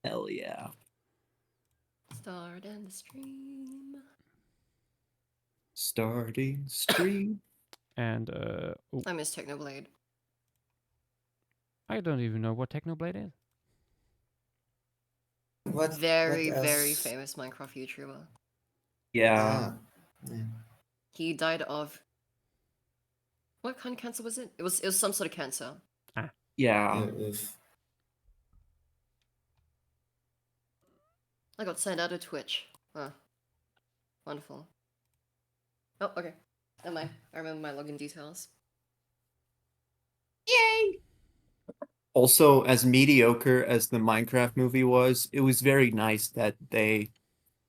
Hell yeah. Start and stream. Starting stream. And I miss Technoblade. I don't even know what Technoblade is. What Very, else? very famous Minecraft YouTuber. Yeah. Yeah. He died of what kind of cancer was it? It was some sort of cancer. Yeah. I got signed out of Twitch. Oh, wonderful. Oh, okay. Never mind. I remember my login details. Yay! Also, as mediocre as the Minecraft movie was, it was very nice that they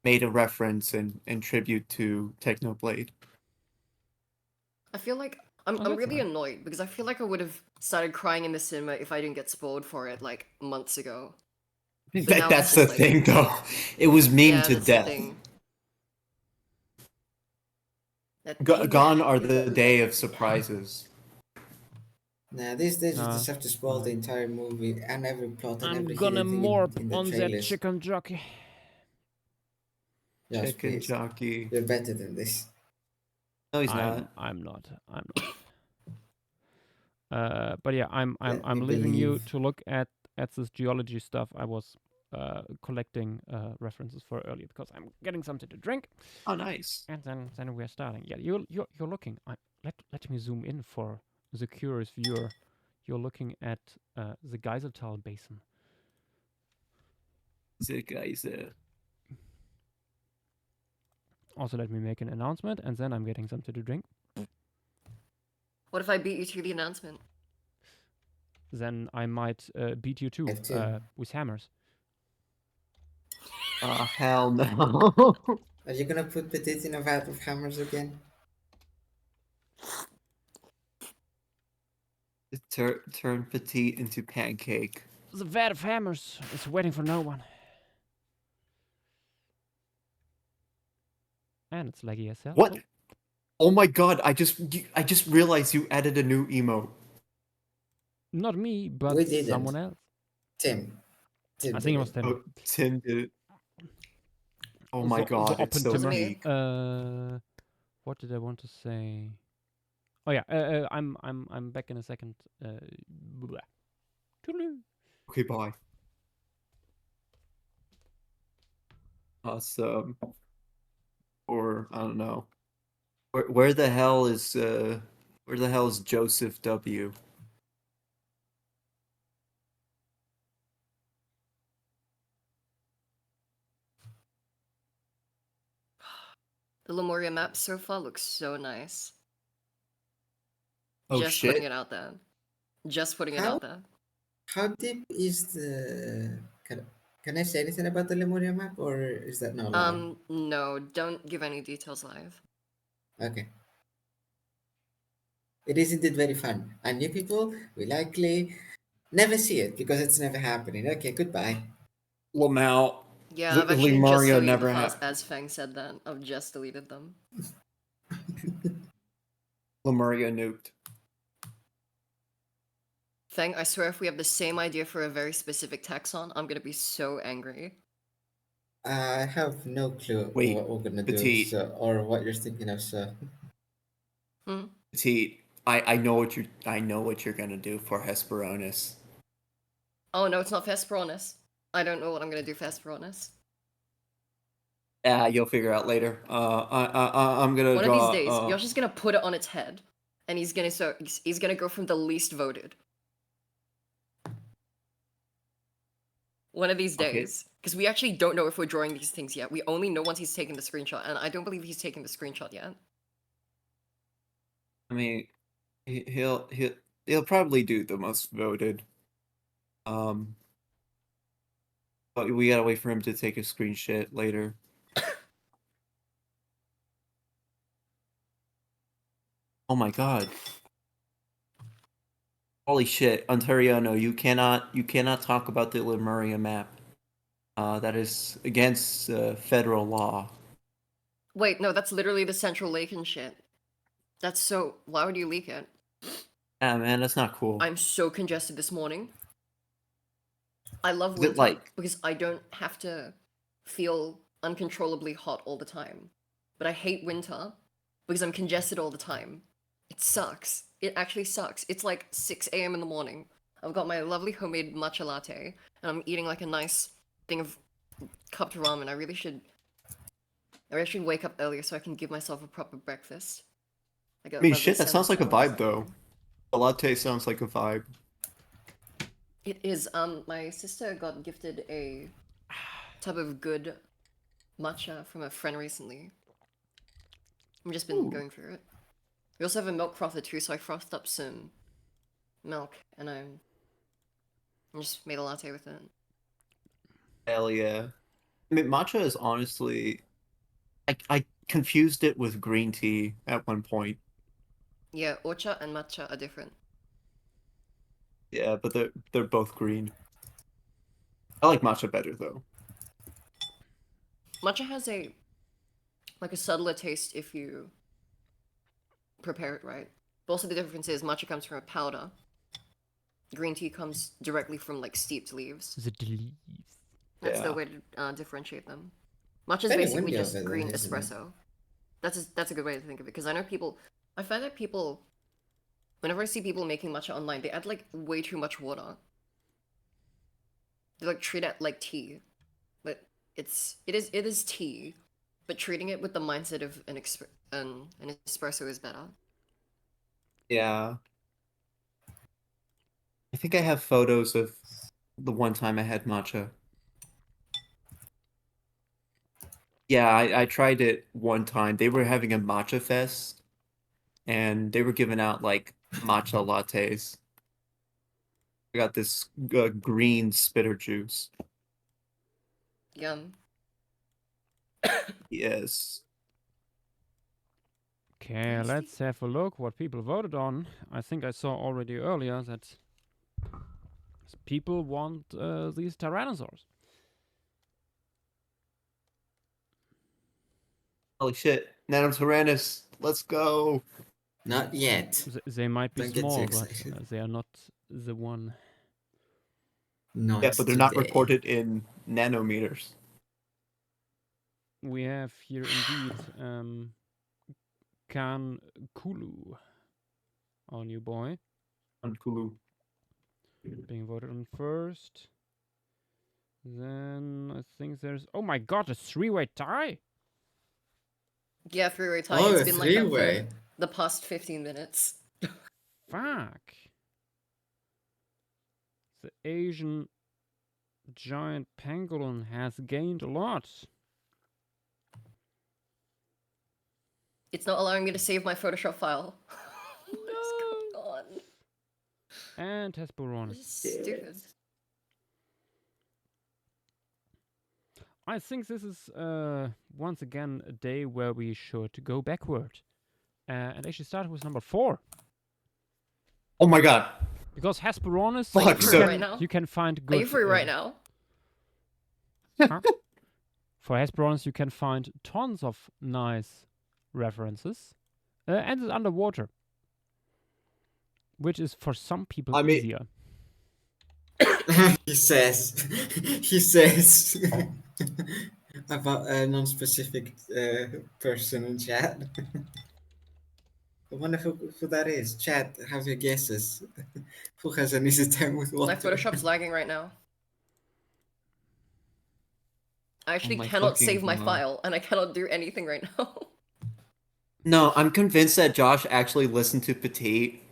made a reference and tribute to Technoblade. I feel like I'm really annoyed because I feel like I would have started crying in the cinema if I didn't get spoiled for it like months ago. That's the thing, though. It was memed to death. Gone are the day of surprises. Nah, these days you just have to spoil the entire movie and every plot and every hidden thing in the on trailers. that chicken jockey. Yes, Chicken please. jockey. You're better than this. No, he's not. I'm not. But yeah, I'm leaving you to look at this geology stuff I was collecting references for earlier because I'm getting something to drink. Oh, nice. And then we're starting. Yeah, you're looking. Let me zoom in for the curious viewer. You're looking at the Geiseltal Basin. The Geisel. Also, let me make an announcement, and then I'm getting something to drink. What if I beat you to the announcement? Then I might beat you too with hammers. Oh, hell no. Are you gonna put Petit in a vat of hammers again? Turn Petite into pancake. The vat of hammers is waiting for no one. And it's laggy as hell. What? Oh my god, I just realized you added a new emote. Not me, but someone else. Tim I think it was Tim. Oh, Tim did it. Oh my god, it's so weak. What did I want to say? Oh yeah, I'm back in a second. Okay, bye. Awesome. Or I don't know. Where the hell is Joseph W? The Lemuria map so far looks so nice. Oh, Just putting it out there. Just putting it out there. How deep is the... Can I say anything about the Lemuria map, or is that not allowed? No, don't give any details live. Okay. It is indeed very fun. And new people will likely never see it because it's never happening. Okay, goodbye. Lamau. Yeah, I've actually just deleted the files as Fang said that. I've just deleted them. Lemuria nuked. Fang, I swear if we have the same idea for a very specific taxon, I'm gonna be so angry. I have no clue what we're gonna do, or what you're thinking of, so. Petite, I know what you're gonna do for Hesperornis. Oh no, it's not for Hesperornis. I don't know what I'm gonna do for Hesperornis. Yeah, you'll figure out later. I'm gonna One draw. of these days, you're just gonna put it on its head, and he's gonna go from the least voted. One of these days, because we actually don't know if we're drawing these things yet. We only know once he's taken the screenshot, and I don't believe he's taken the screenshot yet. I mean, he'll probably do the most voted. But we gotta wait for him to take a screenshot later. Oh my god. Holy shit, Ontariano, you cannot talk about the Lemuria map. That is against federal law. Wait, no, that's literally the Central Lake and shit. That's so... Why would you leak it? Yeah, man, that's not cool. I'm so congested this morning. I love Is it winter like because I don't have to feel uncontrollably hot all the time. But I hate winter because I'm congested all the time. It sucks. It actually sucks. It's like 6 a.m. in the morning. I've got my lovely homemade matcha latte, and I'm eating like a nice thing of cupped ramen. I really should wake up earlier so I can give myself a proper breakfast. Like a I mean, lovely shit, that sounds like a sandwich. vibe though. A latte sounds like a vibe. It is. My sister got gifted a tub of good matcha from a friend recently. I've just been Ooh. going through it. We also have a milk frother too, so I frothed up some milk and I just made a latte with it. Hell yeah. I mean, matcha is honestly, I confused it with green tea at one point. Yeah, ocha and matcha are different. Yeah, but they're both green. I like matcha better though. Matcha has a subtler taste if you prepare it right. But also the difference is matcha comes from a powder. Green tea comes directly from like steeped leaves. The leaves. That's the Yeah. way to differentiate them. Matcha is Very basically windy just over there, green isn't it? espresso. That's a good way to think of it because I know people. I find that people, whenever I see people making matcha online, they add like way too much water. They like treat it like tea, but it is tea, but treating it with the mindset of an espresso is better. Yeah. I think I have photos of the one time I had matcha. Yeah, I tried it one time. They were having a matcha fest, and they were giving out like matcha lattes. I got this green spitter juice. Yum. Yes. Okay, let's have a look what people voted on. I think I saw already earlier that people want these tyrannosaurs. Holy shit. Nanotyrannus, let's go. Not yet. They might be Don't get too small, but excited. they are not the one. Not Yeah, but they're not today. reported in nanometers. We have here indeed Kan Kulu, our new boy, On Kulu. being voted on first. Then I think there's, oh my god, a three-way tie? Yeah, three-way tie. Oh, It's a been like that for three-way. the past 15 minutes. Fuck. The Asian giant pangolin has gained a lot. It's not allowing me to save my Photoshop file. What is going on? And This Hesperornis. is stupid. I think this is once again a day where we should go backward and actually start with number 4. Oh my god. Because Hesperornis, Fuck, Are you free so- right now? you can find good. Are you free right now? For Hesperornis, you can find tons of nice references, and it's underwater, which is for some people I mean- easier. He says. He says. About a non-specific person in chat. I wonder who that is. Chat, have your guesses. Who has an easy time with water? My Photoshop's lagging right now. I actually my cannot save fucking my God. file, and I cannot do anything right now. No, I'm convinced that Josh actually listened to Petite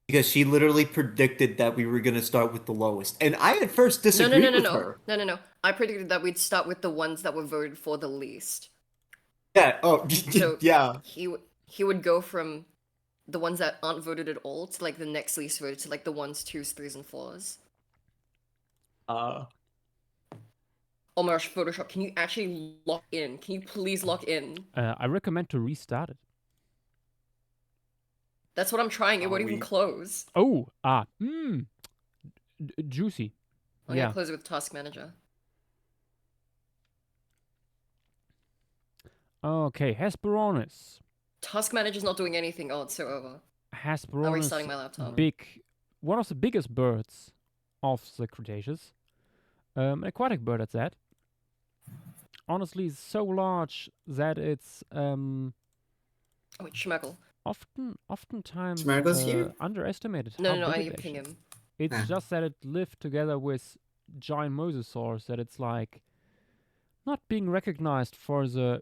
because she literally predicted that we were gonna start with the lowest. And I at first No, disagreed no, no, no, with no. her. No, no, no. I predicted that we'd start with the ones that were voted for the least. Yeah, oh So yeah. he would go from the ones that aren't voted at all to like the next least voted to like the 1s, 2s, 3s, and 4s. Oh my gosh, Photoshop, can you actually lock in? Can you please lock in? I recommend to restart it. That's what I'm trying. It won't even close. Oh, juicy. I'm Yeah. gonna close it with Task Manager. Okay, Hesperornis. Task Manager's not doing anything. Oh, it's so over. I'm restarting my Hesperornis, laptop. one of the biggest birds of the Cretaceous. An aquatic bird at that. Honestly, it's so large that it's Oh, wait, Schmegel. oftentimes Smirgle's here? underestimated No, how no, no, I big need it to ping actually. him. It's Ah. just that it lived together with giant mosasaurs, that it's like not being recognized for the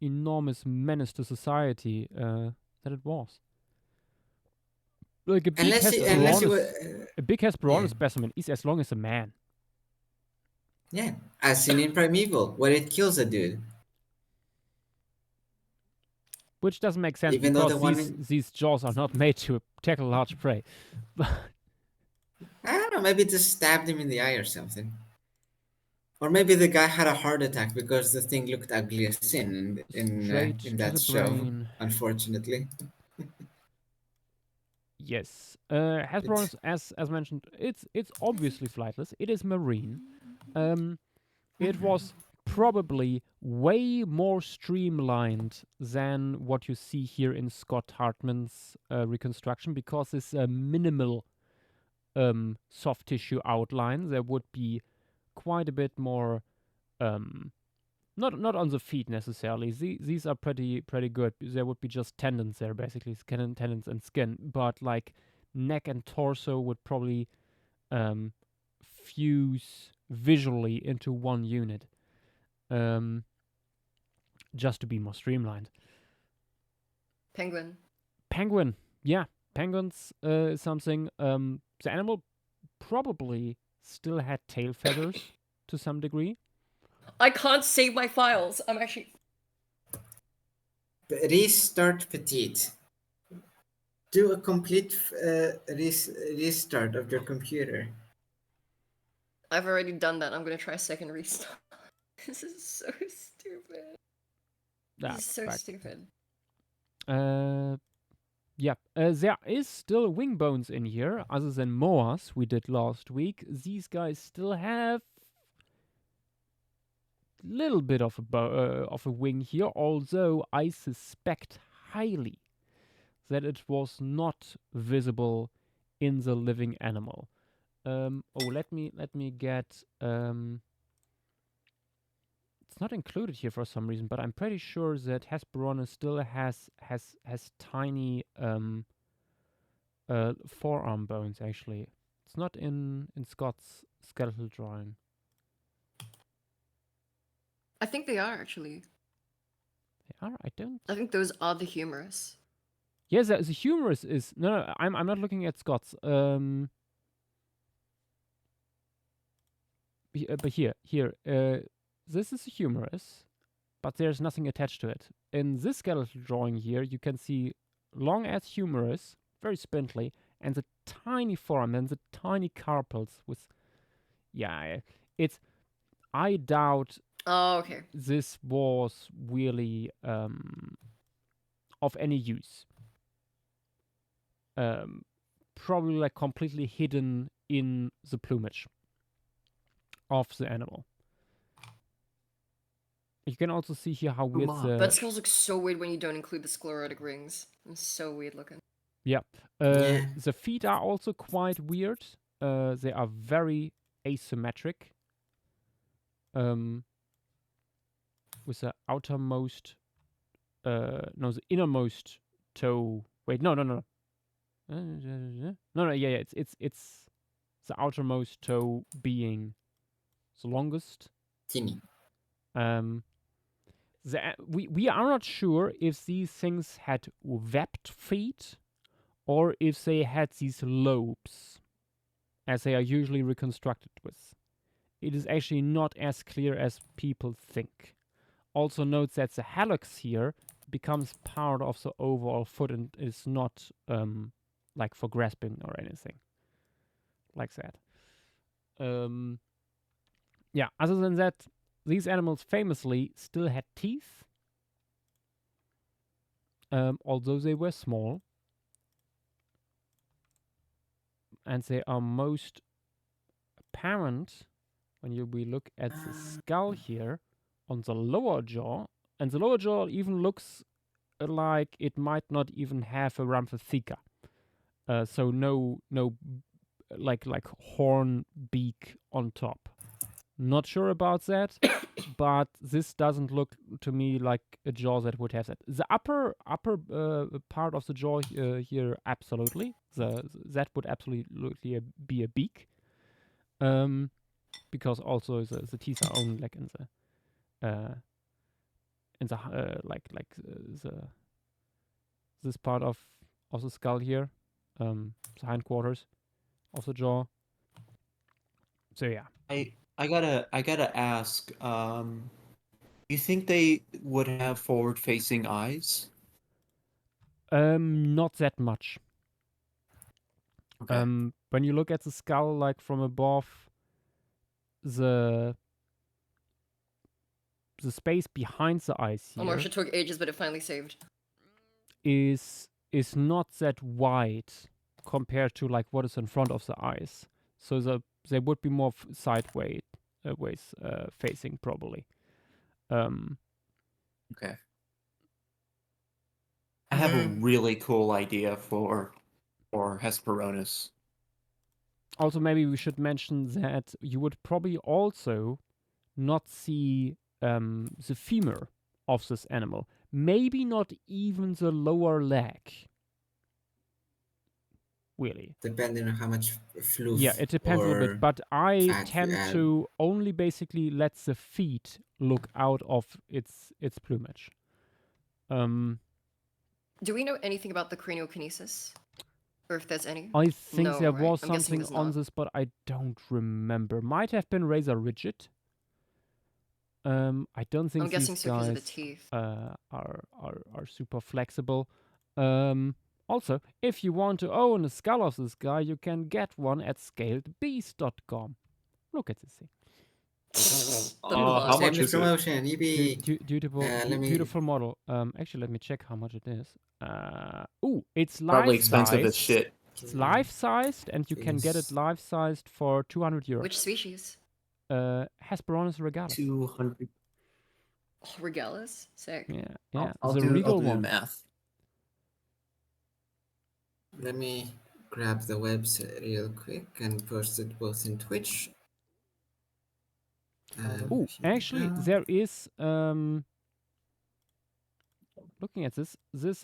enormous menace to society that it was. Like a big Unless he was, Hesperornis yeah, specimen is as long as a man. yeah, as seen in Primeval, where it kills a dude. Which doesn't make sense Even though because the one in, these jaws are not made to tackle large prey. I don't know, maybe it just stabbed him in the eye or something. Or maybe the guy had a heart attack because the thing looked ugly as sin Straight in to that the show, brain. unfortunately. Yes. It's, Hesperornis, as mentioned, it's obviously flightless. It is marine. It was probably way more streamlined than what you see here in Scott Hartman's reconstruction because it's a minimal soft tissue outline. There would be quite a bit more, not on the feet necessarily. These are pretty good. There would be just tendons there, basically, skin tendons and skin. But like neck and torso would probably fuse visually into one unit. Just to be more streamlined. Penguin. Penguin, yeah, penguins is something. The animal probably still had tail feathers to some degree. I can't save my files. I'm actually. restart petite. Do a complete restart of your computer. I've already done that. I'm gonna try a second restart. This is so stupid. This is so Back. stupid. Yeah, there is still wing bones in here, other than Moas we did last week. These guys still have little bit of a wing here, although I suspect highly that it was not visible in the living animal. Let me get. It's not included here for some reason, but I'm pretty sure that Hesperornis still has tiny forearm bones. Actually, it's not in Scott's skeletal drawing. I think they are actually. They are. I don't. I think those are the humerus. Yes, the humerus is no. I'm not looking at Scott's. But here. This is a humerus, but there's nothing attached to it. In this skeletal drawing here, you can see long ass humerus, very spindly, and the tiny forearm and the tiny carpals with. Yeah, it's. I doubt. Oh, okay. This was really of any use. Probably like completely hidden in the plumage of the animal. You can also see here how weird the... That skulls look so weird when you don't include the sclerotic rings. It's so weird looking. Yeah. Yeah. The feet are also quite weird. They are very asymmetric. With the outermost... no, the innermost toe... Wait, no. No, yeah, it's the outermost toe being the longest. Teeny. We are not sure if these things had webbed feet or if they had these lobes, as they are usually reconstructed with. It is actually not as clear as people think. Also note that the hallux here becomes part of the overall foot and is not like for grasping or anything like that. Yeah, other than that, these animals famously still had teeth, although they were small. And they are most apparent when we look at the skull here on the lower jaw. And the lower jaw even looks like it might not even have a rhamphotheca. So no like horn beak on top. Not sure about that, but this doesn't look to me like a jaw that would have that. The upper part of the jaw here, absolutely. That would absolutely be a beak. Because also the teeth are only like in the the this part of the skull here, the hindquarters of the jaw. So yeah. I gotta ask, you think they would have forward-facing eyes? Not that much. Okay. When you look at the skull, like from above, the space behind the eyes Oh, here Marsha took ages, but it finally saved. is not that wide compared to like what is in front of the eyes. So they would be more sideways ways facing probably. Okay. I have a really cool idea for Hesperornis. Also, maybe we should mention that you would probably also not see the femur of this animal. Maybe not even the lower leg. Really. Depending on how much fluff Yeah, it depends a little bit, or but I fat you tend add. to only basically let the feet look out of its plumage. Do we know anything about the craniokinesis? Or if there's any? I think No, there right? was I'm guessing something there's on not. this, but I don't remember. Might have been razor rigid. I don't think I'm guessing these so because of the guys teeth. are super flexible. Also, if you want to own a skull of this guy, you can get one at scaledbeast.com. Look at this thing. The How pun. much Shameless is it? promotion, yippee! Let me. Beautiful model. Actually, let me check how much it is. It's Probably life expensive as sized. shit. It's life sized, and you can get it Yes. life sized for 200 euros. Which species? Hesperornis regalis. 200. Oh, Regalis? Sick. Yeah. I'll The do regal the one. math. Let me grab the website real quick and post it both in Twitch. Here we Actually, go. there is looking at this.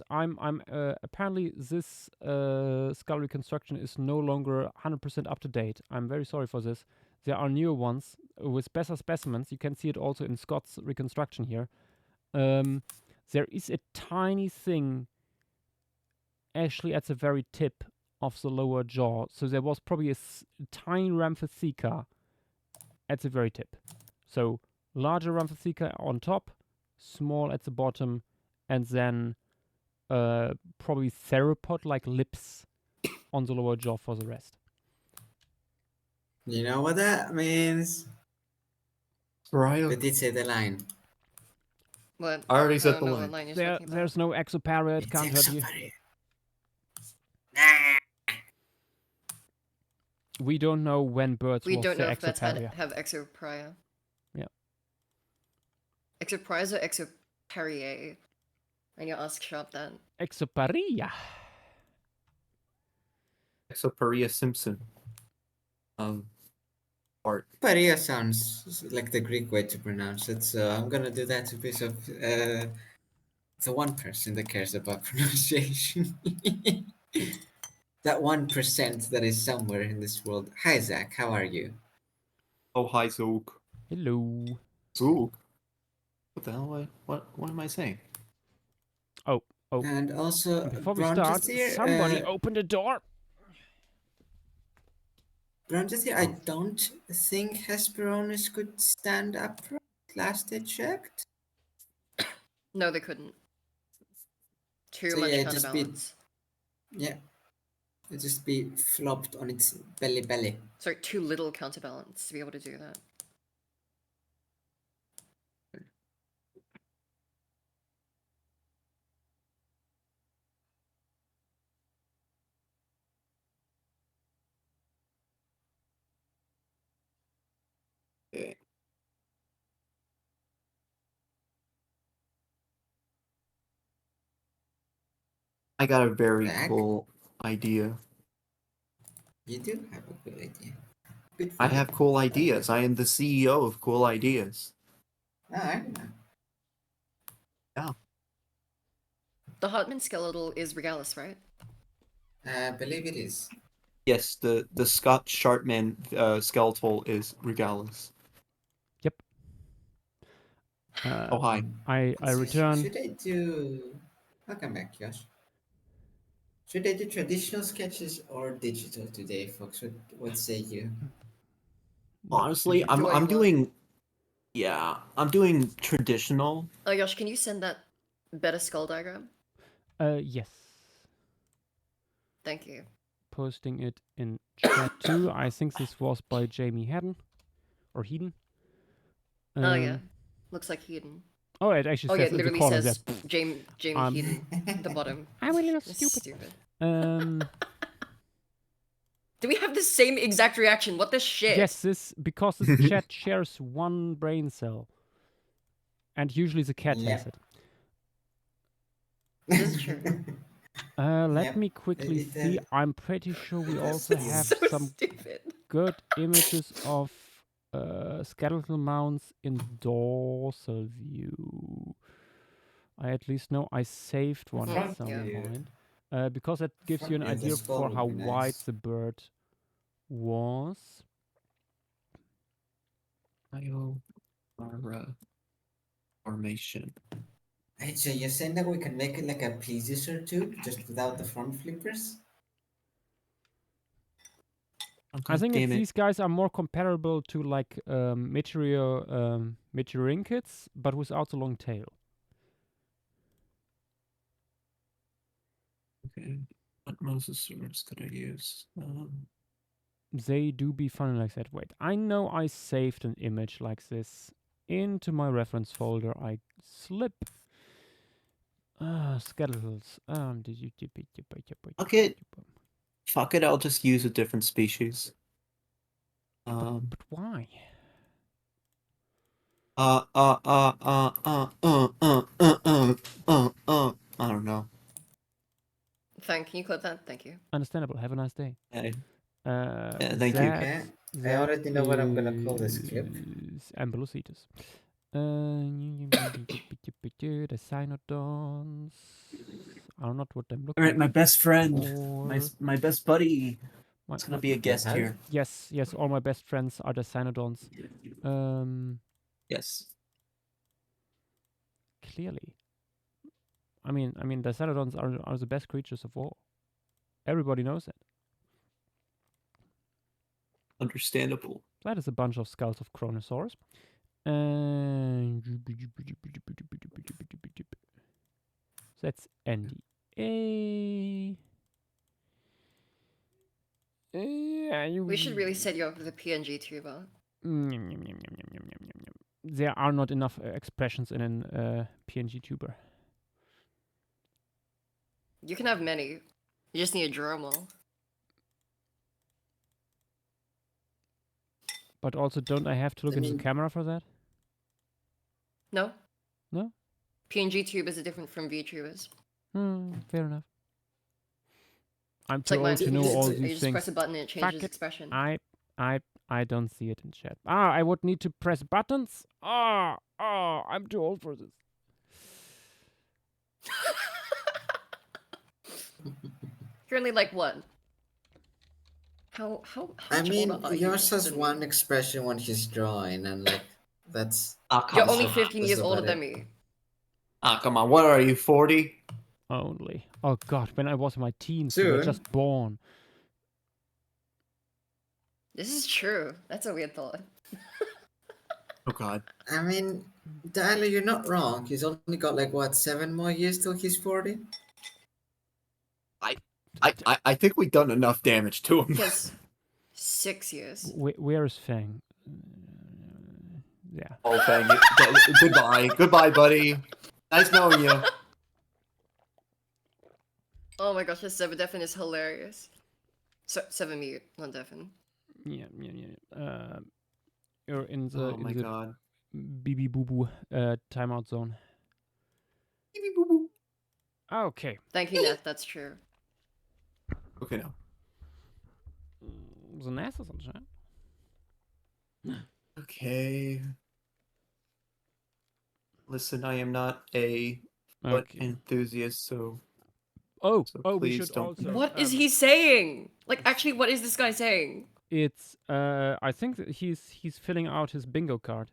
I'm apparently this skull reconstruction is no longer 100% up to date. I'm very sorry for this. There are newer ones with better specimens. You can see it also in Scott's reconstruction here. There is a tiny thing actually at the very tip of the lower jaw. So there was probably a tiny rhamphtheca at the very tip. So larger rhamphtheca on top, small at the bottom, and then probably theropod-like lips on the lower jaw for the rest. You know what that means? Right. But did say the line. What? I already I said don't the know line. what line you're talking about. There's no exoparia. It It's can't hurt you. exoparia. We don't know when birds We was don't the know if bats exoparia. have exoparia. Yeah. Exoparias or exopariae? I need to ask Sharp that. Exoparia. Exoparia Simpson. Art. Paria sounds like the Greek way to pronounce it, so I'm gonna do that to piss off the one person that cares about pronunciation. That 1% that is somewhere in this world. Hi Zach, how are you? Oh, hi, Zook. Hello. Zook? What the hell? What am I saying? Oh. And also, Before we start, somebody open the door. Bronzes I don't think Hesperornis could stand upright. Last I checked. No, they couldn't. Too So much yeah, just be counterbalance. it'd just be flopped on its belly. Sorry, too little counterbalance to be able to do that. Okay. I got a very Zach? cool idea. You do have a good idea. Good for I you. have cool ideas. I am the CEO of cool ideas. I don't know. Yeah. The Hartman skeletal is Regalis, right? I believe it is. Yes, the Scott Sharpman skeletal is Regalis. Yep. Oh hi. I return. Should I do... I'll come back, Josh. Should I do traditional sketches or digital today, folks? What say you? Honestly, Do what I'm you want. doing I'm doing traditional. Oh gosh, can you send that better skull diagram? Yes. Thank you. Posting it in chat too. I think this was by Jamie Hedden or Hedon. Oh yeah, looks like Hedon. Oh, it actually Oh yeah, says it in the literally corner there. says Jamie Um, Hedon at the bottom. I'm a little That's stupid. stupid. Um, Do we have the same exact reaction? What the shit? yes, because this chat shares one brain cell, and usually the cat has Yep. it. This is true. Let Yep. me quickly It, see. I'm pretty sure we also This have is so some stupid. good images of skeletal mounts in dorsal view. I at least know I saved one at Front some Yeah. point. Because that gives you front an view of the idea skull for would how be wide nice. the bird was. Formation. Hey, so you're saying that we can make it like a plesiosaur tube, just without the front flippers? Oh, I God think damn it. these guys are more comparable to like Meteorinkits, but without the long tail. Okay. What mosasaurs could I use? They do be funny like that. Wait, I know I saved an image like this into my reference folder. I slip. Skeletals. Okay. Fuck it, I'll just use a different species. But why? I don't know. Fang, can you clip that? Thank you. Understandable. Have a nice day. Yeah, thank you. That, Okay. I that already know what I'm gonna call this clip. is Ambulocetus. The Cynodons. I'm not what I'm looking All right, my best friend, for. my best buddy. My- It's gonna be a guest Yes, here. Yes, all my best friends are the Cynodons. Yes. Clearly. I mean, the Cynodons are the best creatures of all. Everybody knows it. Understandable. That is a bunch of skulls of Chronosaurs. That's NDA. We should really set you up with a PNG tuber. There are not enough expressions in an PNG tuber. You can have many. You just need to draw them all. But also, don't I have to look I into the mean- camera for that? No? No? PNG tubers are different from VTubers. Fair enough. I'm It's too like my old to know all you these just press things. a button and it Fuck changes it. expression. I don't see it in chat. I would need to press buttons. I'm too old for this. You're only like what? How I much mean, older are you? yours has than one me? expression when he's drawing, and like that's You're Come only on. 15 years That's older about than it. me. Come on. What are you, 40? Only. Oh god, when I was in my teens, you were Soon. just born. This is true. That's a weird thought. Oh God. I mean, Tyler, you're not wrong. He's only got like what, 7 more years till he's 40. I think we've done enough damage to him. Because 6 years. Where is Fang? Yeah. Oh, thank you. Goodbye. Goodbye, buddy. Nice knowing you. Oh my gosh, this 7-defen is hilarious. 7-mute, not defen. Yeah. You're in the Oh my God. BB Boo Boo timeout zone. Okay. Thank you, Nat, that's true. Okay, now. The NAS is on chat. Okay. Listen, I am not a foot Okay. enthusiast, so Oh, we please should don't. also. What is he saying? Like, actually, what is this guy saying? It's. I think that he's filling out his bingo card.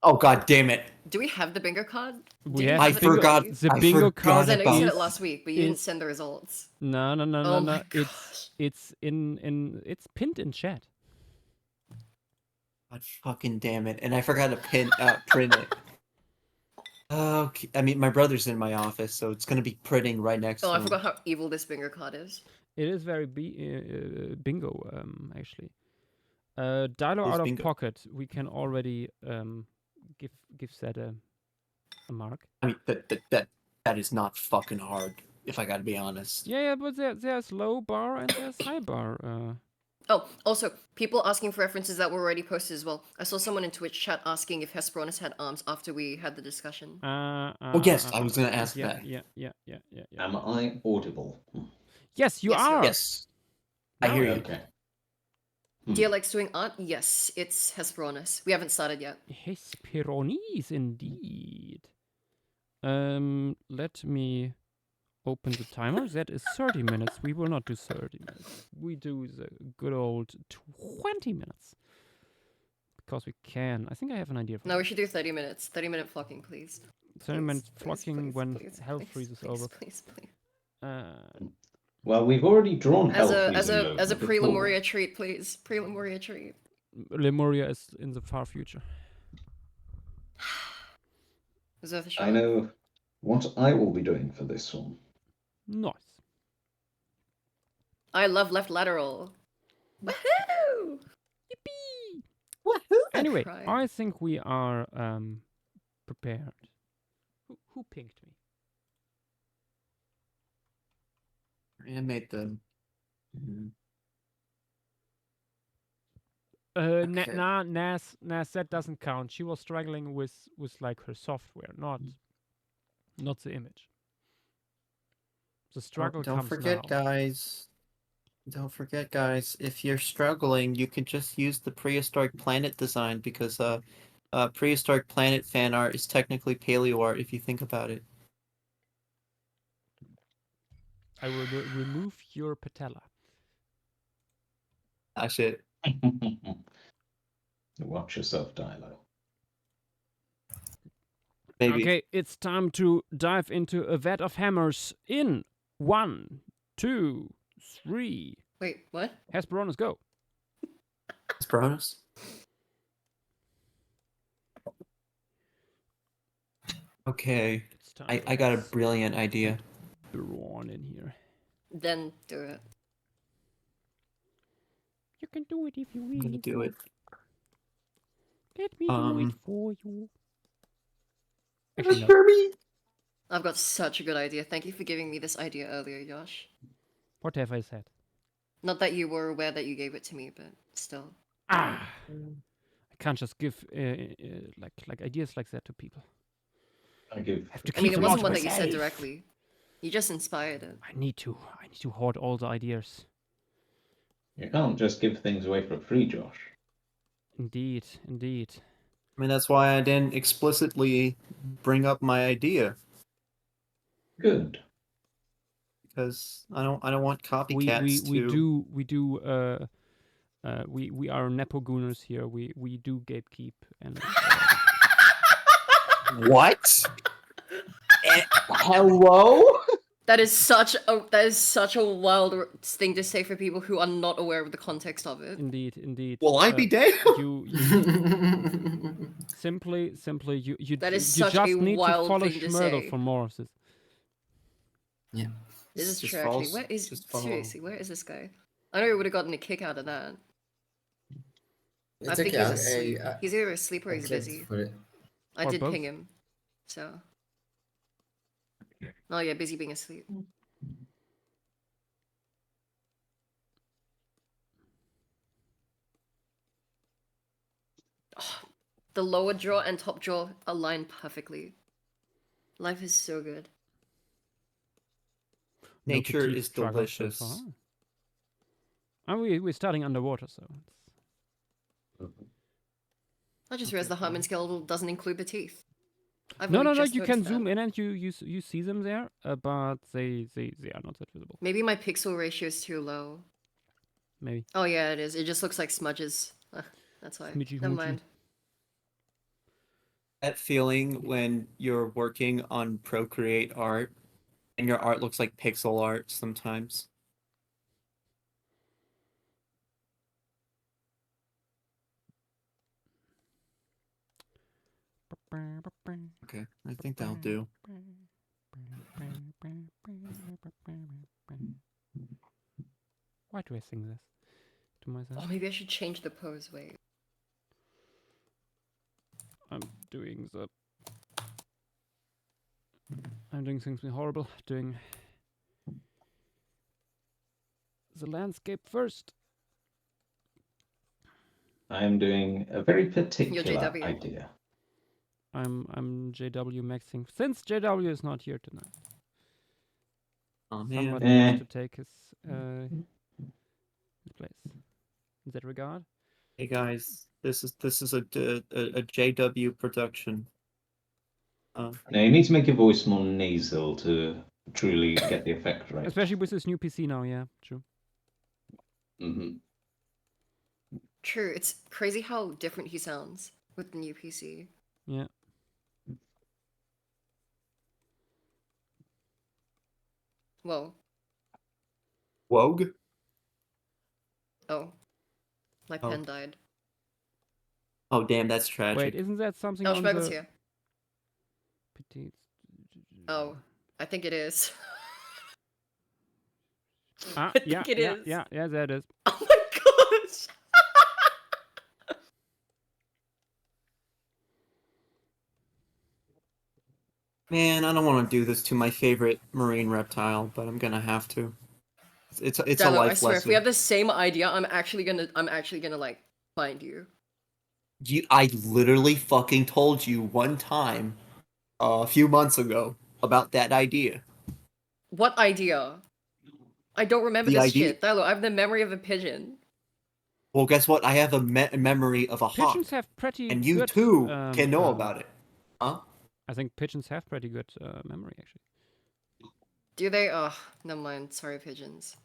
Oh god damn it! Do we have the bingo card? We Did you have I have the it bingo. forgot. already? The I bingo forgot card Because I know you about said is it last week, but you in- didn't send the results. No. Oh my It's it's pinned in chat. God fucking damn it! And I forgot to print it. Okay, I mean my brother's in my office, so it's gonna be printing right next Oh, to I him. forgot how evil this bingo card is. It is very bingo actually. Dilo It's out of bingo. pocket. We can already give that a mark. I mean that is not fucking hard. If I gotta be honest. Yeah, but there's low bar and there's high bar. Oh, also, people asking for references that were already posted as well. I saw someone in Twitch chat asking if Hesperornis had arms after we had the discussion. Oh yes, I was gonna ask that. Yeah. Am I audible? Yes, you Yes, you are. are. Yes, I Now hear it you. is. Okay. DLX doing art? Yes, it's Hesperornis. We haven't started yet. Hesperornis, indeed. Let me open the timer. That is 30 minutes. We will not do 30 minutes. We do the good old 20 minutes. Because we can. I think I have an idea for No, that. we should do 30 minutes. 30-minute flocking, please. 30 Please, minutes please, flocking please, when please, hell please, freezes please, over. Please, please. Well, we've already drawn As hell a freezing over as a before. pre-Lemuria treat, please. Pre-Lemuria treat. Lemuria is in the far future. Is that the show? I know what I will be doing for this one. Nice. I love left lateral. Woohoo! Yippee! Woohoo! Anyway, cry. I think we are prepared. Who pinged me? Animate them. Mhm. Okay. Nas, that doesn't count. She was struggling with like her software, not the image. The struggle Don't comes forget, now. guys. Don't forget, guys. If you're struggling, you can just use the prehistoric planet design because prehistoric planet fan art is technically paleo art if you think about it. I will remove your patella. Ah shit. Watch yourself, Dilo. Maybe. Okay, it's time to dive into a vat of hammers in 1, 2, 3. Wait, what? Hesperornis, go. It's bonus. Okay. It's time. I got a brilliant idea. Brawn in here. Then do it. You can do it if you I'm gonna really do it. Let me do it for you. Actually, no. Kirby. I've got such a good idea. Thank you for giving me this idea earlier, Josh. What have I said? Not that you were aware that you gave it to me, but still. I can't just give like ideas like that to people. I give. Have to I mean, keep it them wasn't out one that you said myself. directly. You just inspired it. I need to hoard all the ideas. You can't just give things away for free, Josh. Indeed. I mean, that's why I didn't explicitly bring up my idea Good. because I don't want copycats we are nepo gooners here. We do gatekeep and What? Hello? That is such a wild thing to say for people who are not aware of the context of it. indeed. Will I be dead? You simply you That is you such just a need to wild follow thing to Schmerdel say. for more of this. Yeah. This is Just true, actually. false- Where is just follow. seriously? Where is this guy? I know he would have gotten a kick out of that. I It's think okay. he's asleep. He's either asleep or I he's clicked busy. for it. I Or did both. ping him, so. Oh yeah, busy being asleep. Oh, the lower jaw and top jaw align perfectly. Life is so good. No Nature petite is struggle so delicious. far. And we're starting underwater, so I just realized the Hartman skeletal doesn't include the teeth. I've No, only no, no. just You can noticed zoom that. in and you see them there, but they are not that visible. Maybe my pixel ratio is too low. Maybe. Oh yeah, it is. It just looks like smudges. That's why. Smidgy Never hoochie. mind. That feeling when you're working on Procreate art and your art looks like pixel art sometimes. Okay, I think that'll do. Why do I sing this to myself? Oh, maybe I should change the pose. Wait. I'm doing something horrible. Doing the landscape first. I am doing a very particular JW. idea. I'm JW maxing since JW is not here tonight. Oh Somebody man. has to take his place. In that regard. Hey guys, this is a JW production. Now you need to make your voice more nasal to truly get the effect right. Especially with this new PC now, yeah, true. Hmm. True. It's crazy how different he sounds with the new PC. Yeah. Whoa. Wogue? Oh. My Oh. pen died. Oh damn, that's tragic. Wait, isn't that something Oh, on Schmegel's the here. petite? Oh. I think it is. Ah, I yeah, think it yeah, is. yeah, that is. Oh my gosh! Man, I don't want to do this to my favorite marine reptile, but I'm gonna have to. It's a Dalo, life I swear, if lesson. we have the same idea, I'm actually gonna like find you. I literally fucking told you one time a few months ago about that idea. What idea? I don't remember The this idea- shit. Dalo, I have the memory of a pigeon. Well, guess what? I have a memory of a Pigeons hawk, have pretty and you good, too can know about it. Huh? I think pigeons have pretty good memory, actually. Do they? Oh, never mind. Sorry, pigeons.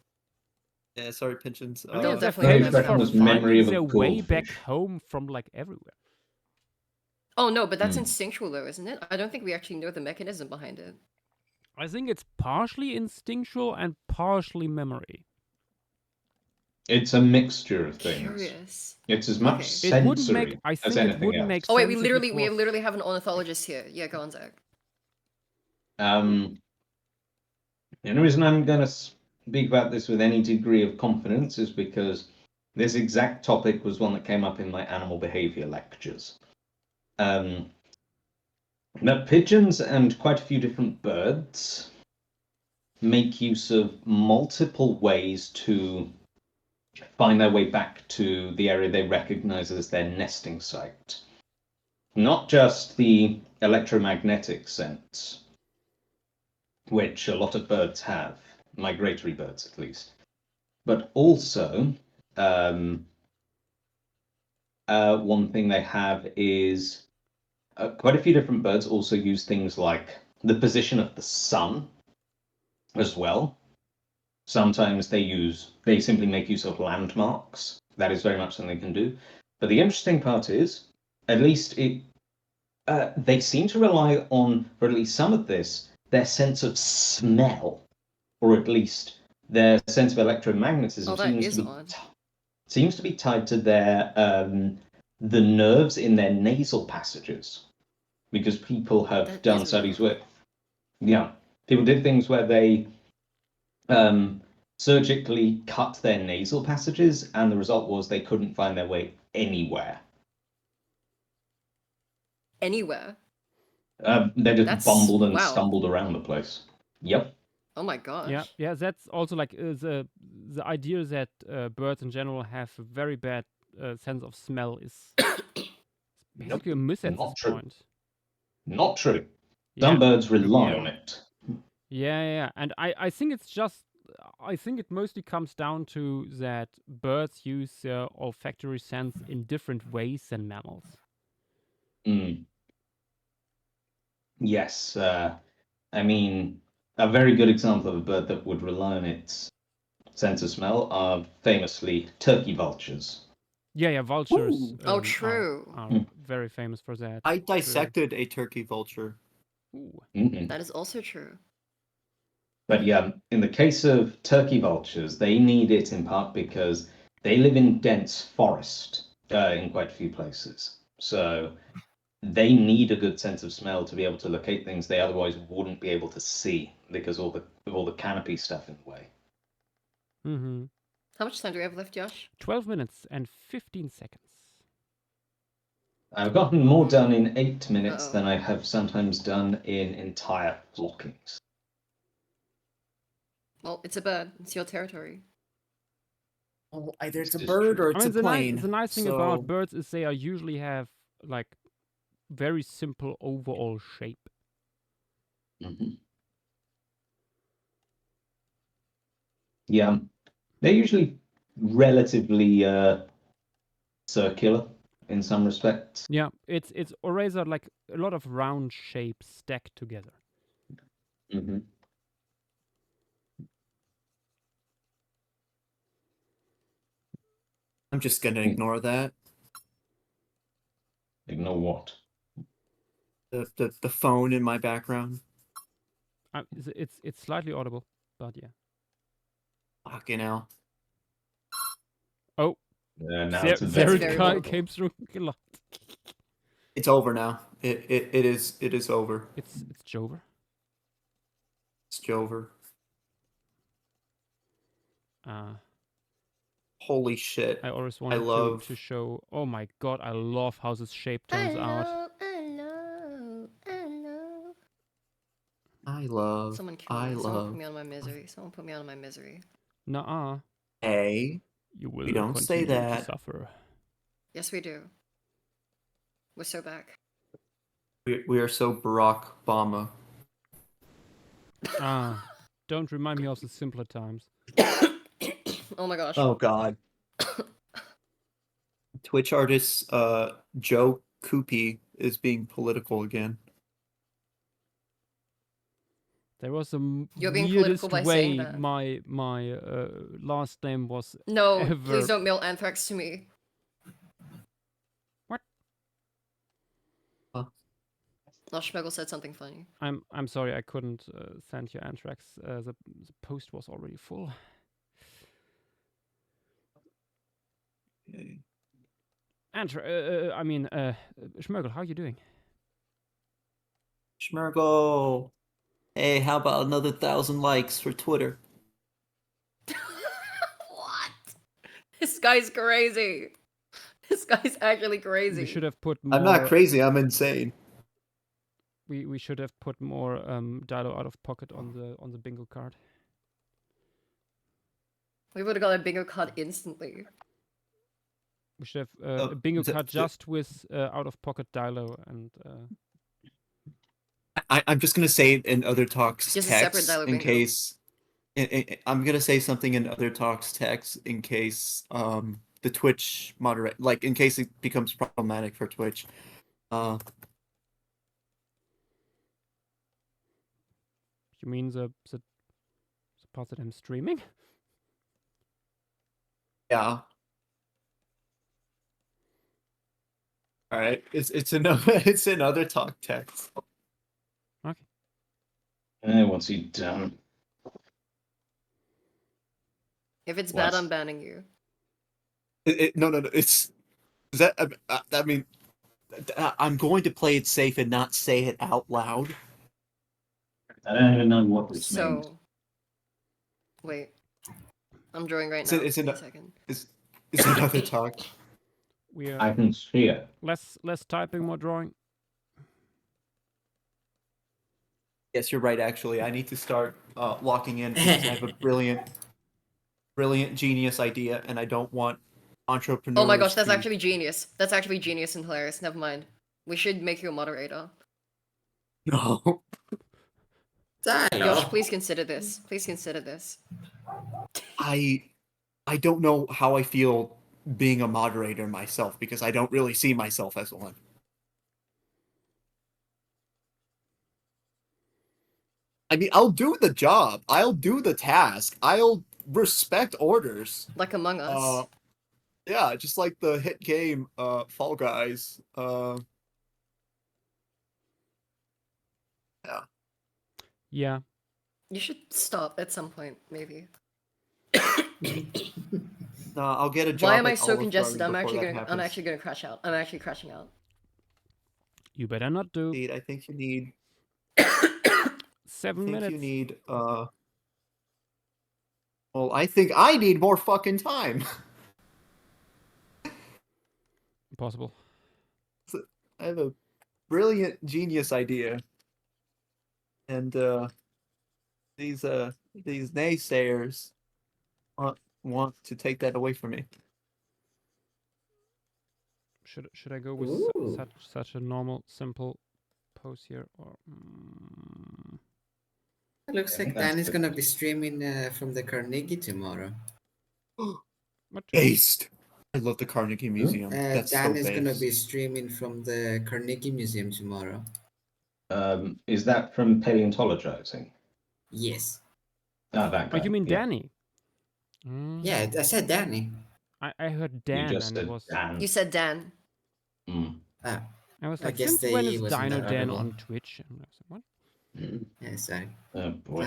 Yeah, sorry, pigeons. I mean, They'll they're definitely famous remember for Freckles' that one. memory finding of a their way back goldfish. home from like everywhere. Oh no, but that's Hmm. instinctual though, isn't it? I don't think we actually know the mechanism behind it. I think it's partially instinctual and partially memory. It's a mixture of things. Curious. It's as much Okay. It wouldn't sensory make. I as think it anything wouldn't else. make Oh wait, sense. we if literally it we was- literally have an ornithologist here. Yeah, go on, Zach. The only reason I'm going to speak about this with any degree of confidence is because this exact topic was one that came up in my animal behavior lectures. Now, pigeons and quite a few different birds make use of multiple ways to find their way back to the area they recognize as their nesting site. Not just the electromagnetic sense, which a lot of birds have, migratory birds at least, but also one thing they have is quite a few different birds also use things like the position of the sun as well. Sometimes they simply make use of landmarks. That is very much something they can do. But the interesting part is, at least they seem to rely on, for at least some of this, their sense of smell, or at least their sense of electromagnetism Oh, that is odd. seems to be tied to their the nerves in their nasal passages, because people have That done is really studies odd. where people did things where they surgically cut their nasal passages, and the result was they couldn't find their way anywhere. Anywhere. They just That's- bumbled and wow. stumbled around the place. Yep. Oh my gosh. Yeah, yeah. That's also like the idea that birds in general have a very bad sense of smell is basically a myth at Not this true. point. Not true. Yeah. Some birds rely Yeah. on it. Yeah. And I think it's just, I think it mostly comes down to that birds use their olfactory sense in different ways than mammals. Mm. Yes. I mean, a very good example of a bird that would rely on its sense of smell are famously turkey vultures. Yeah, vultures Ooh. Oh, true. are Hmm. very famous for that. I True. dissected a turkey vulture. Ooh. Mhm. That is also true. But yeah, in the case of turkey vultures, they need it in part because they live in dense forest in quite a few places. So they need a good sense of smell to be able to locate things they otherwise wouldn't be able to see because of all the canopy stuff in the way. Mm-hmm. How much time do we have left, Josh? 12 minutes and 15 seconds. I've gotten more done in 8 minutes Uh-oh. than I have sometimes done in entire flockings. Well, it's a bird. It's your territory. Well, either it's a This is bird true. or I it's mean, a plane. the nice thing so about birds is they are usually have like very simple overall shape. Mhm. Yeah, they're usually relatively circular in some respects. Yeah, it's always like a lot of round shapes stacked together. Mm-hmm. I'm just gonna ignore that. Ignore what? The phone in my background. It's slightly audible, but yeah. Fucking hell. Oh, Now it's It's very very Zerika audible. came through a lot. It's over now. It is over. It's Jover. It's Jover. Uh, Holy shit. I always I wanted love to show. Oh my god, I love how this shape turns out. Someone kill me. I Someone put love. me out of my misery. Someone put me out of my misery. Nuh-uh. Hey, You will we don't say continue to that. suffer. Yes, we do. We're so back. We are so Barack Obama. Ah, don't remind me of the simpler times. Oh my gosh. Oh God. Twitch artist Joe Coopy is being political again. There was a You're being political weirdest by saying way that. my last name was No, ever. please don't mail anthrax to me. What? Huh? Oh, Schmegel said something funny. I'm sorry I couldn't send you anthrax. The post was already full. Schmegel, how you doing? Schmergle. Hey, how about another 1,000 likes for Twitter? What? This guy's crazy. This guy's actually crazy. We should have put more. I'm not crazy, I'm insane. We should have put more Dilo out of pocket on the bingo card. We would have got a bingo card instantly. We should have a bingo card just with out of pocket Dilo and. I'm just gonna say it in other talks Just a separate text dial in bingo. case. I'm gonna say something in other talks text in case the Twitch moderate, like in case it becomes problematic for Twitch. You mean the part that I'm streaming? Yeah. All right. It's another it's another talk text. Okay. What's he done? If it's What? bad, I'm banning you. No. It's that. I mean, I'm going to play it safe and not say it out loud. I don't even know what this means. So, wait. I'm drawing right It's now. it's Give me an a second. it's another talk. We are I can see it. less typing, more drawing. Yes, you're right. Actually, I need to start locking in because I have a brilliant genius idea, and I don't want entrepreneurs. Oh my gosh, that's to... actually genius. That's actually genius and hilarious. Never mind. We should make you a moderator. No. Josh, please consider this. Please consider this. I don't know how I feel being a moderator myself because I don't really see myself as one. I mean, I'll do the job. I'll do the task. I'll respect orders. Like Among Us. Yeah, just like the hit game, Fall Guys. Yeah. Yeah. You should stop at some point, maybe. No, I'll get a job. Why am I at so Olive congested? Garden I'm before actually that gonna happens. crash out. I'm actually crashing out. You better not do. Indeed, I think you need. 7 I think minutes. you need. Well, I think I need more fucking time. Impossible. I have a brilliant, genius idea, and these naysayers want to take that away from me. Should I go with Ooh. such a normal, simple pose here, or It looks I like think that's Dan is good. gonna be streaming from the Carnegie tomorrow. what? Based. I love the Carnegie Museum. That's Dan so is gonna based. be streaming from the Carnegie Museum tomorrow. Is that from paleontologizing? Yes. Ah, that Oh, guy. you mean yeah. Danny? Mm. Yeah, I said Danny. I heard You Dan, just and it said was. Dan. You said Dan. Mm. Ah, I was I like, guess since the when E is was in Dino that Dan article. on Twitch? And I was like, what? Yeah, sorry. Oh boy.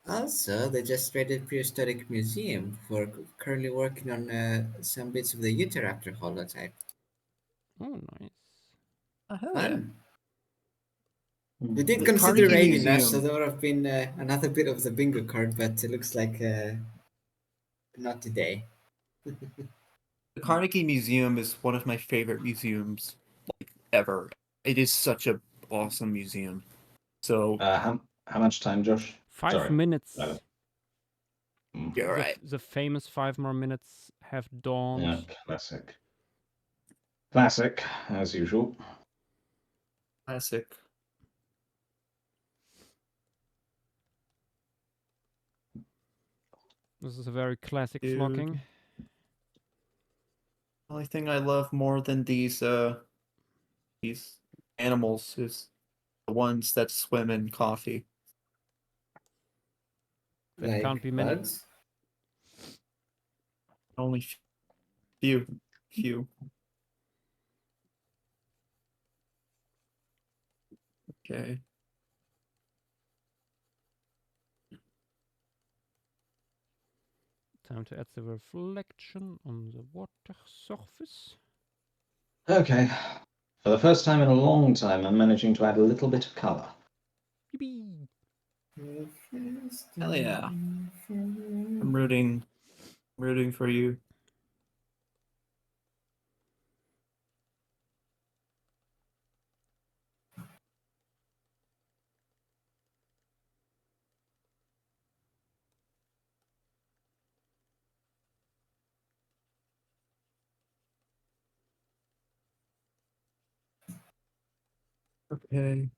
Also, they just raided Prehistoric Museum for currently working on some bits of the Utahraptor holotype. Oh, nice. Oh, hell Fun. Mm. They did The consider Carnegie raiding us, so Museum. there would have been another bit of the bingo card, but it looks like not today. The Carnegie Museum is one of my favorite museums like ever. It is such a awesome museum. So How much time, Josh? 5 Sorry. minutes. Mm. you're right. The famous 5 more minutes have dawned. Yeah, classic. Classic, as usual. Classic. This is a very classic Dude. flocking. The only thing I love more than these animals is the ones that swim in coffee. That Like can't be many. bugs? Only few. Okay. Time to add the reflection on the water surface. Okay. For the first time in a long time, I'm managing to add a little bit of colour. Yippee! Hell yeah. I'm rooting for you. Okay.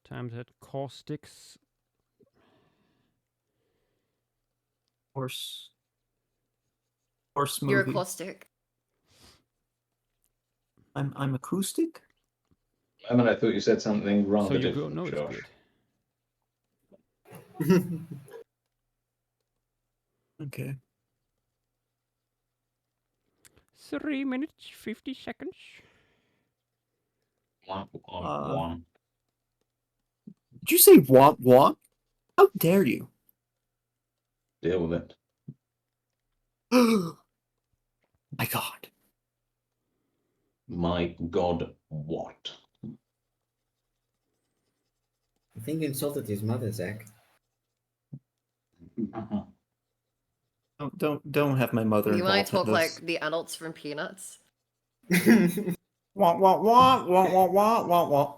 Time to add caustics. Horse You're movie. caustic. I'm acoustic? I mean, I thought you said something rather So you different, go. No, it's Josh. good. Okay. 3 minutes, 50 seconds. One. Did you say womp womp? How dare you? Deal with it. My God. My God, what? I think you insulted his mother, Zach. Don't have my mother You might involved in talk this. like the adults from Peanuts. Womp womp womp womp womp womp womp womp.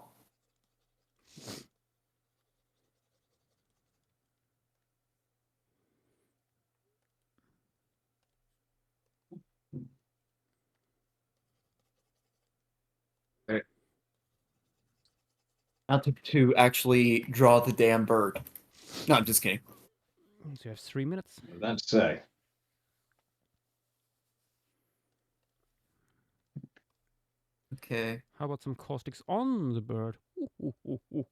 Right. Not to actually draw the damn bird. No, I'm just kidding. So you have 3 minutes. That's say. Okay. How about some caustics on the bird? Ooh, ooh, ooh, ooh.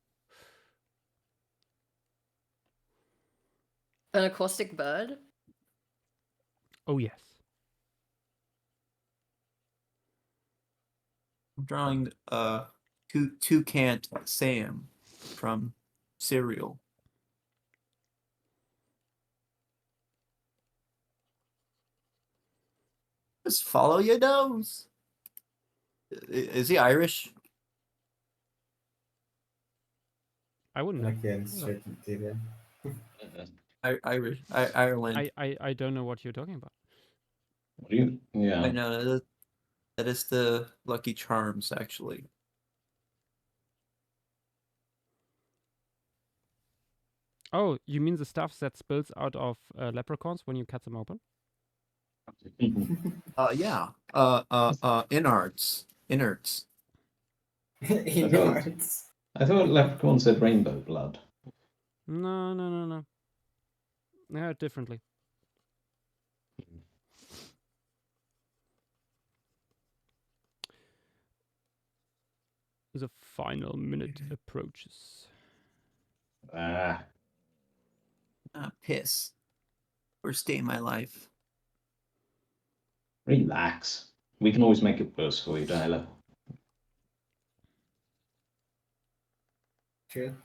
An acoustic bird? Oh yes. I'm drawing Toucan Sam from Serial. Just follow your nose. Is he Irish? I wouldn't know. Like uncertainty there. Irish. Ireland. I don't know what you're talking about. What do you? Yeah. I know that is the Lucky Charms, actually. Oh, you mean the stuff that spills out of leprechauns when you cut them open? Yeah. Innards. Innards. In thought- arts. I thought Leprechaun said rainbow blood. No, no, no, no. Yeah, differently. The final minute approaches. Ah, Piss. Worst day of my life. relax. We can always make it worse for you, Tyler. True.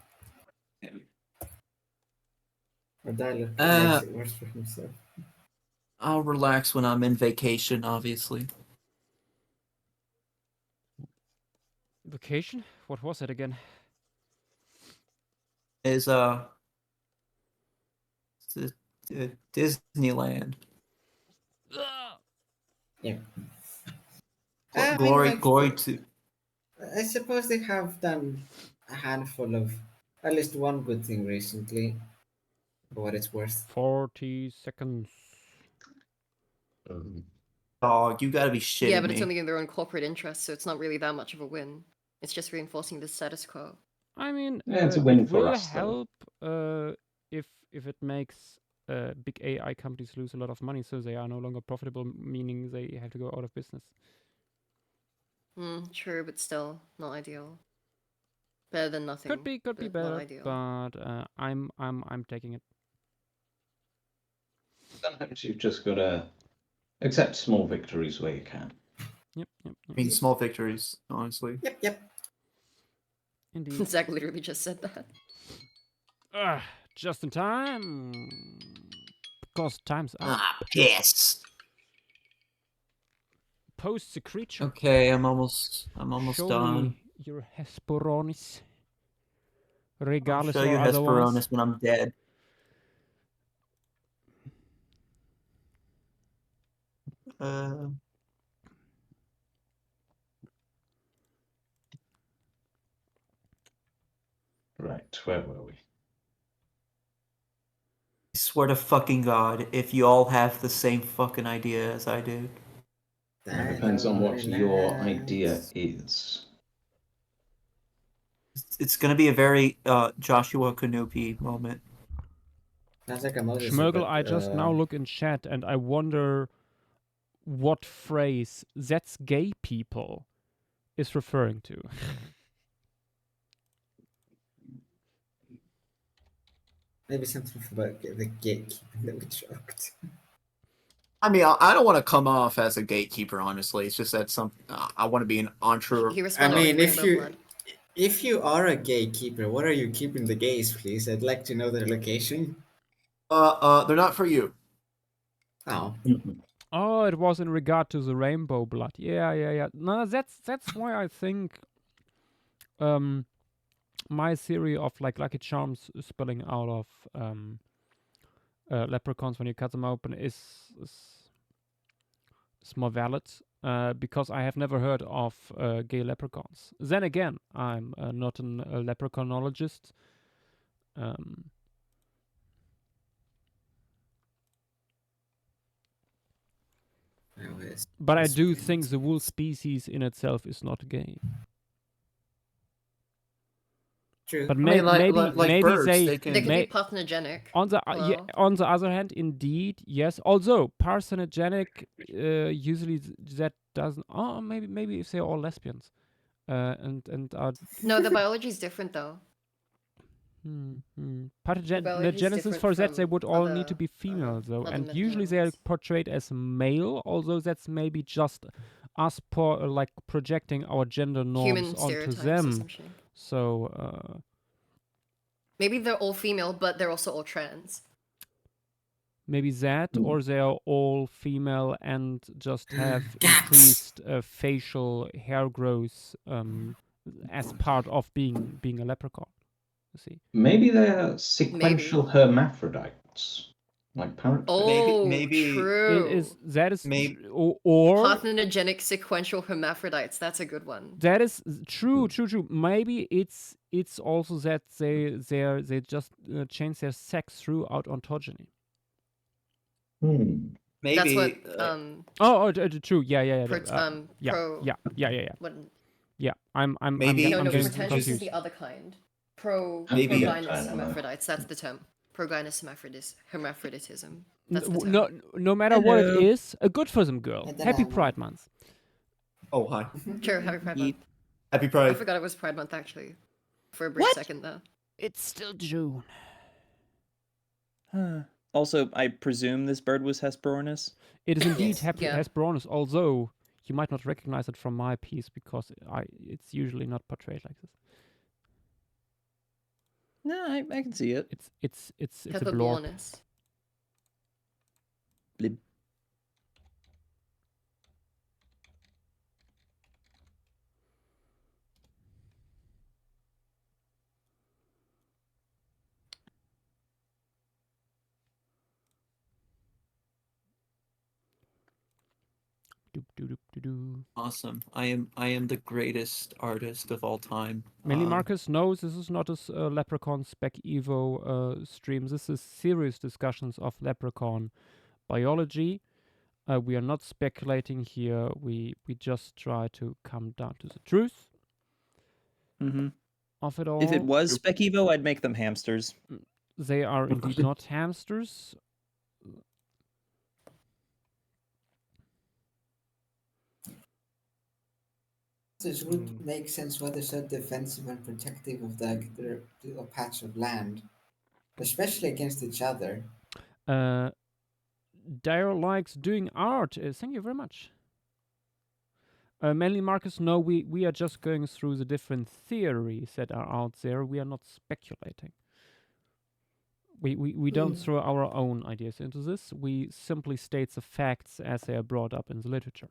Or Dialer Uh, makes it worse for himself. I'll relax when I'm in vacation, obviously. Vacation? What was it again? Is Disneyland. Yeah. Glory, like, glory to. I suppose they have done a handful of at least one good thing recently, for what it's worth. 40 seconds. Dog, you gotta be shitting Yeah, but me. it's only in their own corporate interest, so it's not really that much of a win. It's just reinforcing the status quo. I mean, Yeah, it's a win it for will us, though. help if it makes big AI companies lose a lot of money, so they are no longer profitable, meaning they have to go out of business. True, but still not ideal. Better than nothing. Could be but better, Not ideal. but I'm taking it. Sometimes you've just got to accept small victories where you can. Yep, I mean, Yes. small victories, honestly. Yep. Indeed. Zach literally just said that. Just in time. Because time's up. Piss. Post the creature. Okay, I'm almost Show done. me your Hesperonis. I'll Regardless show or you otherwise. Hesperonis when I'm dead. Right, where were we? I swear to fucking God, if you all have the same fucking idea as I do. It depends on what your idea Relax. is. It's gonna be a very Joshua Kanupi moment. Sounds like a Moses. Schmurgel, I just now look in chat and I wonder what phrase "that's gay people" is referring to. Maybe something about the gatekeeping that we joked. I mean, I don't want to come off as a gatekeeper, honestly. It's just that I want to be an entrepreneur. He I responded mean, with rainbow blood. if you are a gatekeeper, what are you keeping the gays, please? I'd like to know their location. They're not for you. Oh, Oh, it was in regard to the rainbow blood. Yeah. No, that's why I think my theory of like Lucky Charms spilling out of leprechauns when you cut them open is more valid. Because I have never heard of gay leprechauns. Then again, I'm not a leprechaunologist. But I do think the wool species in itself is not gay. true. But I mean, like maybe birds, they they can. They could may- be parthenogenic. on the on the other hand, indeed, yes. Although parthenogenic, usually that doesn't. Oh, maybe if they're all lesbians, and are No, the biology is different though. biology is Pathogenesis different for that they from would all need to other, be female though, other and usually they are metazoans. portrayed as male. Although that's maybe just us like projecting our gender norms Human onto stereotypes or them. some shit. So Maybe they're all female, but they're also all trans. maybe that, or they are all female and just have Cats! increased facial hair growth as part of being a leprechaun. You see. Maybe they're sequential hermaphrodites, like parrotfish. Oh, maybe- true. That is Maybe- or Parthenogenic sequential hermaphrodites. That's a good one. that is true. Maybe it's also that they just change their sex throughout ontogeny. Maybe That's what True. Yeah. yeah. What? Yeah. I'm Maybe- No, I'm no, getting pretentious is confused. the other kind. Maybe- Progynous hermaphrodites. That's the term. Progynous hermaphroditism. That's the term. No matter what it Hello. is, a good for them, girl. And then Happy I'm- Pride Month. Oh, hi. Sure, happy Pride Yeet. Month. Happy I Pride. forgot it was Pride Month actually. For a brief What? second there. It's still June. Also, I presume this bird was Hesperornis. It is indeed Yes. Yeah. Hesperornis, although you might not recognize it from my piece because it's usually not portrayed like this. No, I can see it. It's a blorp. Hephabornis. Blib. Doop, doop, doop, doop, doop. Awesome. I am the greatest artist of all time. Mainly Marcus knows this is not a Leprechaun Spec Evo stream. This is serious discussions of Leprechaun biology. We are not speculating here. We just try to come down to the truth Mm-hmm. of it all. If it was Spec Evo, I'd make them hamsters. They are indeed not hamsters. This would make sense why they're so defensive and protective of their little patch of land, especially against each other. Dire likes doing art. Thank you very much. Mainly Marcus, no, we are just going through the different theories that are out there. We are not speculating. We don't throw our own ideas into this. We simply state the facts as they are brought up in the literature.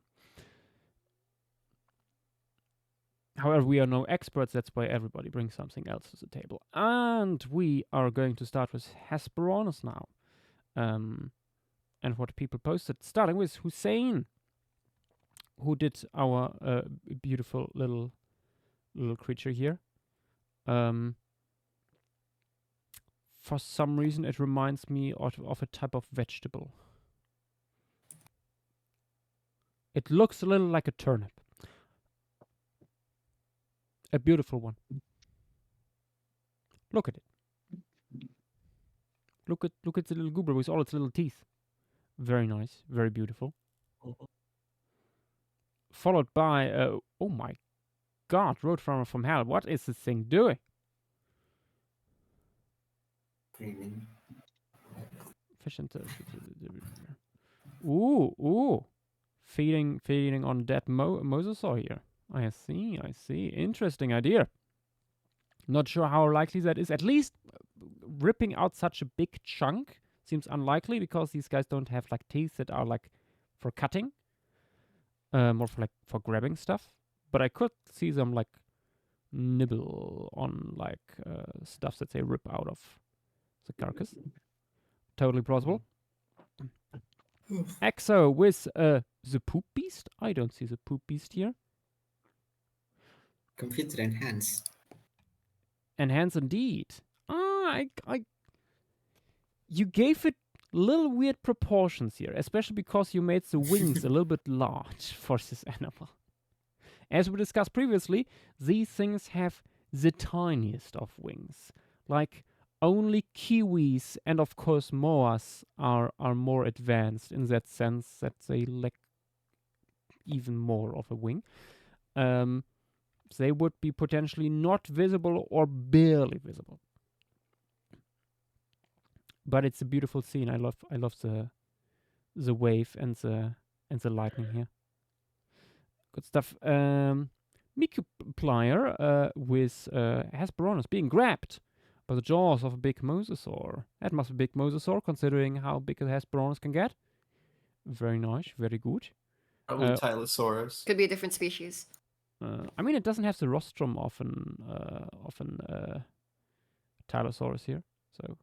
However, we are no experts. That's why everybody brings something else to the table. And we are going to start with Hesperornis now. And what people posted, starting with Hussein, who did our beautiful little creature here. For some reason, it reminds me of a type of vegetable. It looks a little like a turnip. A beautiful one. Look at it. Look at the little goober with all its little teeth. Very nice, very beautiful. Followed by, oh my god, Roadrunner from Hell. What is this thing doing? Screaming. Fish and ooh, feeding on dead mosasaur here. I see. Interesting idea. Not sure how likely that is. At least ripping out such a big chunk seems unlikely because these guys don't have like teeth that are like for cutting, more for grabbing stuff. But I could see them like nibble on like stuff that they rip out of the carcass. Totally plausible. Exo with the poop beast. I don't see the poop beast here. Computer enhanced. Enhance indeed. You gave it little weird proportions here, especially because you made the wings a little bit large for this animal. As we discussed previously, these things have the tiniest of wings. Like only kiwis and of course moas are more advanced in that sense that they lack even more of a wing. They would be potentially not visible or barely visible. But it's a beautiful scene. I love the wave and the lightning here. Good stuff. Micuplier with Hesperornis being grabbed by the jaws of a big mosasaur. That must be a big mosasaur, considering how big a Hesperornis can get. Very nice, very good. Probably Tylosaurus. Could be a different species. I mean, it doesn't have the rostrum of an Tylosaurus here, so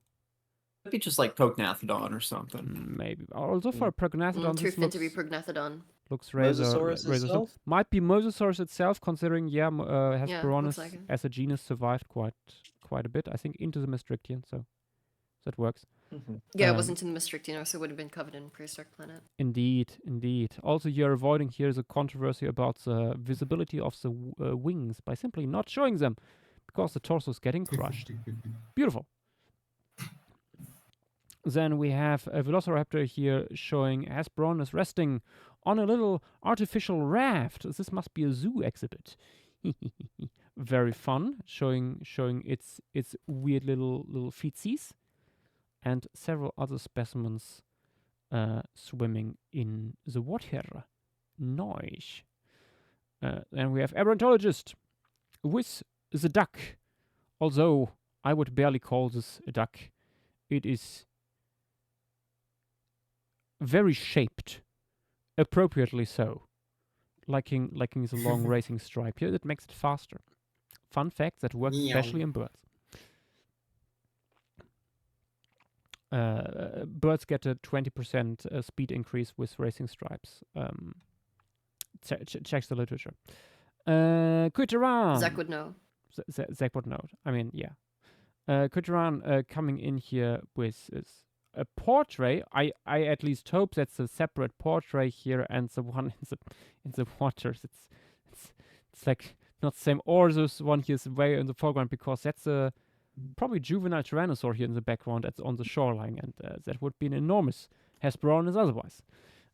It'd be just like Prognathodon or something. maybe. Also for a Prognathodon, Too this fit to be looks, Prognathodon. looks razor, Mosasaurus razor thin. itself? Might be Mosasaurus itself, considering looks Hesperornis like it. as a genus survived quite a bit. I think into the Maastrichtian, so that works. Yeah, it Um, wasn't in the Maastrichtian, so it would have been covered in Prehistoric Planet. Indeed, indeed. Also, you're avoiding here the controversy about the visibility of the wings by simply not showing them, because the torso is getting crushed. Beautiful. Then we have a Velociraptor here showing Hesperornis resting on a little artificial raft. This must be a zoo exhibit. Very fun, showing its weird little feetsies, and several other specimens swimming in the water. Nice. Then we have Aberrantologist with the duck. Although I would barely call this a duck. It is very shaped, appropriately so. Liking the long racing stripe here, that makes it faster. Fun fact that works Meow. especially in birds. Birds get a 20% speed increase with racing stripes. Checks the literature. Kuteran. Zach would know. Zach would know. I mean, yeah. Kuteran coming in here with a portrait. I at least hope that's a separate portrait here, and the one in the waters. It's like not the same. Or this one here is way in the foreground, because that's a probably juvenile tyrannosaur here in the background. That's on the shoreline, and that would be an enormous Hesperornis otherwise.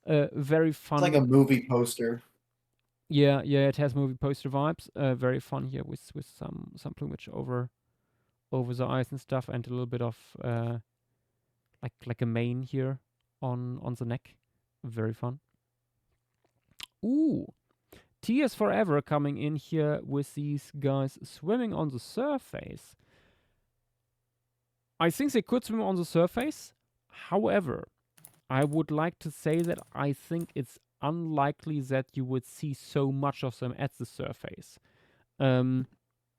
Very fun. It's like a movie poster. Yeah, it has movie poster vibes. Very fun here with some plumage over the eyes and stuff, and a little bit of like a mane here on the neck. Very fun. Ooh, Tears Forever coming in here with these guys swimming on the surface. I think they could swim on the surface. However, I would like to say that I think it's unlikely that you would see so much of them at the surface.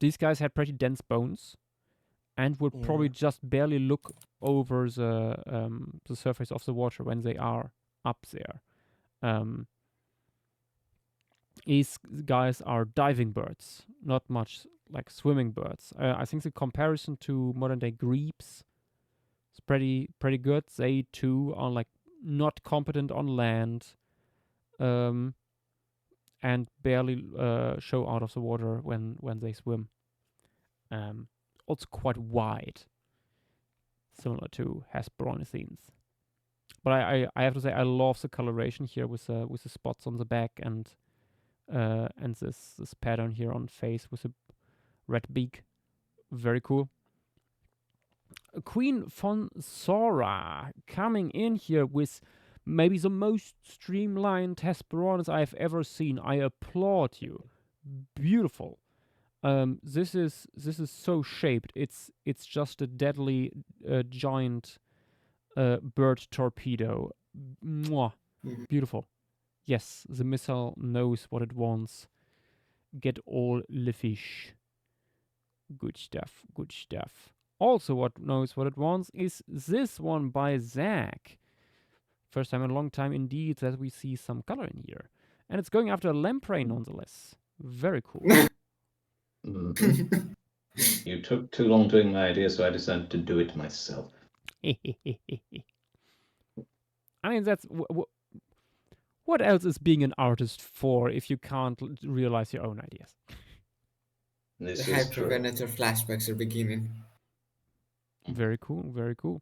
These guys had pretty dense bones and would probably just barely look over the surface of the water when they are up there. These guys are diving birds, not much like swimming birds. I think the comparison to modern day grebes is pretty good. They too are like not competent on land, and barely show out of the water when they swim. Also quite wide, similar to Hesperornithines. But I have to say I love the coloration here with the spots on the back and this pattern here on face with a red beak. Very cool. Queen Fonsora coming in here with maybe the most streamlined Hesperornis I've ever seen. I applaud you. Beautiful. This is so shaped. It's just a deadly giant bird torpedo. Mwah. Beautiful. Yes, the missile knows what it wants. Get all the fish. Good stuff, good stuff. Also what knows what it wants is this one by Zach. First time in a long time indeed that we see some color in here. And it's going after a lamprey nonetheless. Very cool. You took too long doing my idea, so I decided to do it myself. I mean, that's... what else is being an artist for if you can't realize your own ideas? This The is true. hypervenator flashbacks are beginning. Very cool, very cool.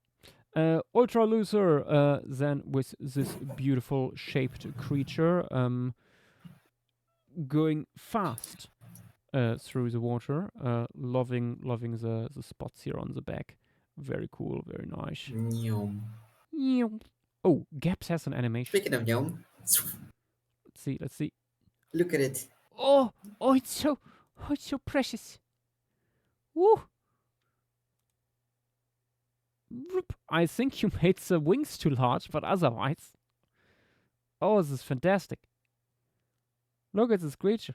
Ultra Loser then with this beautiful shaped creature going fast through the water, loving the spots here on the back. Very cool, very nice. Yum. Meow. Oh, Gaps has an animation. Speaking of yum, Let's see. look at it. Oh, it's so precious. Woo. Whoop. I think you made the wings too large, but otherwise. Oh, this is fantastic. Look at this creature.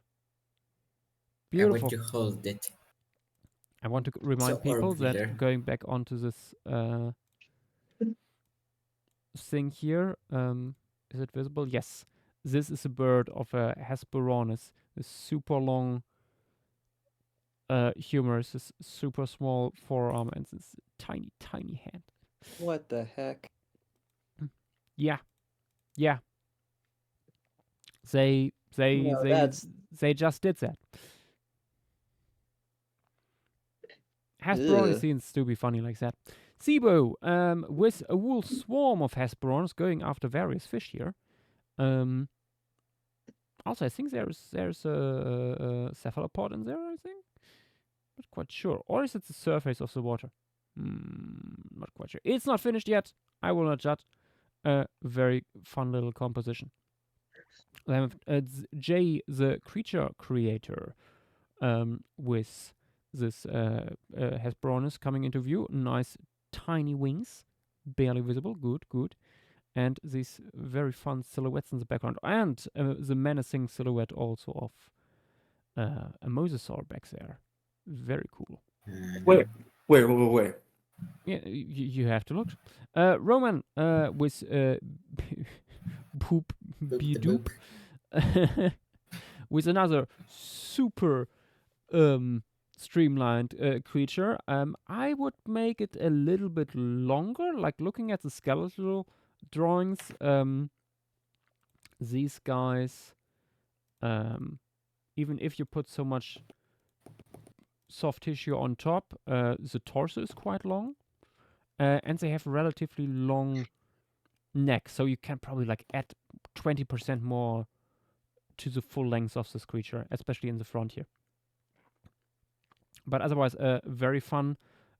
I Beautiful. want to hold it. I want to remind So people orbital. that going back onto this thing here, is it visible? Yes. This is a bird of a Hesperornis, a super long humerus, this super small forearm, and this tiny, tiny hand. What the heck? Yeah. They No, that's- just did that. Hesperornis Ugh. seems to be funny like that. Sibo, with a whole swarm of Hesperornis going after various fish here. Also, I think there's a cephalopod in there, I think. Not quite sure. Or is it the surface of the water? Not quite sure. It's not finished yet. I will not judge. Very fun little composition. We have Jay, the creature creator, with this Hesperornis coming into view. Nice tiny wings, barely visible. Good. And these very fun silhouettes in the background. And the menacing silhouette also of a mosasaur back there. Very cool. Where? Yeah, you have to look. Roman with Boop Boop the Bidoop boop. with another super streamlined creature. I would make it a little bit longer. Like looking at the skeletal drawings, these guys, even if you put so much soft tissue on top, the torso is quite long, and they have relatively long neck, so you can probably like add 20% more to the full length of this creature, especially in the front here. But otherwise, very fun.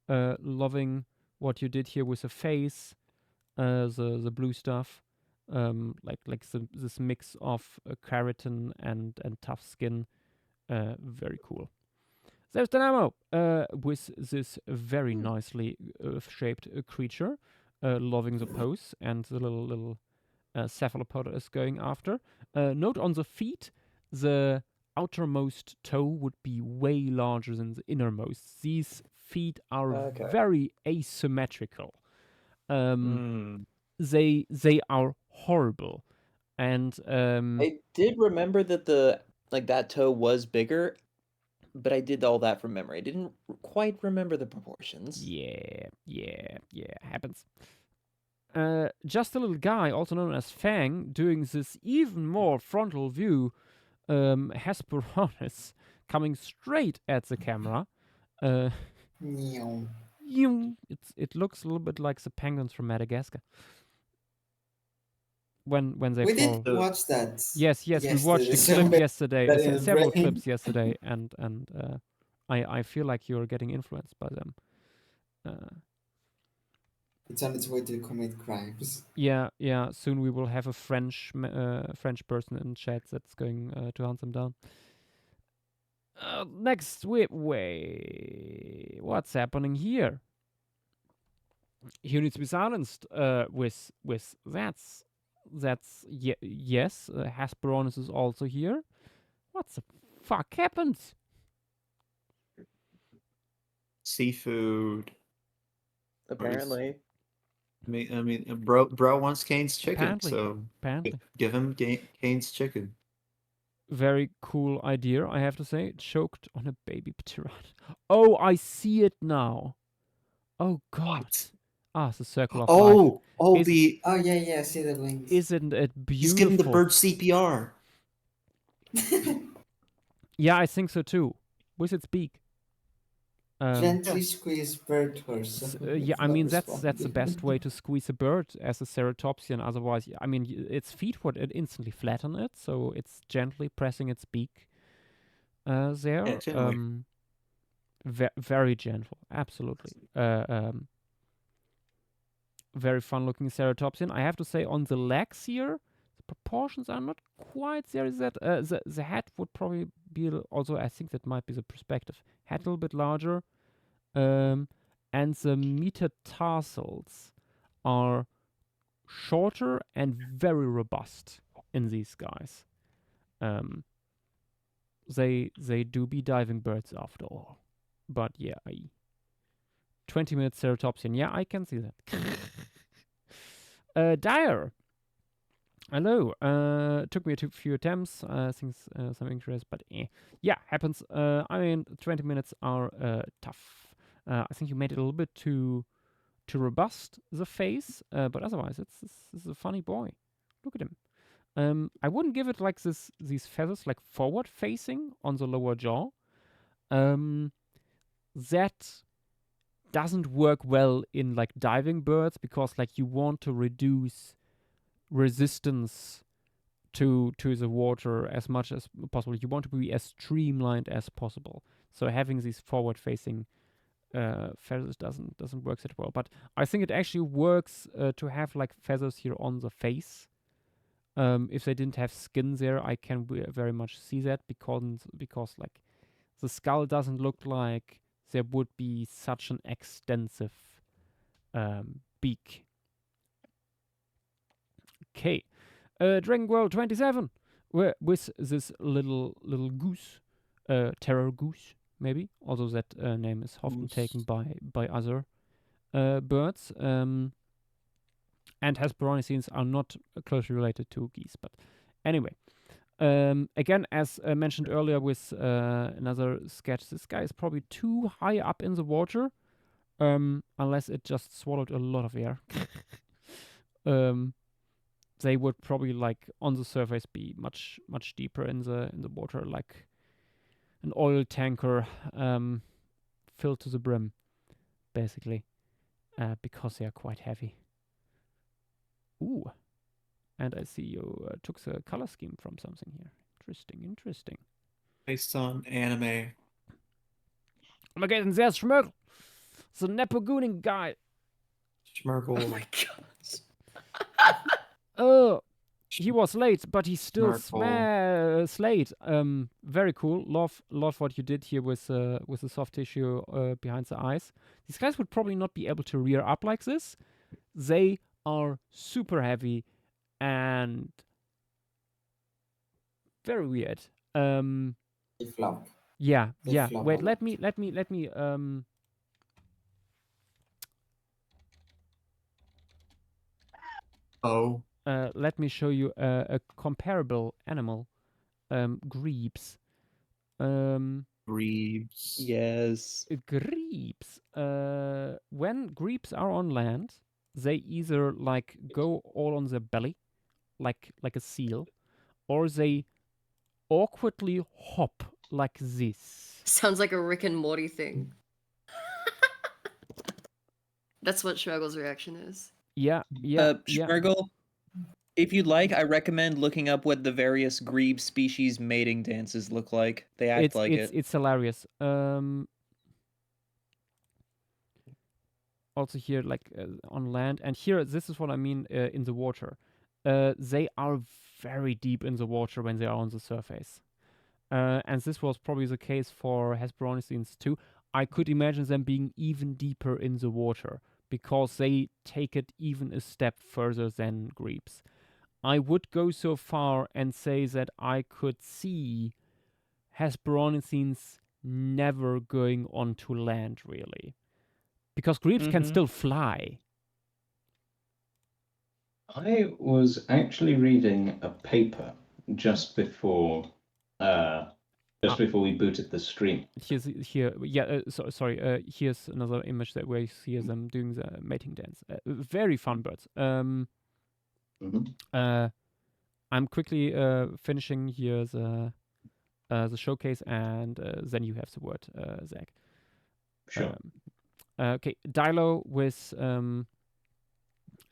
Loving what you did here with the face, the blue stuff, like this mix of keratin and tough skin. Very cool. There's Dynamo with this very nicely shaped creature, loving the pose, and the little cephalopod is going after. Note on the feet, the outermost toe would be way larger than the innermost. These feet are Okay. very asymmetrical. Mm. They are horrible, and I did remember that that toe was bigger, but I did all that from memory. I didn't quite remember the proportions. yeah, happens. Just a little guy, also known as Fang, doing this even more frontal view, Hesperornis, coming straight at the camera. Meow. It looks a little bit like the penguins from Madagascar. When they We fall. did watch that. Yes, we yesterday, watched a so clip we- yesterday, that in the several brain. clips yesterday, and I feel like you're getting influenced by them. It's on its way to commit crimes. Yeah. Soon we will have a French person in chat that's going to hunt them down. Next, wait, what's happening here? You need to be silenced. With that's yes. Hesperornis is also here. What the fuck happened? Seafood. Apparently. I mean, bro wants Kane's chicken, so Apparently. give him Kane's chicken. Very cool idea, I have to say. Choked on a baby pterodactyl. Oh, I see it now. Oh God. What? Ah, the circle of life. Oh, Is- Oh yeah, I see the wings. Isn't it beautiful? he's giving the bird CPR. Yeah, I think so too. With its beak. Gently squeeze bird torso. Yeah, It's I not mean that's the responding. best way to squeeze a bird as a ceratopsian. Otherwise, I mean its feet would instantly flatten it, so it's gently pressing its beak there. Yeah, gently. Very gentle, absolutely. Very fun looking ceratopsian. I have to say, on the legs here, the proportions are not quite there. Is that the head would probably be also? I think that might be the perspective. Head a little bit larger, and the metatarsals are shorter and very robust in these guys. They do be diving birds after all, but yeah, 20-minute ceratopsian. Yeah, I can see that. Dyer. Hello. Took me a few attempts. Things some interest, but yeah, happens. I mean, 20 minutes are tough. I think you made it a little bit too robust, the face, but otherwise, it's a funny boy. Look at him. I wouldn't give it like these feathers like forward facing on the lower jaw. That doesn't work well in like diving birds because like you want to reduce resistance to the water as much as possible. You want to be as streamlined as possible. So having these forward facing feathers doesn't work that well. But I think it actually works to have like feathers here on the face. If they didn't have skin there, I can very much see that because like the skull doesn't look like there would be such an extensive beak. Okay, Dragon World 27 with this little goose, terror goose maybe. Although that name is often taken by other birds. And Hesperonychus are not closely related to geese, but anyway. Again, as mentioned earlier with another sketch, this guy is probably too high up in the water, unless it just swallowed a lot of air. They would probably like on the surface be much deeper in the water, like an oil tanker filled to the brim, basically, because they are quite heavy. Ooh. And I see you took the color scheme from something here. Interesting. Based on anime. Oh my god, and there's Schmergel, the Nepogooning guy. Schmergel. Oh my gosh. Oh, he was late, but he's still Schmergel. slayed. Very cool. Love what you did here with the soft tissue behind the eyes. These guys would probably not be able to rear up like this. They are super heavy and very weird. They flop. Yeah. They flop Wait, a let lot. me Oh. let me show you a comparable animal. Grebes. Grebes. Yes. Grebes. When grebes are on land, they either like go all on their belly, like a seal, or they awkwardly hop like this. Sounds like a Rick and Morty thing. That's what Schmegel's reaction is. Yeah. Schmergel, if you'd like, I recommend looking up what the various grebe species mating dances look like. They act like it. It's hilarious. Also here, like on land, and here, this is what I mean in the water. They are very deep in the water when they are on the surface. And this was probably the case for Hesperonychus too. I could imagine them being even deeper in the water because they take it even a step further than grebes. I would go so far and say that I could see Hesperonychus never going onto land, really. Because grebes can still fly. I was actually reading a paper just before we booted the stream. Here's another image that where you see them doing the mating dance. Very fun birds. I'm quickly finishing here the showcase, and then you have the word, Zach. Sure. Okay, Dilo with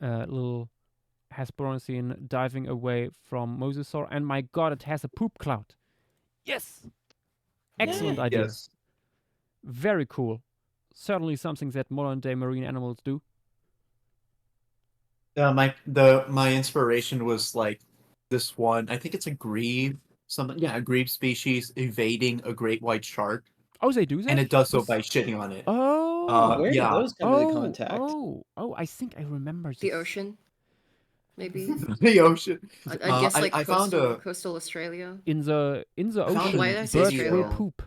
little Hesperonychus diving away from Mosasaur, and my god, it has a poop cloud. Yes! Excellent Yay. idea. Yes. Very cool. Certainly something that modern day marine animals do. My inspiration was like this one. I think it's a grebe, something. Yeah, a grebe species evading a great white shark, Oh, they do that? and it does so With- by shitting on it. Oh! Where yeah. did those come into Oh! contact? Oh! I think I remember The this. ocean, maybe. The ocean. I'd guess like I found coastal Australia. In the I found ocean, Why did I say birds Australia? will poop.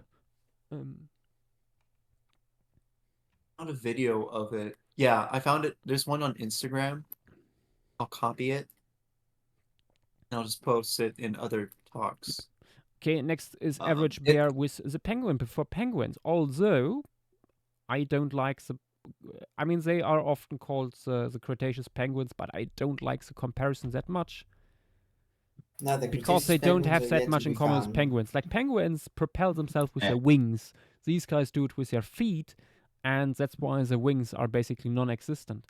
found a video of it. Yeah, I found it. There's one on Instagram. I'll copy it, and I'll just post it in other talks. Okay, next is Um, average it- bear with the penguin for penguins. Although I don't like the. I mean, they are often called the Cretaceous penguins, but I don't like the comparison that much No, the because they Cretaceous don't penguins have are that yet much to in be common with found. penguins. Like penguins propel themselves with Yeah. their wings. These guys do it with their feet, and that's why the wings are basically non-existent.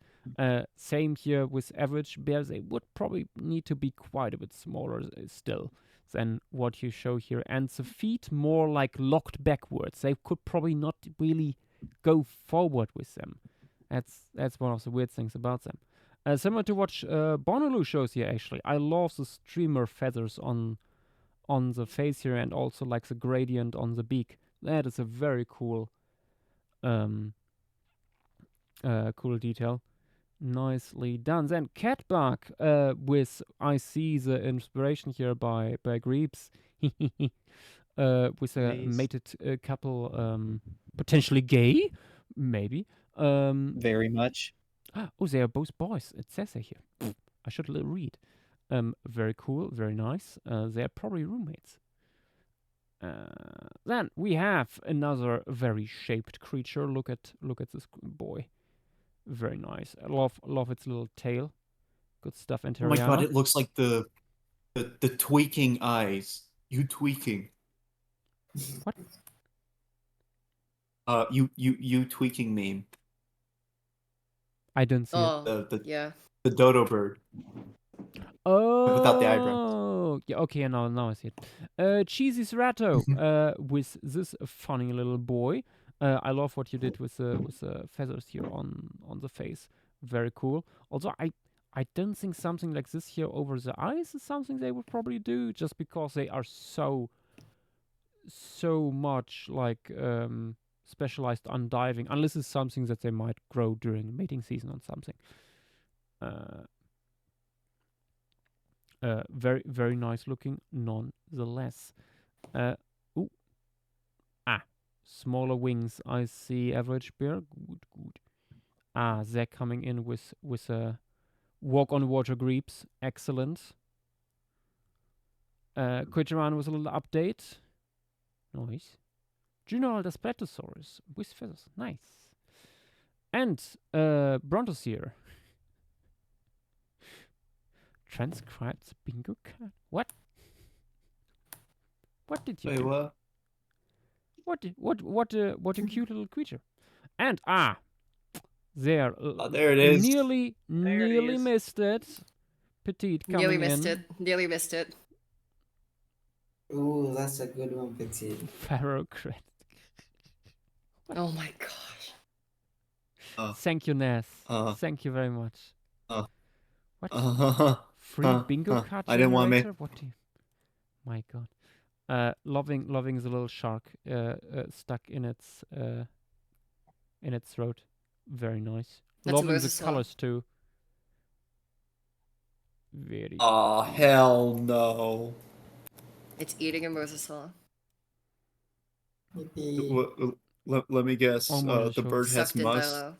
Same here with average bears. They would probably need to be quite a bit smaller still than what you show here, and the feet more like locked backwards. They could probably not really go forward with them. That's one of the weird things about them. Similar to what Bonolu shows here, actually. I love the streamer feathers on the face here, and also like the gradient on the beak. That is a very cool cool detail. Nicely done. Then Catbug with I see the inspiration here by Greeps with a Nice. mated couple, potentially gay, maybe. Very much. Oh, they are both boys. It says it here. I should read. Very cool, very nice. They're probably roommates. Then we have another very shaped creature. Look at this boy. Very nice. I love its little tail. Good stuff. And Oh my god, Terriana. it looks like the tweaking eyes. You tweaking. What? You tweaking meme. I don't see it. Oh, The yeah. the dodo bird. Oh, Without the eyebrows. yeah. Okay, now I see it. Cheesy Ratto, with this funny little boy. I love what you did with the feathers here on the face. Very cool. Although I don't think something like this here over the eyes is something they would probably do, just because they are so much like specialized on diving. Unless it's something that they might grow during mating season on something. Very, very nice looking, nonetheless. Ooh. Smaller wings. I see average bear. Good. They're coming in with a walk on water greeps. Excellent. Quitaran with a little update. Nice. Juno Daspletosaurus with feathers. Nice. And Brontosaur. Transcribed bingo card. What? What did you Wait, do? what? What a cute little creature. And there. There it is. Nearly is. missed it. Petite coming Nearly missed in. it. Nearly missed it. Ooh, that's a good one, Petit. Pharaoh credit. Oh my gosh. Thank you, Ness. Thank you very much. What? Free bingo card I didn't want me. generator? What do you... My god. Loving the little shark stuck in its throat. Very nice. That's a Loving the mosasaur. colors too. Very. Oh hell no. It's eating a mosasaur. Yippee. Let me guess. Almost The sure. bird has Sucked in mus. Dilo.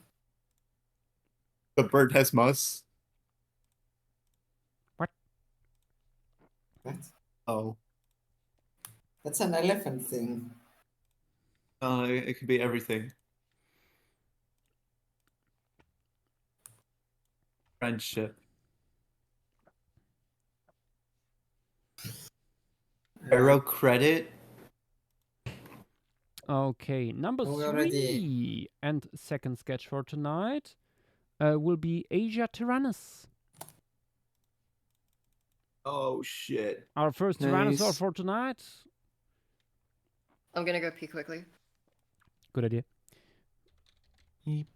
The bird has mus. What? Oh. That's an elephant thing. It could be everything. Friendship. Arrow credit. Okay, number Oh, we already- 3 and second sketch for tonight will be Asia Tyrannus. Oh shit. Our first Nice. Tyrannosaur for tonight. I'm gonna go pee quickly. Good idea. Yeep.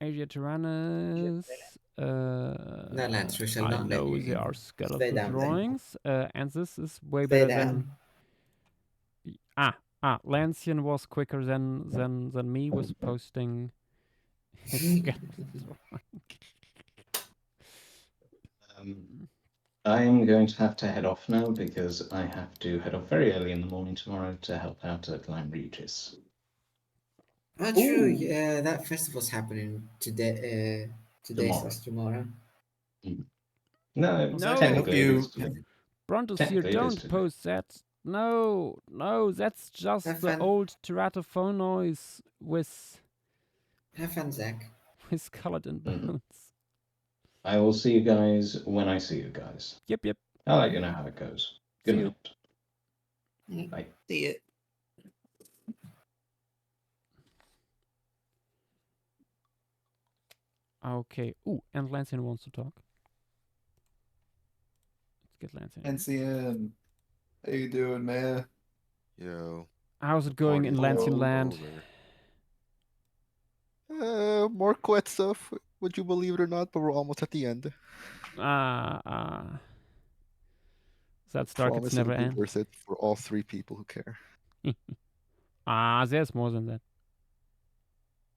Asia Tyrannus. Lance, we shall I not let know you there in. are Stay skeletal down, then. drawings, and this is way Stay better down. than Lancian was quicker than me with posting his skeletal drawing. I'm going to have to head off now because I have to head off very early in the morning tomorrow to help out at Lyme Regis. Oh, true. Ooh. Yeah, that festival's happening today. Today Tomorrow. slash tomorrow. No, No. technically it You- is today. Brontos here, Technically, it is don't today. post that. No, that's just Have the fun. old Teratophonois with Have fun, Zach. colored in Mhm. bones. I will see you guys when I see you guys. Yep. I'll let you know how it goes. Good See you. night. Bye. See it. Okay. Ooh, and Lancian wants to talk. Let's get Lancian. in. NCN. How you doing, man? Yo. How's it going in party's Lancian all land? over. More quest stuff. Would you believe it or not? But we're almost at the end. That Stark, it's Promise never it'll be end. worth it for all 3 people who care. There's more than that.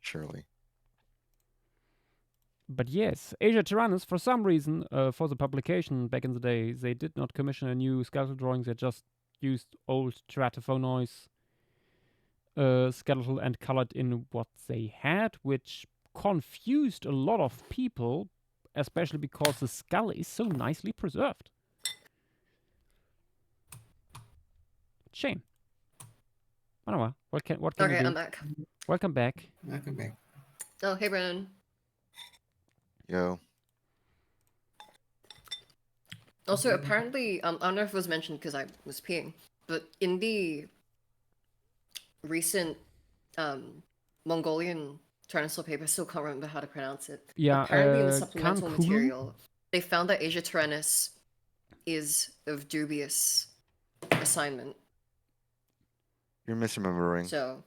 Surely. But yes, Asia Tyrannus, for some reason, for the publication back in the day, they did not commission a new skeletal drawing. They just used old Teratophonois skeletal and colored in what they had, which confused a lot of people, especially because the skull is so nicely preserved. Shame. Oh well, what can you Okay, do? I'm back. Welcome back. Welcome back. Oh, hey, Brennan. Yo. Also, apparently, I don't know if it was mentioned because I was peeing, but in the recent Mongolian Tyrannosaur paper, I still can't remember how to pronounce it. Yeah, Apparently, in the supplemental Kankulu? material, they found that Asia Tyrannus is of dubious assignment. You're misremembering. So,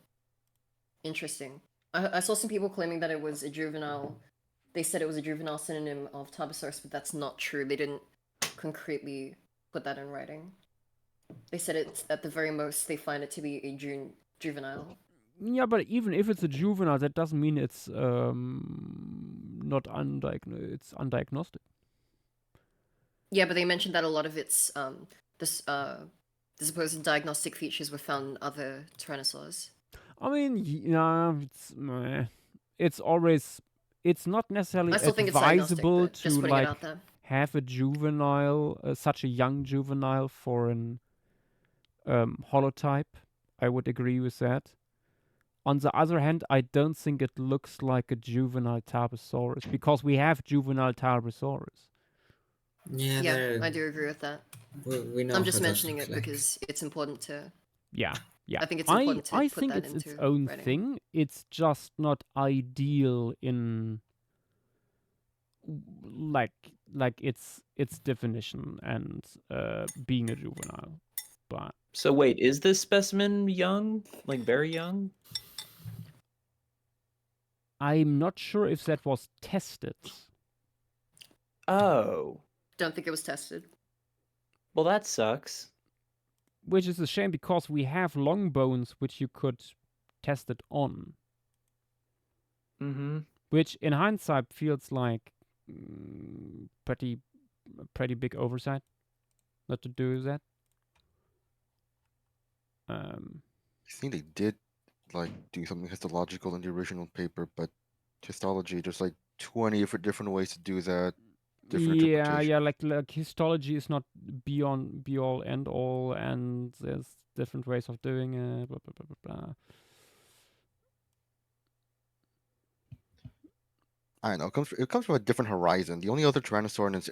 interesting. I saw some people claiming that it was a juvenile. They said it was a juvenile synonym of Tarbosaurus, but that's not true. They didn't concretely put that in writing. They said it's at the very most they find it to be a juvenile. Yeah, but even if it's a juvenile, that doesn't mean it's not undiagnosed. It's undiagnostic. Yeah, but they mentioned that a lot of its the supposed diagnostic features were found in other tyrannosaurs. I mean, it's always, it's not necessarily I still think it's diagnostic, advisable but just to putting it like out there. have a juvenile, such a young juvenile for an holotype. I would agree with that. On the other hand, I don't think it looks like a juvenile Tarbosaurus because we have juvenile Tarbosaurus. Yeah, Yeah, they're- I do agree with that. we know I'm how just those mentioning look it like. because it's important to. Yeah. I think it's important to I put think that it's its into own writing. thing. It's just not ideal in like its definition and being a juvenile. But So wait, is this specimen young? Like very young? I'm not sure if that was tested. Oh. Don't think it was tested. Well, that sucks. Which is a shame because we have long bones which you could test it on. Mm-hmm. Which in hindsight feels like pretty big oversight not to do that. I think they did like do something histological in the original paper, but histology, there's like 20 different ways to do that. Different interpretation. like histology is not be all end all, and there's different ways of doing it. Blah blah blah blah blah. I don't know. It comes from a different horizon. The only other Tyrannosaur in its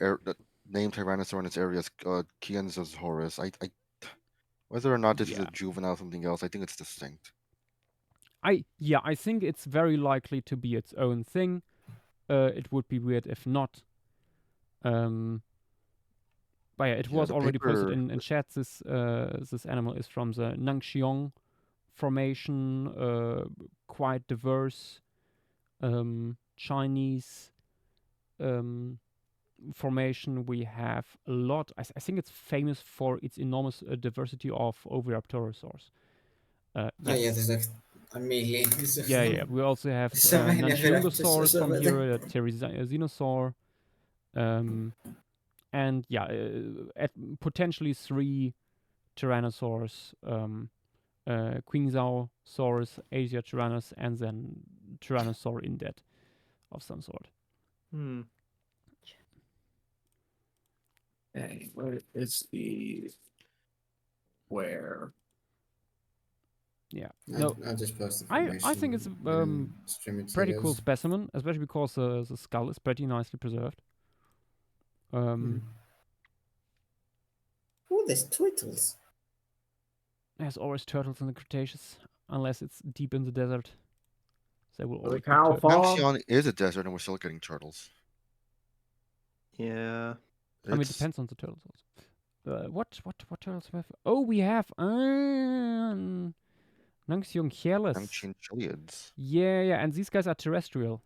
named Tyrannosaur in its area is Kienzosaurus. Whether or not this is Yeah. a juvenile or something else, I think it's distinct. I think it's very likely to be its own thing. It would be weird if not. But yeah, it Yeah, was the already posted paper. in chat. This animal is from the Nangxiong formation, quite diverse Chinese formation. We have a lot. I think it's famous for its enormous diversity of oviraptorosaurs. Yeah, That's there's like a million. yeah. We also have So many Nunchiongosaurus raptors from over here, there. a Therizinosaur, and yeah, potentially 3 Tyrannosaurs, Quingsaurus, Asia Tyrannus, and then Tyrannosaur Indet of some sort. Hmm. Hey, where is the Yeah. I'll just post the I think it's information stream pretty cool materials. specimen, especially because the skull is pretty nicely preserved. Oh, there's turtles. There's always turtles in the Cretaceous, unless it's deep in the desert. There will Was always a be cow turtles. fall? Nangxiang is a desert, and we're still getting turtles. Yeah. I mean, it It's depends on the turtles also. What turtles we have? Oh, we have Nangxiong hairless. Nangxiang chiliads. Yeah, and these guys are terrestrial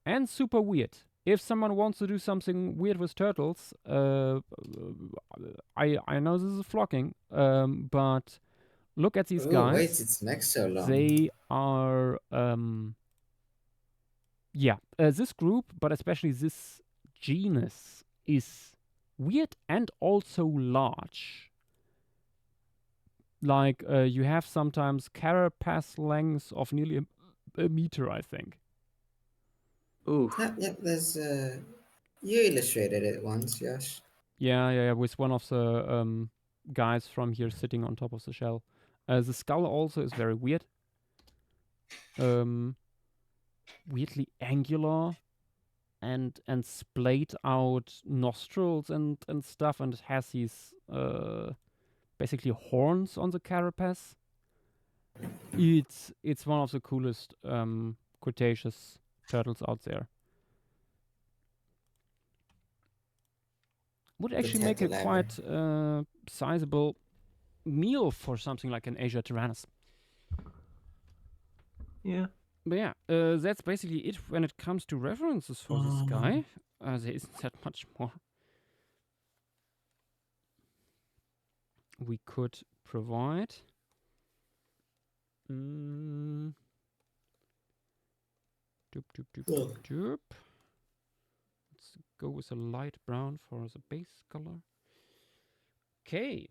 and super weird. If someone wants to do something weird with turtles, I know this is flocking, but look at these Oh, wait, guys. its neck so long. They are this group, but especially this genus, is weird and also large. Like you have sometimes carapace lengths of nearly a meter, I think. Ooh. Yeah, there's you illustrated it once, Josh. Yeah, with one of the guys from here sitting on top of the shell. The skull also is very weird. Weirdly angular and splayed out nostrils and stuff, and it has these basically horns on the carapace. It's one of the coolest Cretaceous turtles out there. Would actually make a Potato quite sizable meal for something like an Asia Tyrannus. Yeah. But yeah, that's basically it when it comes to references for this guy. There isn't that much more we could provide. Doop. Let's go with a light brown for the base color. Okay.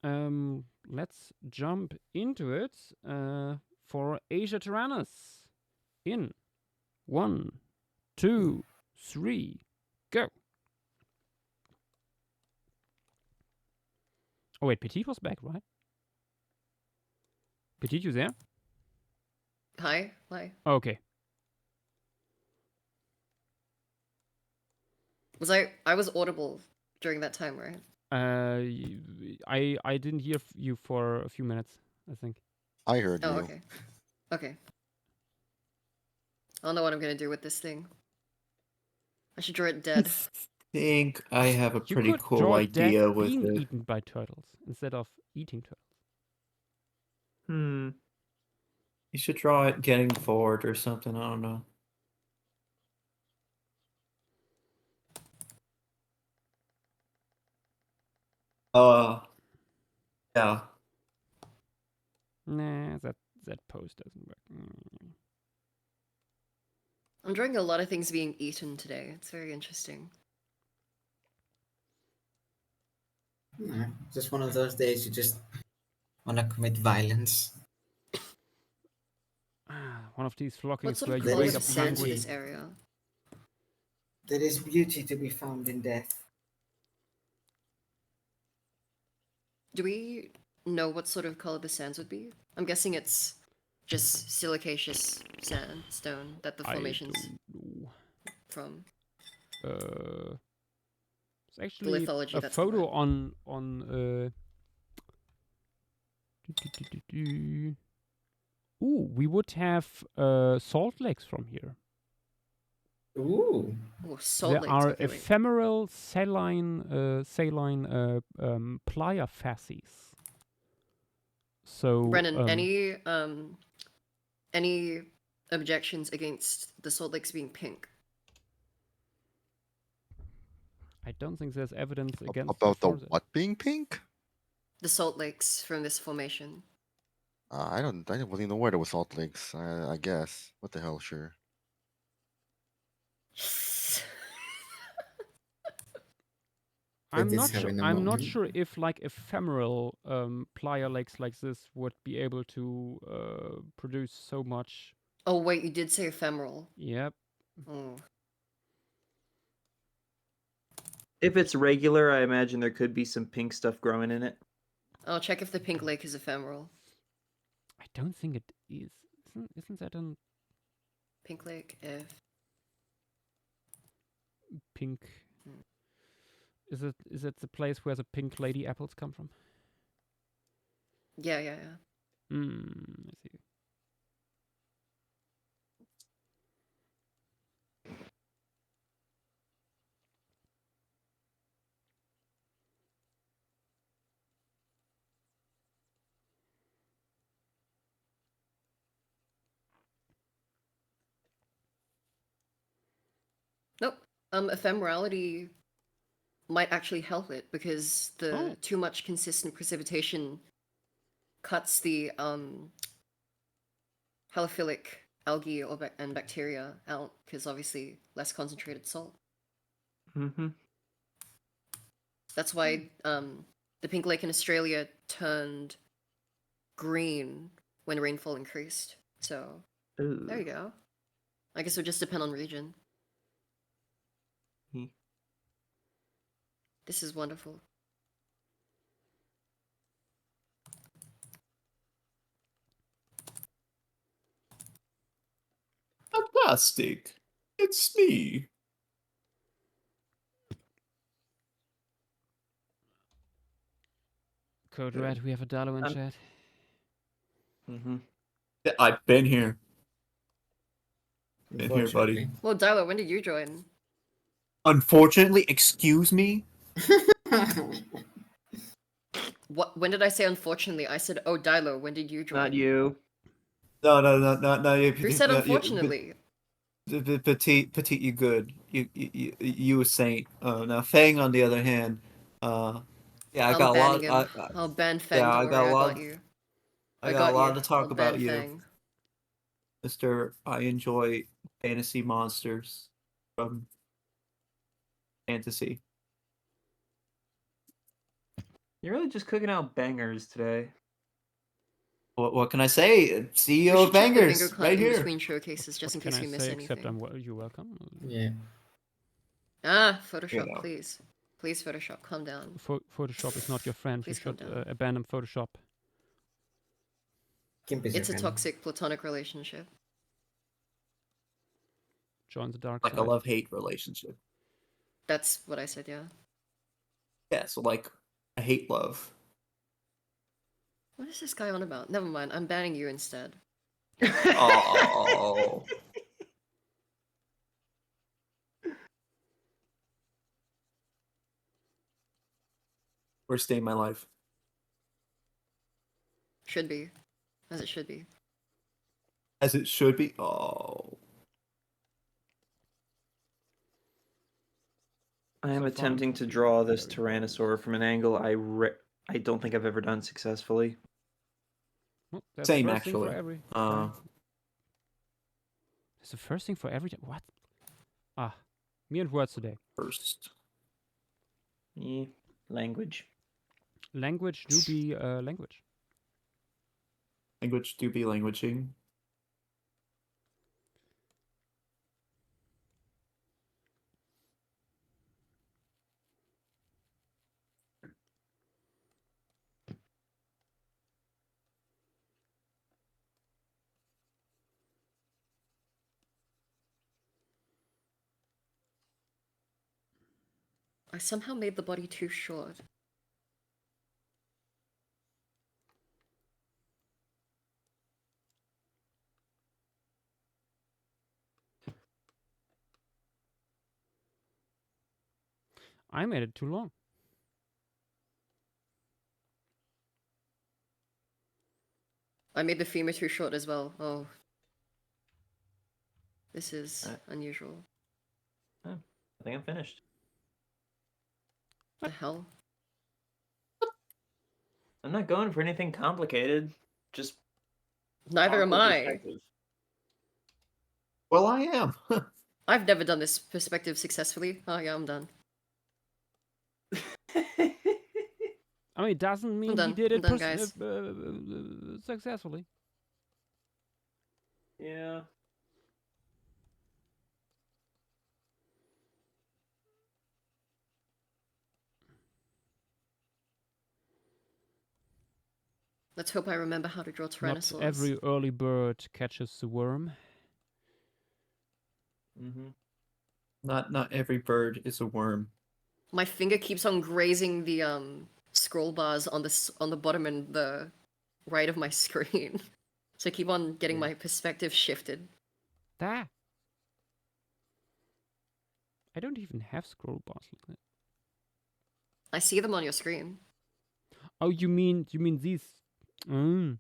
Let's jump into it for Asia Tyrannus. In 1, 2, 3, go. Oh wait, Petit was back, right? Petit, you there? Hi. Okay. I was audible during that time, right? I didn't hear you for a few minutes, I think. I heard Oh, you. okay. I don't know what I'm gonna do with this thing. I should draw it dead. I think I have a You pretty could cool draw idea death with being it. eaten by turtles instead of eating turtles. Hmm. You should draw it getting forward or something. I don't know. Yeah. Nah, that pose doesn't work. I'm drawing a lot of things being eaten today. It's very interesting. No, just one of those days you just want to commit violence. One of these What flockings sort where of you There color wake is up the sand in hungry. this area? There is beauty to be found in death. Do we know what sort of color the sands would be? I'm guessing it's just silicaceous sandstone that the formation's know. from. It's The actually lithology, a that's the photo word. on Ooh, we would have salt lakes from here. Ooh. Oh, Salt There Lakes. are Okay, wait. ephemeral saline playa facies. So Brennan, any objections against the Salt Lakes being pink? I don't think there's evidence against About the for that. what being pink? The Salt Lakes from this formation. I don't really know where there was salt lakes. I guess. What the hell? Sure. I'm That is not sure. having a I'm not moment. sure if like ephemeral playa lakes like this would be able to produce so much. Oh wait, you did say ephemeral. Yep. Oh. If it's regular, I imagine there could be some pink stuff growing in it. I'll check if the pink lake is ephemeral. I don't think it is. Isn't that a Pink lake if pink? Is it the place where the pink lady apples come from? yeah. I see. Nope. Ephemerality might actually help it because the too much consistent precipitation cuts the halophilic algae and bacteria out because obviously less concentrated salt. Mm-hmm. That's why the pink lake in Australia turned green when rainfall increased. So there you go. I guess it would just depend on region. Hmm. This is wonderful. Fantastic. It's me. Code Red, we have a Dalo in chat. Mm-hmm. I've been here. Been here, buddy. Unfortunately. Well, Dilo, when did you join? Unfortunately, excuse me. What? When did I say unfortunately? I said, oh, Dilo, when did you join? Not you. No. Who said unfortunately? Petite, you good. You a saint. Now Fang, on the other hand, yeah, I I'm got a banning lot. him. I'll ban Fang, Yeah, don't I worry, got a I lot. got you. I got a lot to I'll talk about ban you, Fang. Mister. I enjoy fantasy monsters from fantasy. You're really just cooking out bangers today. What can I say? We CEO should of check the bingo Bangers, card right in here. between showcases just in What can case I we miss say except anything. you're welcome. Yeah. Ah, Photoshop, You know. please. Please, Photoshop, calm down. Photoshop is not your friend. Please You calm should down. abandon Photoshop. Gimp is It's a friend. toxic platonic relationship. Join the dark Like a side. love-hate relationship. That's what I said, yeah. Yeah, so like I hate love. What is this guy on about? Never mind, I'm banning you instead. Oh. Worst day of my life. Should be. As it should be. As it should be. Oh. I am So far, attempting to unfortunately, draw this very bold. Tyrannosaur from an angle I don't think I've ever done successfully. Well, that's Same the first thing for actually. every time. It's the first thing for every time. What? Ah, me and words today. First. Language. Language do be language. Language do be languaging. I somehow made the body too short. I made it too long. I made the femur too short as well. Oh. This is Alright. unusual. I think I'm finished. The hell? I'm not going for anything complicated. Just Neither am awkward I. perspective. Well, I am. I've never done this perspective successfully. Oh yeah, I'm done. I mean, it doesn't mean he done. did I'm it done, guys. successfully. Yeah. Let's hope I remember how to draw Not tyrannosaurs. every early bird catches the worm. Mm-hmm. Not every bird is a worm. My finger keeps on grazing the scroll bars on the bottom and the right of my screen. So I keep on getting my perspective shifted. There. I don't even have scroll bars like that. I see them on your screen. Oh, you mean these? Mm.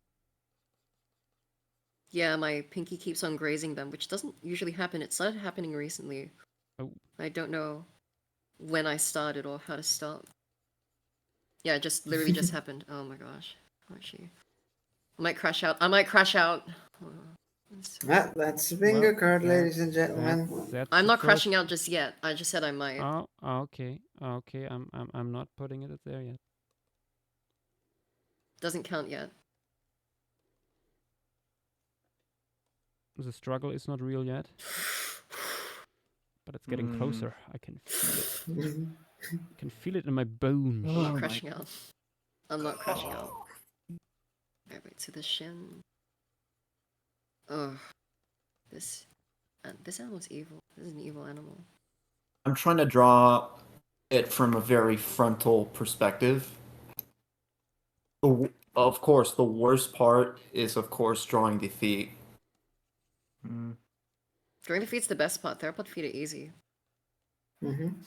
Yeah, my pinky keeps on grazing them, which doesn't usually happen. It started happening recently. Oh. I don't know when I started or how to stop. Yeah, it just literally just happened. Oh my gosh. Actually, I might crash out. I might crash out. That's a bingo card, ladies and gentlemen. That's I'm the not first- crashing out just yet. I just said I might. Oh, okay. I'm not putting it there yet. Doesn't count yet. The struggle is not real yet, but it's getting closer. I can feel it. I can feel it in my bones. I'm not crashing out. I'm not crashing out. Alright, wait, to the shin. Oh, this animal's evil. This is an evil animal. I'm trying to draw it from a very frontal perspective. Of course, the worst part is, of course, drawing the feet. Drawing the feet's the best part. Theropod feet are easy.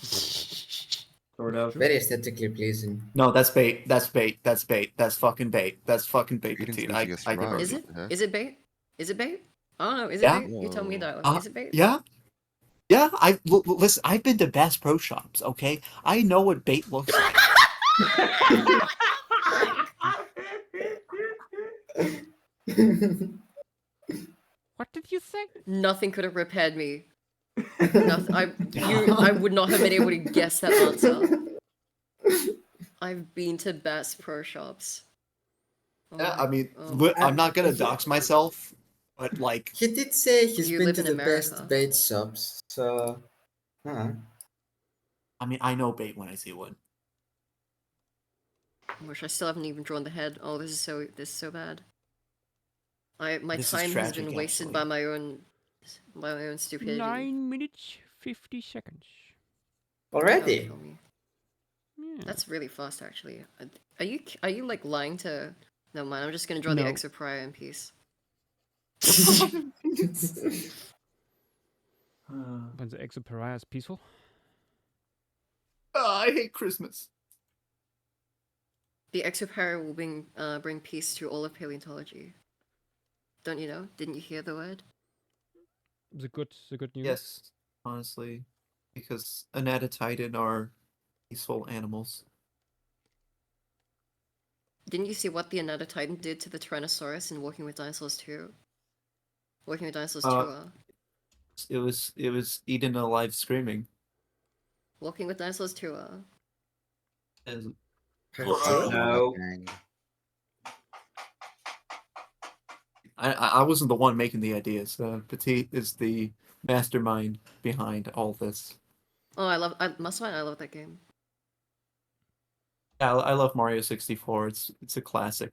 Sort of. Very aesthetically pleasing. No, that's bait. That's bait. That's bait. That's fucking bait. That's fucking bait, Eating's petite. easiest I give ride. her. Is it? the heck? Is it bait? Is it bait? I don't know. Is it Yeah. bait? You tell me though. Is it bait? Yeah. Yeah. Listen. I've been to Bass Pro Shops. Okay, I know what bait looks like. What did you say? Nothing could have repaired me. Nothing. I would not have been able to guess that answer. I've been to Bass Pro Shops. Oh Yeah, my- I mean, oh. I'm not gonna dox myself, but like, He did say he's You been live to in the America. best bait shops, so. I mean, I know bait when I see one. I wish I still haven't even drawn the head. Oh, this is so bad. My This is time has tragic, been wasted actually. by my own stupidity. 9 minutes 50 seconds. Don't Already? kill me. Yeah. That's really fast, actually. Are you like lying to? No mind. I'm just gonna draw the No. Exoprior in peace. When the Exoperia is peaceful. I hate Christmas. The Exoprior will bring peace to all of paleontology. Don't you know? Didn't you hear the word? The good news. Yes, honestly, because Anatotitan are peaceful animals. Didn't you see what the Anatotitan did to the Tyrannosaurus in Walking with Dinosaurs 2? Walking with Dinosaurs 2. It was eaten alive, screaming. Walking with Dinosaurs 2. And No. Dang. I wasn't the one making the ideas. Petite is the mastermind behind all this. Oh, I love that game. Yeah, I love Mario 64. It's a classic.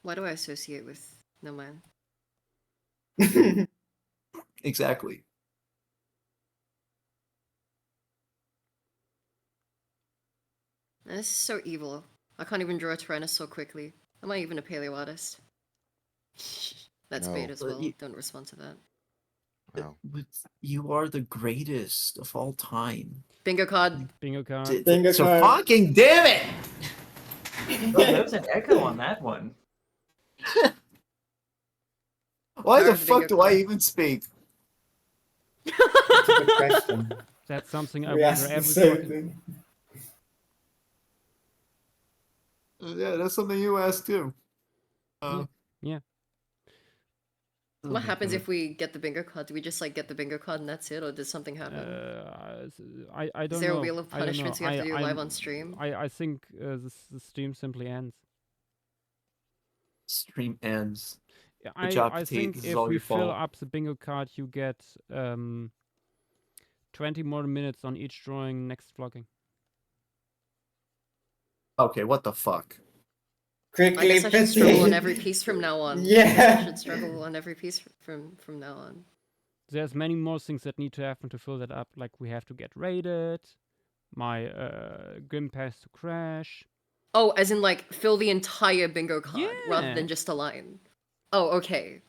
Why do I associate with no man? Exactly. And this is so evil. I can't even draw a Tyrannosaur quickly. Am I even a paleo artist? That's No. bait as But well. you- Don't respond to that. Wow. You are the greatest of all time. Bingo card. Bingo card. Bingo So card. fucking damn it! Oh, there was an echo on that one. Why Power the of the bingo fuck do I card. even speak? That's a good question. That's something I We wonder asked the every same fucking. thing. Yeah, that's something you asked too. Yeah. Oh What my happens God. if we get the bingo card? Do we just like get the bingo card and that's it, or does something happen? I don't Is there know. a wheel of I don't know. punishments you have to do live on stream? I think the stream simply ends. Stream ends. I job, I Petite. think This is if all we your fill fault. up the bingo card, you get 20 more minutes on each drawing next vlogging. Okay, what the fuck? Quickly, I guess I should struggle on Petite. every piece from now on. I Yeah. should struggle on every piece from now on. There's many more things that need to happen to fill that up. Like we have to get raided. My Grim has to crash. Oh, as in like fill the entire bingo card rather Yeah. than just a line. Oh, okay.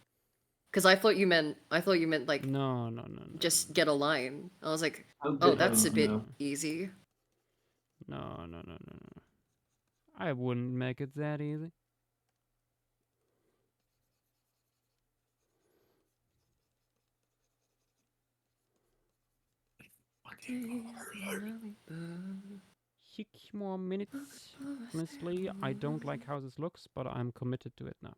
Because I thought you meant like No. just get a line. I was like, Oh, oh, good that's a heavens, bit no. easy. No. I wouldn't make it that easy. Six more minutes. Honestly, I don't like how this looks, but I'm committed to it now.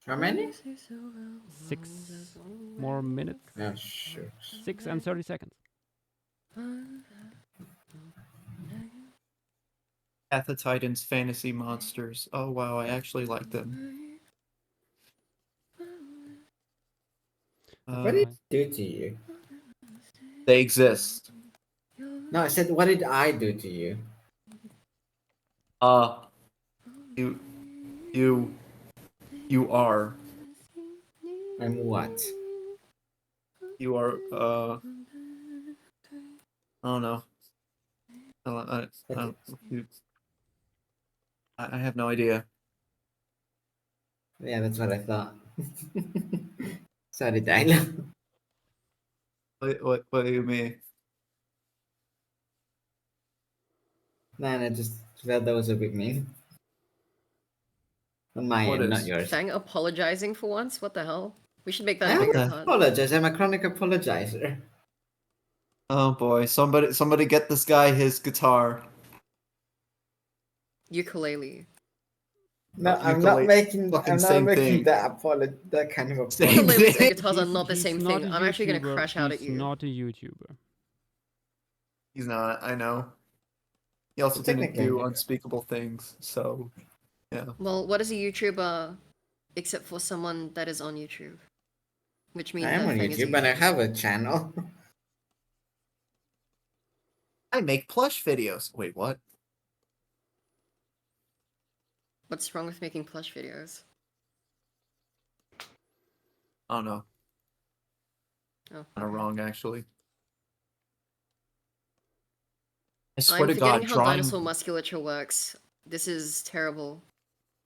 How many? 6 more minutes. Oh, sure. 6 and 30 seconds. Path of Titans Fantasy Monsters. Oh wow, I actually like them. What did it do to you? They exist. No, I said, what did I do to you? You are. I'm what? You are, I don't know. I have no idea. Yeah, that's what I thought. So did I know. What do you mean? Man, I just felt that was a bit mean. On my What end, not is? yours. Fang apologizing for once? What the hell? We should make I that a don't bingo card. apologize. I'm a chronic apologizer. Oh boy, somebody get this guy his guitar. Ukulele. No, You I'm can not wait- making. fucking I'm not same making thing. that kind of Same apology. Ukuleles and thing. guitars are not the He's same not thing. a I'm actually gonna YouTuber, crash out at he's you. not a YouTuber. He's not, I know. He also didn't Technically. do unspeakable things, so yeah. Well, what is a YouTuber except for someone that is on YouTube? Which means I am that on Fang is a YouTube, but I YouTuber. have a channel. I make plush videos. Wait, what? What's wrong with making plush videos? I don't know. Oh, Kind of okay. wrong, actually. I I'm swear to forgetting God, how drawing. dinosaur musculature works. This is terrible.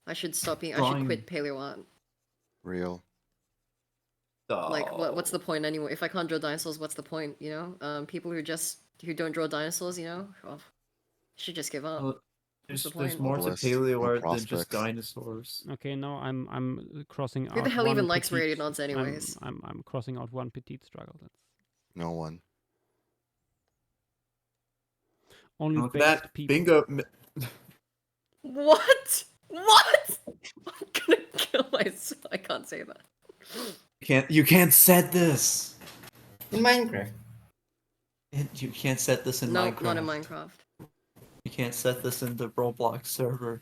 I should stop being. I Drawing- should quit paleo art. Real. Like, what's the point anyway? If I can't draw dinosaurs, what's the point? You know, people who don't draw dinosaurs, you know, should just give up. Oh, There's the there's point? more to Obelisk, paleo no art than just prospects. dinosaurs. Okay, now I'm crossing out. Who the hell one even likes petite- Radiant anyways? I'm crossing out one petite struggle. That's No one. only Look at based that people. bingo. What? What? I'm gonna kill myself. I can't say that. You can't set this. In Minecraft. You can't set this in No, Minecraft. not in Minecraft. You can't set this in the Roblox server.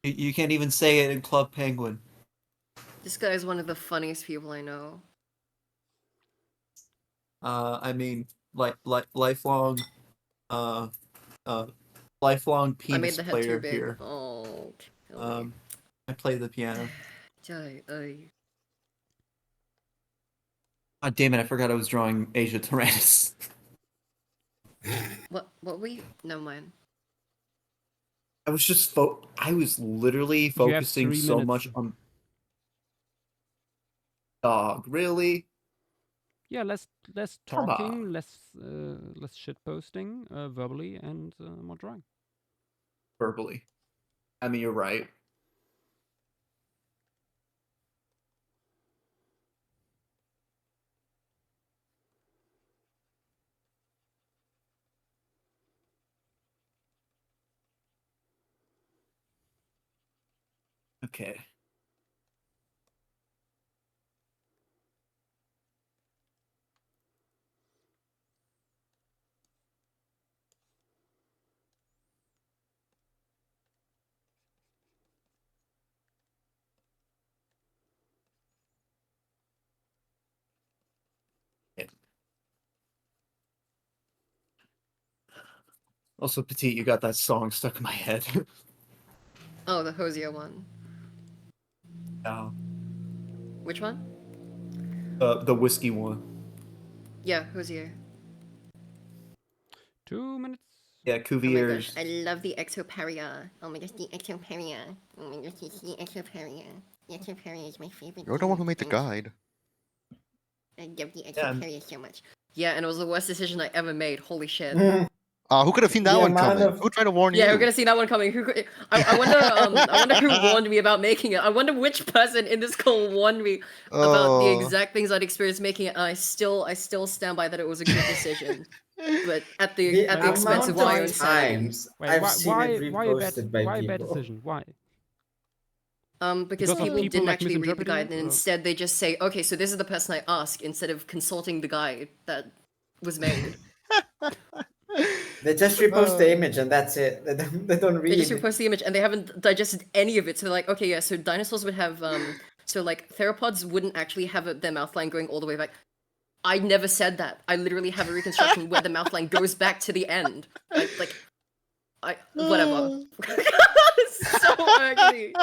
You can't even say it in Club Penguin. This guy is one of the funniest people I know. I mean, lifelong, lifelong I made penis the head too player big. here. Oh, kill me. I play the piano. God damn it! I forgot I was drawing Asia Tyrannus. What we? Never mind. I was just I was literally You have focusing 3 so minutes. much on. Dog, really? Yeah, less Come talking, on. less shit posting verbally, and more drawing. Verbally. I mean, you're right. Okay. Also, Petite, you got that song stuck in my head. Oh, the Hosier one. Oh. Which one? The whiskey one. Yeah, Hosier. 2 minutes. Yeah, Oh my gosh, Cuvier's. I love the Exoperia. Oh my gosh, the Exoperia. Oh my gosh, the Exoperia. The Exoperia is my favorite. You're the one who made the thing. guide. I love the Yeah, Exoperia so much. Yeah, and it was the worst decision I ever made. Holy shit. Who could have seen that The one amount coming? of- Who tried to warn Yeah, you? we're gonna see that one coming. I wonder who warned me about making it. I wonder which person in this call warned me about the Oh. exact things I'd experienced making it. And I still stand by that it was a good decision, but at the The expense of amount my own of sanity. times Wait, I've seen it why a bad reposted by why a bad people. decision? Why? Because Because of people people, didn't like, actually read the misinterpreting guide, it, and or- instead they just say, "Okay, so this is the person I ask," instead of consulting the guide that was made. They just repost the image and that's it. They don't They just read. repost the image and they haven't digested any of it. So they're like, okay, yeah, so dinosaurs would have, so like theropods wouldn't actually have their mouth line going all the way back. I never said that. I literally have a reconstruction where the mouth line goes back to the end. Whatever. It's so ugly.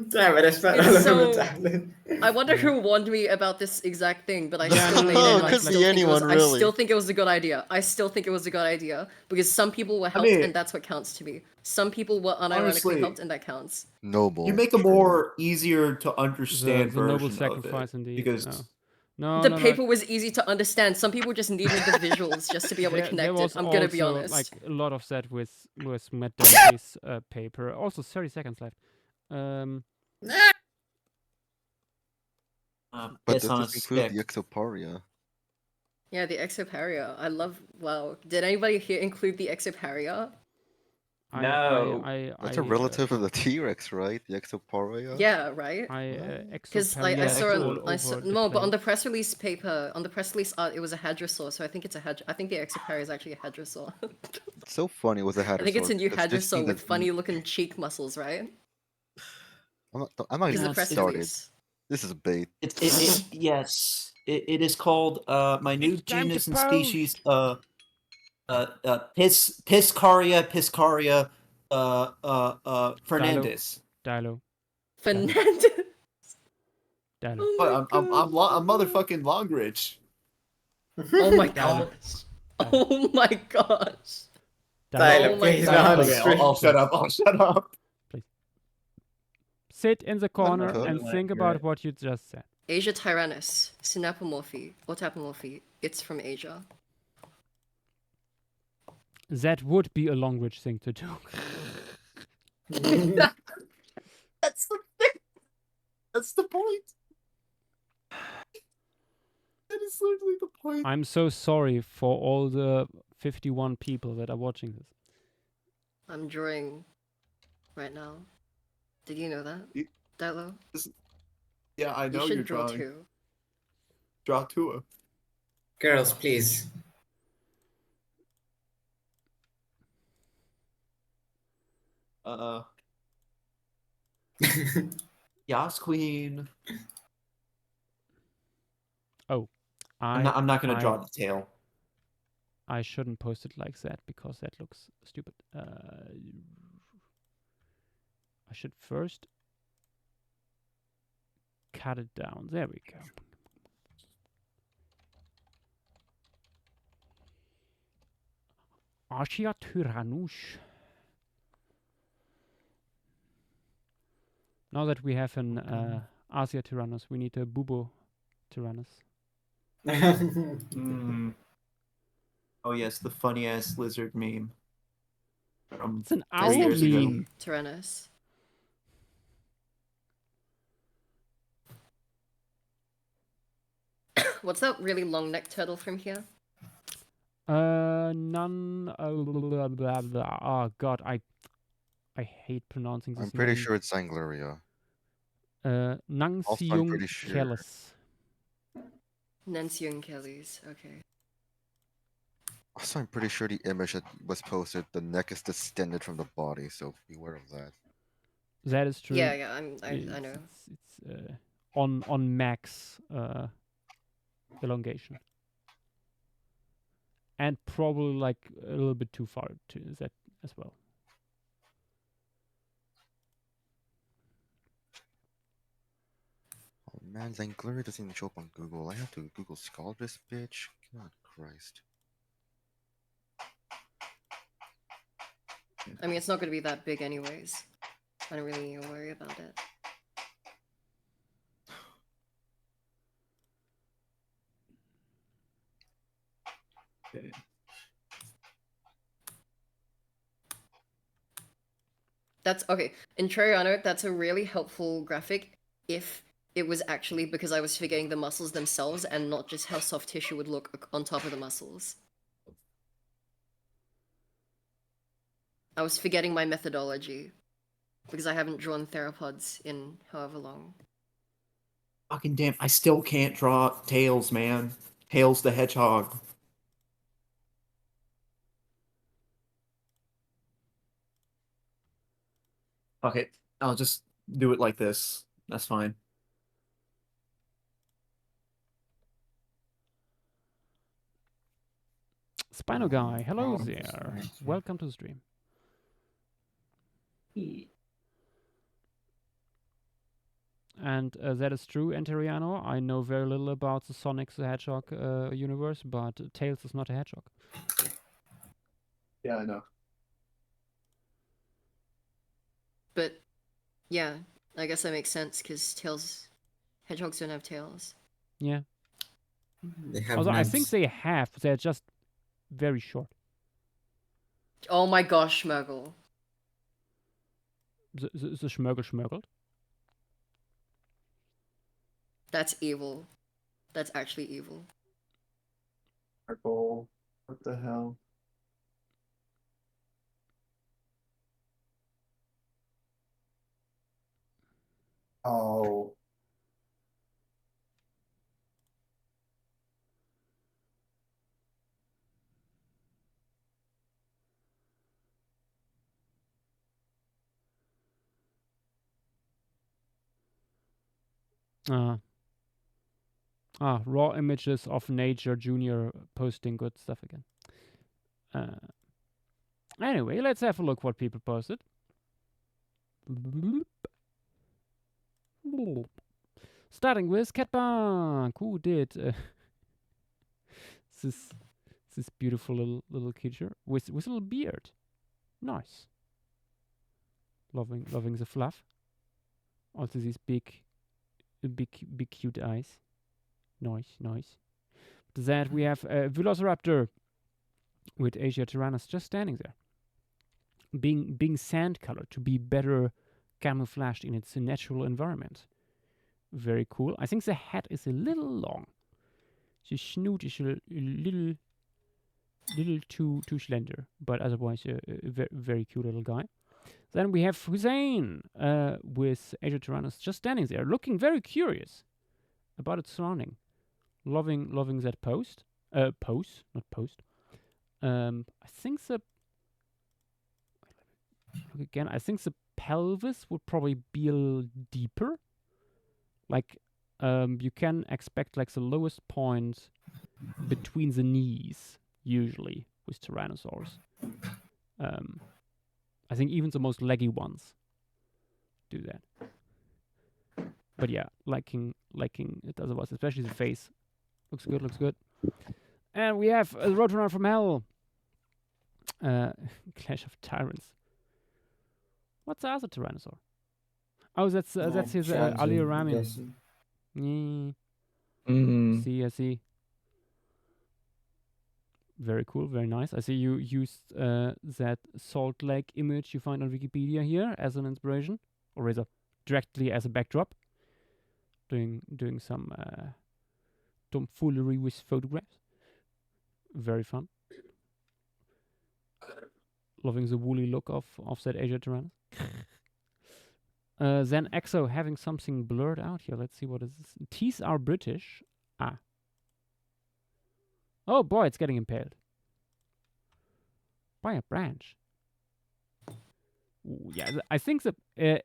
Damn it, I spent It's all over so- my tablet. I wonder who warned me about this exact thing, but I Yeah, still no, made no, it. no, And I could still be think it was. anyone, I really. still think it was a good idea. I still think it was a good idea because some people were helped, mean- and that's what counts to me. Some people were unironically Honestly, helped, and that counts. Noble. You make a True. more easier to understand the noble version sacrifice of it indeed. because No, The no, paper was easy to understand. Some people just needed the visuals just to be able to there connect was it. I'm gonna be also, honest. like a lot of that with Matt Dumpy's paper. Also, 30 seconds left. But piss does on a this include stick. the Exoparia? Yeah, the Exoparia. I love. Wow. Did anybody here include the Exoparia? No. That's a relative of the T-Rex, right? The Exoparia? Yeah, right. Because I Exoparia saw all it. I saw, over the no, but on the place. press release paper, on the press release art, it was a hadrosaur. So I think it's a I think the Exoparia is actually a hadrosaur. It's so funny with the hadrosaur. I think it's a new because this hadrosaur thing with has been- funny looking cheek muscles, right? I'm not Because even the press started. release. This is bait. Yes. It is called my new It's time to genus and post. species Piscaria Fernandez. Dilo. Fernandez. Dilo. Oh But my I'm god. motherfucking Longridge. Oh my Dilo. gosh. Oh my gosh. Tyler, Oh my please, God. no, Okay, I'll shut up. I'll shut up. Sit in the corner Okay. and think about what you just said. Asia tyrannus, synapomorphy, autapomorphy. It's from Asia. That would be a Longridge thing to do. That's the thing. That's the point. That is literally the point. I'm so sorry for all the 51 people that are watching this. I'm drawing right now. Did you know that? Dilo? Yeah, I You know should you're draw drawing. too. Draw Tua. Girls, please. Yas Queen. I'm I not gonna I- draw the tail. I shouldn't post it like that because that looks stupid. I should first cut it down. There we go. Archia Tyrannus. Now that we have an Asia Tyrannus. We need a Bubo Tyrannus. Mm. Oh yes, the funny ass lizard meme from It's an 3 owl years ago. meme. Tyrannus. What's that really long neck turtle from here? None. Blah, blah, blah. Oh God, I hate pronouncing this I'm pretty name. sure it's Angleria. Nang Also, I'm Siung pretty sure. Kellis. Nancy and Kelly's. Okay. Also, I'm pretty sure the image that was posted, the neck is distended from the body, so beware of that. That is true. Yeah, yeah, I know. It's on max elongation, and probably like a little bit too far to that as well. Oh man, Angleria doesn't even show up on Google. I have to Google Scholar this bitch. God Christ. I mean, it's not going to be that big anyways. I don't really need to worry about it. Okay. That's okay. In Traiano, that's a really helpful graphic if it was actually because I was figuring the muscles themselves and not just how soft tissue would look on top of the muscles. I was forgetting my methodology because I haven't drawn theropods in however long. Fucking damn, I still can't draw Tails, man. Tails the Hedgehog. Okay, I'll just do it like this. That's fine. Spino Guy, hello Oh, there. sorry. Welcome to the stream. And that is true, Enteriano. I know very little about the Sonic the Hedgehog universe, but Tails is not a hedgehog. Yeah, I know. But yeah, I guess that makes sense because hedgehogs don't have tails. Yeah. They have Although I think nubs. they have, they're just very short. Oh my gosh, Schmurgle. The Schmurgle. That's evil. That's actually evil. Purple. What the hell? Oh. Raw images of Nature Junior posting good stuff again. Anyway, let's have a look what people posted. Starting with Catbank, who did this beautiful little creature with a little beard. Nice. Loving the fluff. Also these big cute eyes. Nice. After that we have Velociraptor with Asia Tyrannus just standing there. Being sand colored to be better camouflaged in its natural environment. Very cool. I think the head is a little long. The snoot is a little too slender, but otherwise a very cute little guy. Then we have Hussein with Asia Tyrannus just standing there, looking very curious about its surrounding. Loving that pose, not post. I think the look again. I think the pelvis would probably be a little deeper. Like you can expect like the lowest point between the knees usually with Tyrannosaurs. I think even the most leggy ones do that. But yeah, liking it otherwise, especially the face. Looks good. And we have the Roadrunner from Hell. Clash of Tyrants. What's the other Tyrannosaur? Oh, that's his challenging, Ali I'm Ramin. guessing. Mm, Mm. see, I see. Very cool, very nice. I see you used that Salt Lake image you find on Wikipedia here as an inspiration, or rather, directly as a backdrop. Doing some tomfoolery with photographs. Very fun. Loving the woolly look of that Asia Tyrannus. Then Exo having something blurred out here. Let's see what is this. Teeth are British. Ah. Oh boy, it's getting impaled. By a branch. Ooh, yeah, I think that,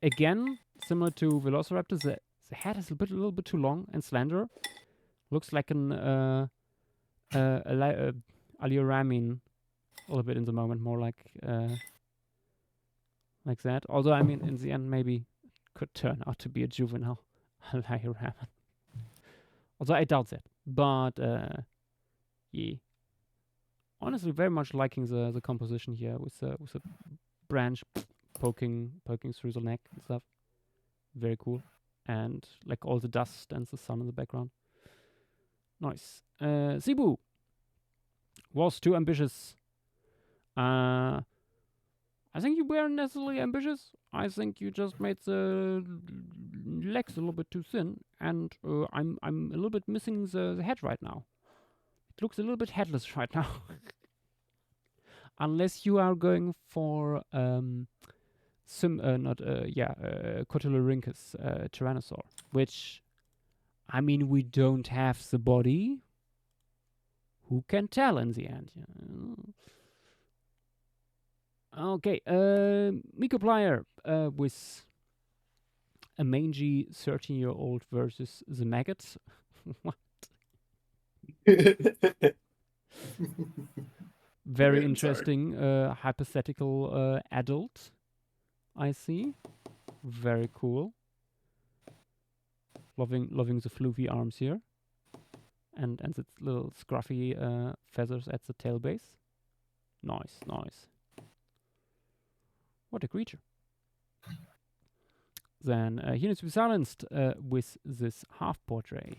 again, similar to Velociraptor, the head is a little bit too long and slender. Looks like an Alioramin a little bit in the moment, more like that. Although, I mean, in the end, maybe could turn out to be a juvenile Alioramin. Although I doubt that. But, yeah. Honestly, very much liking the composition here with the branch poking through the neck and stuff. Very cool. And like all the dust and the sun in the background. Nice. Cebu was too ambitious. I think you weren't necessarily ambitious. I think you just made the legs a little bit too thin, and I'm a little bit missing the head right now. It looks a little bit headless right now. Unless you are going for Cotylorhynchus Tyrannosaur, which, I mean, we don't have the body. Who can tell in the end? Okay, Micoplier with a mangy 13-year-old versus the maggots. What? Very I'm interesting hypothetical adult, I see. Very cool. Loving the floofy arms here. And its little scruffy feathers at the tail base. Nice, nice. What a creature. Then he needs to be silenced with this half portrait.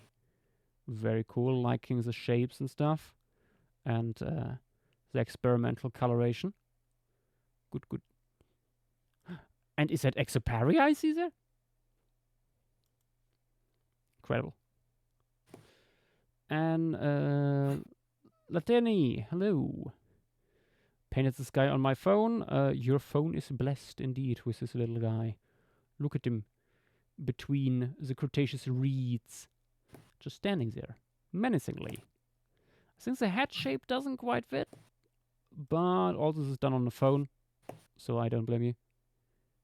Very cool, liking the shapes and stuff. And the experimental coloration. Good, good. And is that Exoparia I see there? Incredible. And Lateni, hello. Painted this guy on my phone. Your phone is blessed indeed with this little guy. Look at him between the Cretaceous reeds. Just standing there, menacingly. Since the head shape doesn't quite fit, but all this is done on the phone, so I don't blame you.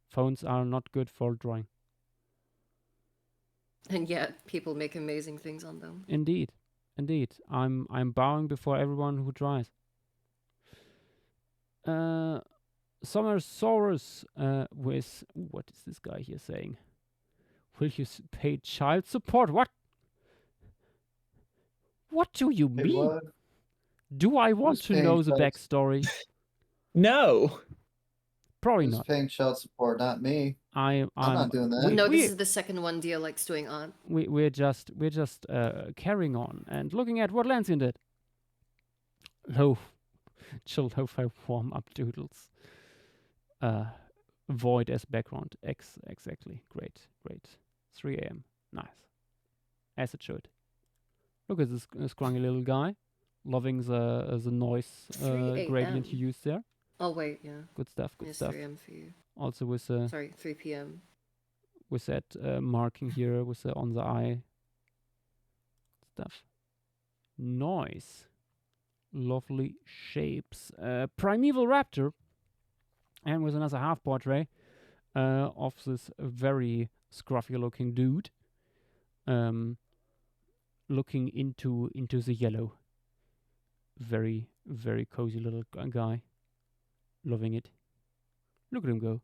Phones are not good for drawing. And yet, people make amazing things on them. Indeed, indeed. I'm bowing before everyone who tries. Summersaurus with what is this guy here saying? Will you pay child support? What? What do you Hey, mean? what? Do I want Who's to paying know the child- backstory? No. Probably Who's not. paying child support? Not me. I'm not doing that. we- No, we- this is the second one Dia likes doing on. We're just carrying on and looking at what Lancian did. Chill lo-fi warm up doodles. Void as background. Exactly. Great. 3 a.m. Nice. As it should. Look at this scrungy little guy. Loving the noise 3 gradient a.m.. you used there. Oh wait, yeah. Good stuff. Good It's stuff. 3 a.m. for you. Also with Sorry, 3 p.m. with that marking here with the on the eye stuff. Nice. Lovely shapes. Primeval raptor. And with another half portrait of this very scruffy looking dude. Looking into the yellow. Very, very cozy little guy. Loving it. Look at him go.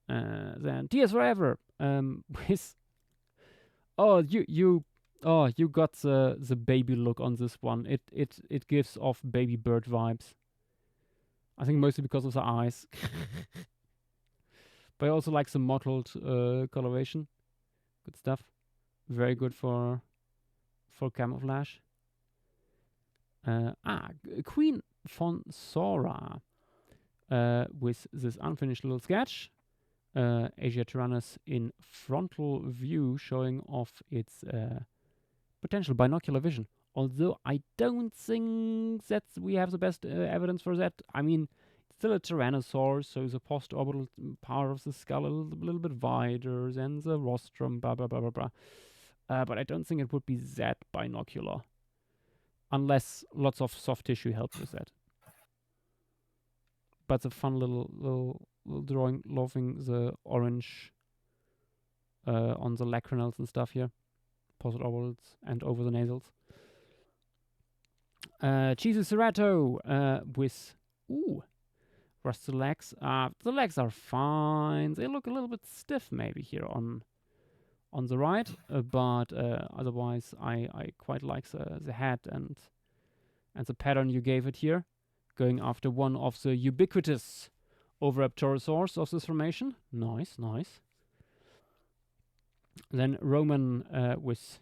Then Tears Forever. With you got the baby look on this one. It gives off baby bird vibes. I think mostly because of the eyes. But I also like some mottled coloration. Good stuff. Very good for camouflage. Queen Fonsora with this unfinished little sketch. Asia Tyrannus in frontal view, showing off its potential binocular vision. Although I don't think that we have the best evidence for that. I mean, it's still a Tyrannosaur, so the post-orbital part of the skull a little bit wider than the rostrum, blah, blah, blah, blah, blah. But I don't think it would be that binocular. Unless lots of soft tissue helped with that. But it's a fun little drawing, loving the orange on the lacrymals and stuff here. Post-orbitals and over the nasals. Cheesy Cerato with rusted legs. The legs are fine. They look a little bit stiff maybe here on the right, but otherwise I quite like the head and the pattern you gave it here, going after one of the ubiquitous Oviraptorosaurs of this formation. Nice, nice. Then Roman with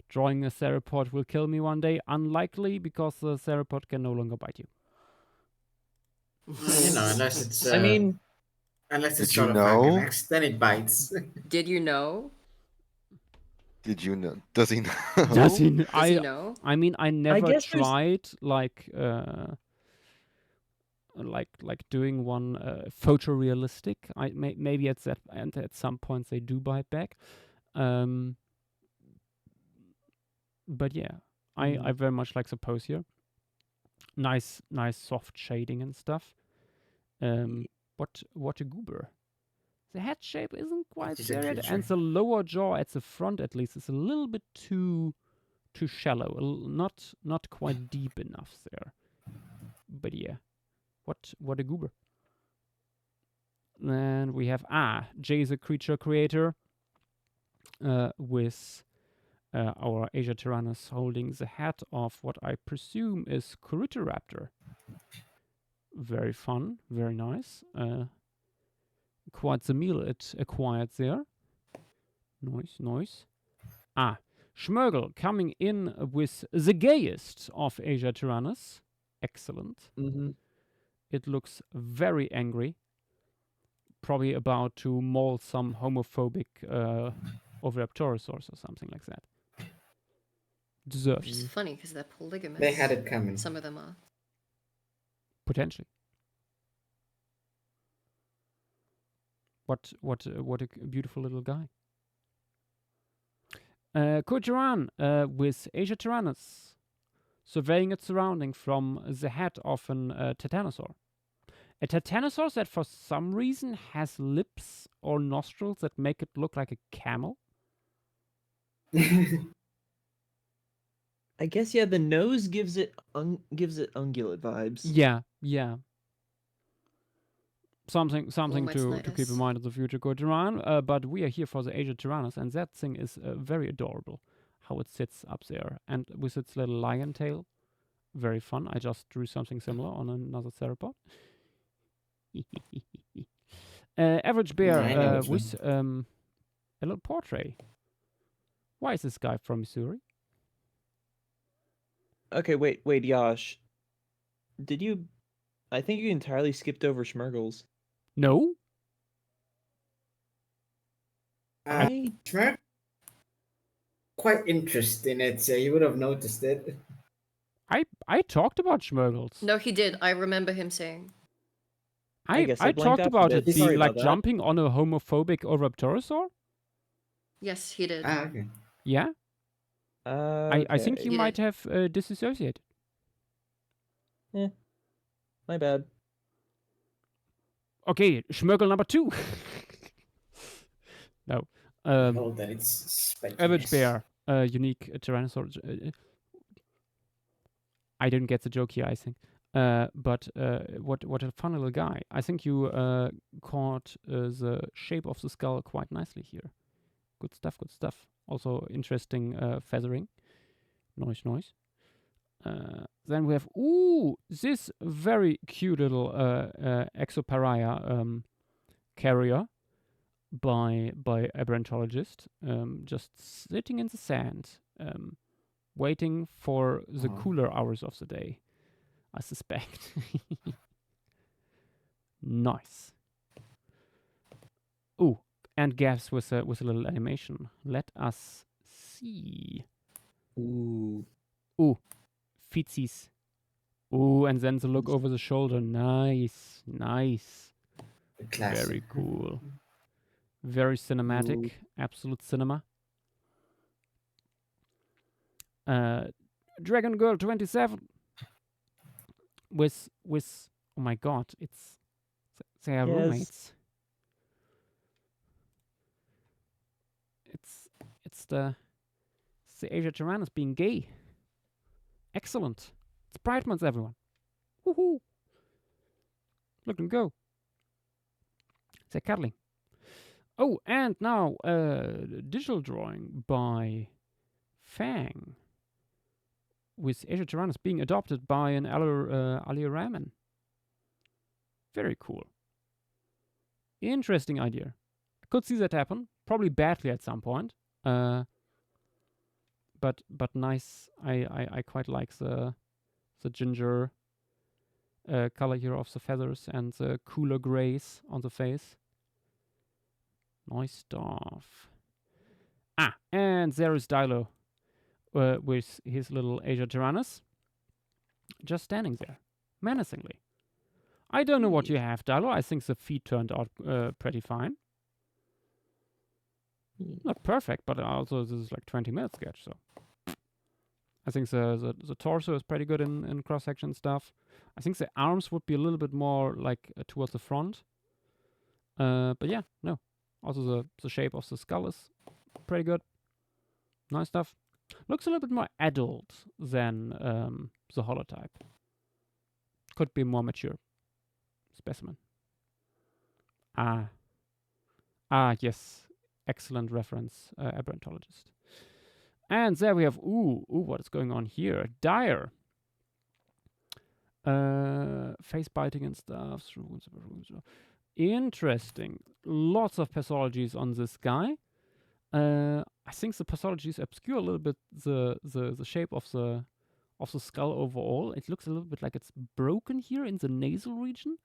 drawing a theropod will kill me one day. Unlikely, because the theropod can no longer bite you. You know, unless it's. I mean, unless it's Did you sort of know? Argonax, then it bites. Did you know? Did you know? Does he know? Does he? Does he know? I mean, I never guess there's- tried like doing one photorealistic. Maybe at some points they do bite back. But yeah, I very much like the pose here. Nice soft shading and stuff. What a goober. The head shape isn't quite It's a there yet, creature. and the lower jaw at the front at least is a little bit too shallow, not quite deep enough there. But yeah, what a goober. Then we have Jay the creature creator with our Asia Tyrannus holding the head of what I presume is Corytoraptor. Very fun, very nice. Quite the meal it acquired there. Nice. Schmergel coming in with the gayest of Asia Tyrannus. Excellent. Mm-hmm. It looks very angry. Probably about to maul some homophobic Oviraptorosaurs or something like that. Deserves. Which is funny because they're polygamous. They had it coming. Some of them are. Potentially. What a beautiful little guy. Kujaran with Asia Tyrannus, surveying its surrounding from the head of an Titanosaur. A Titanosaur that for some reason has lips or nostrils that make it look like a camel. I guess yeah, the nose gives it ungulate vibes. Yeah. Something my to keep in Snidus. mind in the future, Kujaran. But we are here for the Asia Tyrannus, and that thing is very adorable. How it sits up there, and with its little lion tail, very fun. I just drew something similar on another theropod. Average bear I know which with a little portrait. Why is this guy from Missouri? Okay, wait, Yash. Did you? I think you entirely skipped over Schmergels. No, Schmerg? Quite interested in it, so you would have noticed it. I talked about Schmergels. No, he did. I remember him saying. I guess I blanked talked out a about bit. it Sorry being about like that. jumping on a homophobic Oviraptorosaur. Yes, he did. Okay. Yeah, I think you You might have disassociated. My bad. Okay, Schmergel number 2. No. Well, then it's Average speculous. bear, unique Tyrannosaurus. I didn't get the joke here, I think. But what a fun little guy. I think you caught the shape of the skull quite nicely here. Good stuff. Also interesting feathering. Nice. Then we have this very cute little Exoparia carrier by a brentologist, just sitting in the sand, waiting for the cooler hours of the day, I suspect. Nice. Ooh, and gaps with a little animation. Let us see. Ooh. Feetsies. Ooh, and then the look over the shoulder. Nice. Very cool. Very cinematic. Ooh. Absolute cinema. Dragon Girl 27 with oh my god, they are roommates. It's the Asia Tyrannus being gay. Excellent. It's Pride Month, everyone. Woohoo! Look them go. They're cuddling. Oh, and now digital drawing by Fang, with Asia Tyrannus being adopted by an Aliraman. Very cool. Interesting idea. I could see that happen. Probably badly at some point. But nice. I quite like the ginger color here of the feathers and the cooler grays on the face. Nice stuff. And there is Dilo with his little Asia Tyrannus just standing there, menacingly. I don't know what you have, Dilo. I think the feet turned out pretty fine. Not perfect, but also this is like 20-minute sketch, so I think the torso is pretty good in cross-section stuff. I think the arms would be a little bit more like towards the front. But yeah, no. Also the shape of the skull is pretty good. Nice stuff. Looks a little bit more adult than the holotype. Could be more mature specimen. Yes. Excellent reference, aberrantologist. And there we have, what is going on here? Dire. Face biting and stuff. Interesting. Lots of pathologies on this guy. I think the pathologies obscure a little bit the shape of the skull overall. It looks a little bit like it's broken here in the nasal region.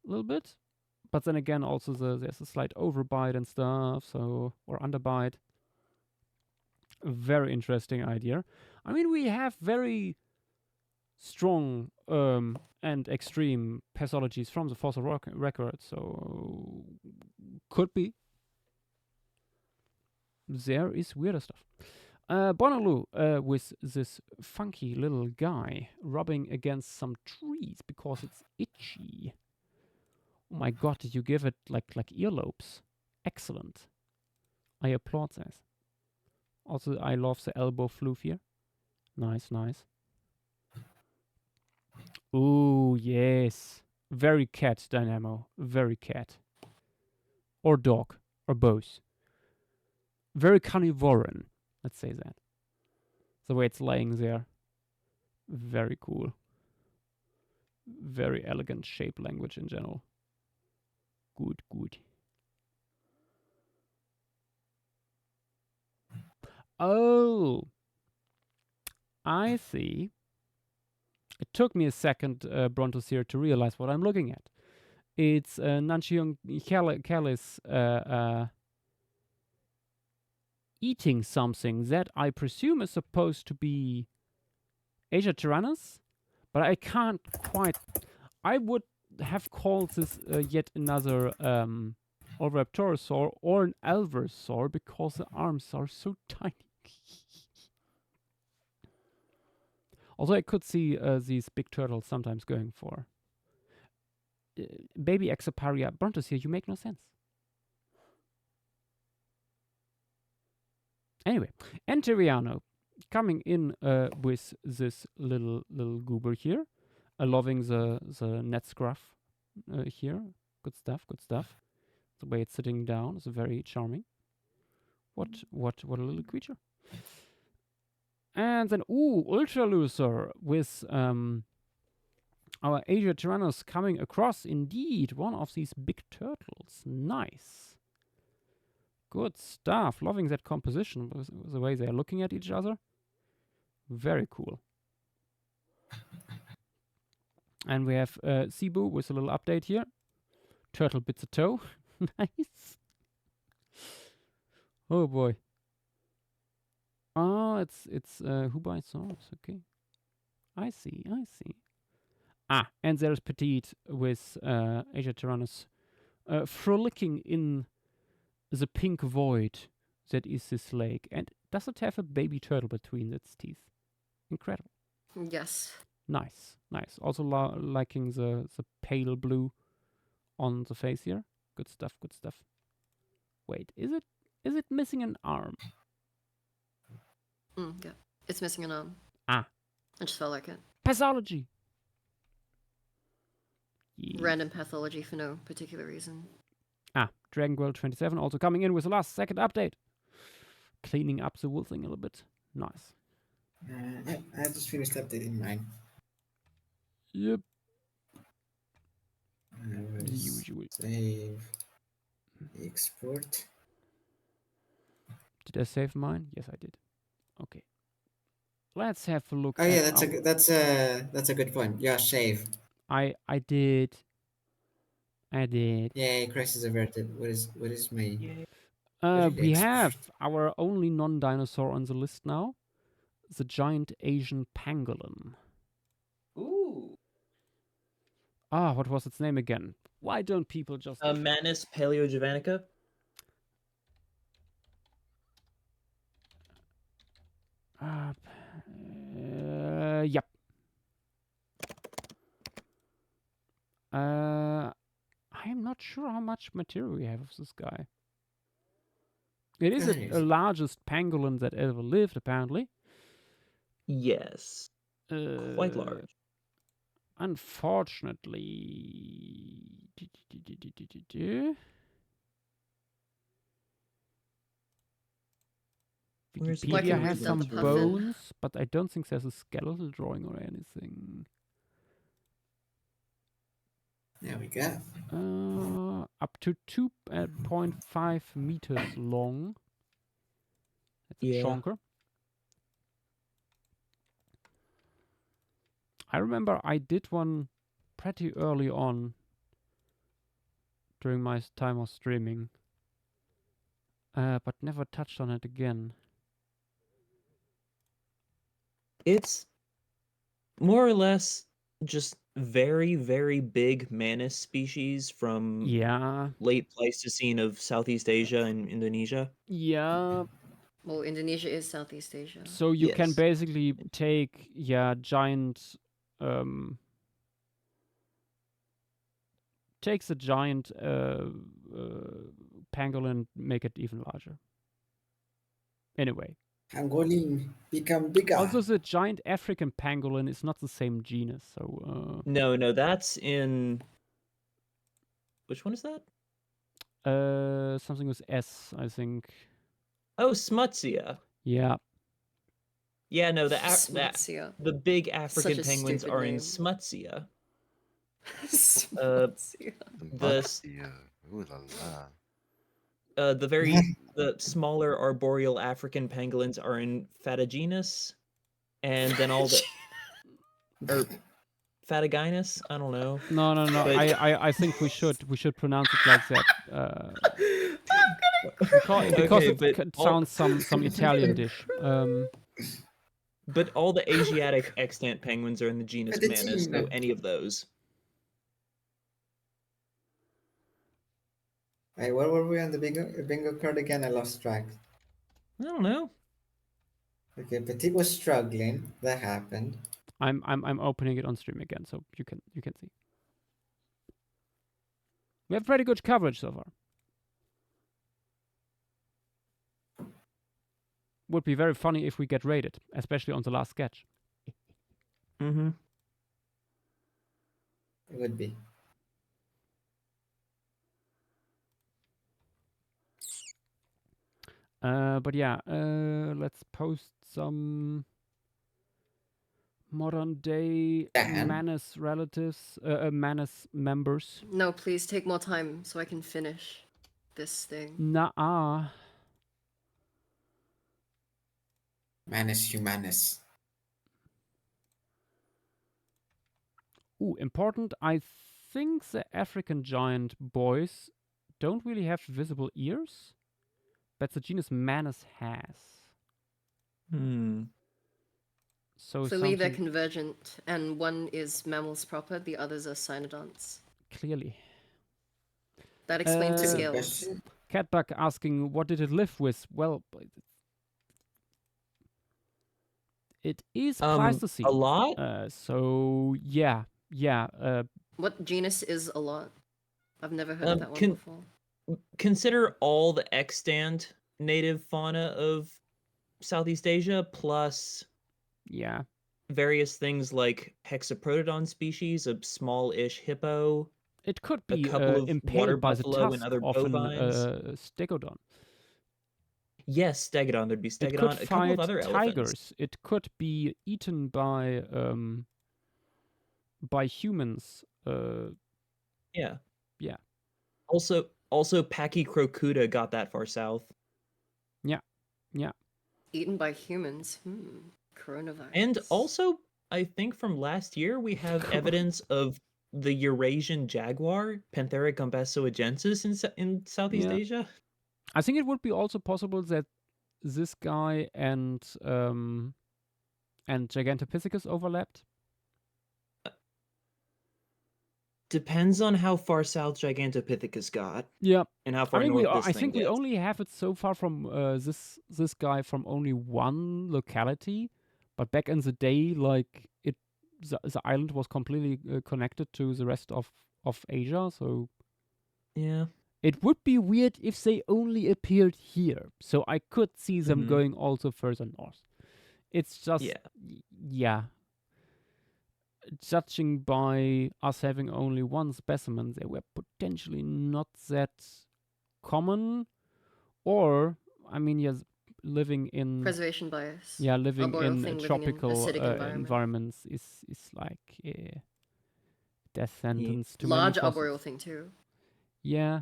A little bit. But then again, also there's a slight overbite and stuff, or underbite. A very interesting idea. I mean, we have very strong and extreme pathologies from the fossil record, so could be. There is weirder stuff. Bonaloo with this funky little guy rubbing against some trees because it's itchy. Oh my god, did you give it like earlobes? Excellent. I applaud this. Also, I love the elbow floof here. Nice. Ooh, yes. Very cat dynamo. Very cat. Or dog. Or both. Very carnivoran. Let's say that. The way it's laying there. Very cool. Very elegant shape language in general. Good. Oh, I see. It took me a second, Brontos here, to realize what I'm looking at. It's Nunchiuncalis eating something that I presume is supposed to be Asia Tyrannus, but I can't quite. I would have called this yet another Oviraptorosaur or an Alvarsaur because the arms are so tiny. Although I could see these big turtles sometimes going for baby Exoparia. Brontos here, you make no sense. Anyway, Enteriano coming in with this little goober here, loving the net scruff here. Good stuff. The way it's sitting down is very charming. What a little creature. And then, ooh, Ultra Loser with our Asia Tyrannus coming across. Indeed, one of these big turtles. Nice. Good stuff. Loving that composition, with the way they're looking at each other. Very cool. And we have Cebu with a little update here. Turtle bits a toe. Nice. Oh boy. Oh, it's who buys songs? Okay. I see. Ah, and there's Petite with Asia Tyrannus frolicking in the pink void that is this lake. And does it have a baby turtle between its teeth? Incredible. Yes. Nice. Also liking the pale blue on the face here. Good stuff. Wait, is it missing an arm? Yeah. It's missing an arm. Ah. I just felt like it. Pathology. Yes. Random pathology for no particular reason. Ah, Dragon World 27 also coming in with the last second update. Cleaning up the whole thing a little bit. Nice. I just finished updating mine. Yep. The usual. Save. Export. Did I save mine? Yes, I did. Okay. Let's have a look. Oh yeah, that's a good point. Yeah, save. I did. Yay, crisis averted. What is my? We have our only non-dinosaur on the list now. The giant Asian pangolin. Ooh. Ah, what was its name again? Why don't people just... Manus paleojavanica? Yep. I am not sure how much material we have of this guy. It is the largest pangolin that ever lived, apparently. Yes. Quite large. Unfortunately... Wikipedia has some bones, but I don't think there's a skeletal drawing or anything. There we go. Up to 2.5 meters long. That's a chonker. I remember I did one pretty early on during my time of streaming, but never touched on it again. It's more or less just very, very big Manus species from late Pleistocene of Southeast Asia and Indonesia. Yeah. Well, Indonesia is Southeast Asia. So you can basically take, giant... takes a giant pangolin, make it even larger. Anyway. Pangolin become bigger. Also, the giant African pangolin is not the same genus, so... No, that's in... Which one is that? Something with S, I think. Oh, Smutsia. Yeah. Yeah, no, Smutsia. The big African Such a penguins stupid are name. in Smutsia. Smutsia. Ooh la la. The smaller arboreal African pangolins are in Fataginus, and then all the or Fataginus. I don't know. No. But... I think we should pronounce it like that. Because it sounds some Italian dish. But all the Asiatic extant penguins are in the genus Manus, so any of those. Hey, where were we on the bingo card again? I lost track. I don't know. Okay, Petit was struggling. That happened. I'm opening it on stream again, so you can see. We have pretty good coverage so far. Would be very funny if we get raided, especially on the last sketch. Mm-hmm. It would be. But yeah, let's post some modern day Manus relatives, Manus members. No, please take more time so I can finish this thing. Nah. Manus humanus. Ooh, important. I think the African giant boys don't really have visible ears, but the genus Manus has. So clearly they're convergent, and one is mammals proper, the others are cynodonts. Clearly. That explains the scales. Catbug asking, what did it live with? Well, it is Pleistocene. A lot? So, yeah. What genus is a lot? I've never heard of that one before. Consider all the extant native fauna of Southeast Asia, plus various things like hexaprotodon species, a small-ish hippo. It could be a couple of water impaled by the buffalo tusk and other of bovines. an stegodon. Yes, stegodon. There'd be stegodon. It could a couple fight of other tigers. elephants. It could be eaten by humans. Yeah. Also, Pachycrocuta got that far south. Yeah. Eaten by humans. Coronavirus. And also, I think from last year we have evidence of the Eurasian jaguar, Panthera gumbasoagensis, in Southeast Asia. I think it would be also possible that this guy and Gigantopithecus overlapped. Depends on how far south Gigantopithecus got. Yeah. And how far north this I thing think we gets. only have it so far from this guy from only one locality, but back in the day, like the island was completely connected to the rest of Asia, so yeah, it would be weird if they only appeared here. So I could see them going also further north. It's just yeah. Judging by us having only one specimen, they were potentially not that common, or I mean, yes, living in preservation bias. Yeah, living Arboreal in thing, tropical living in acidic environments is like a death sentence to large many fossils. arboreal thing too. Yeah.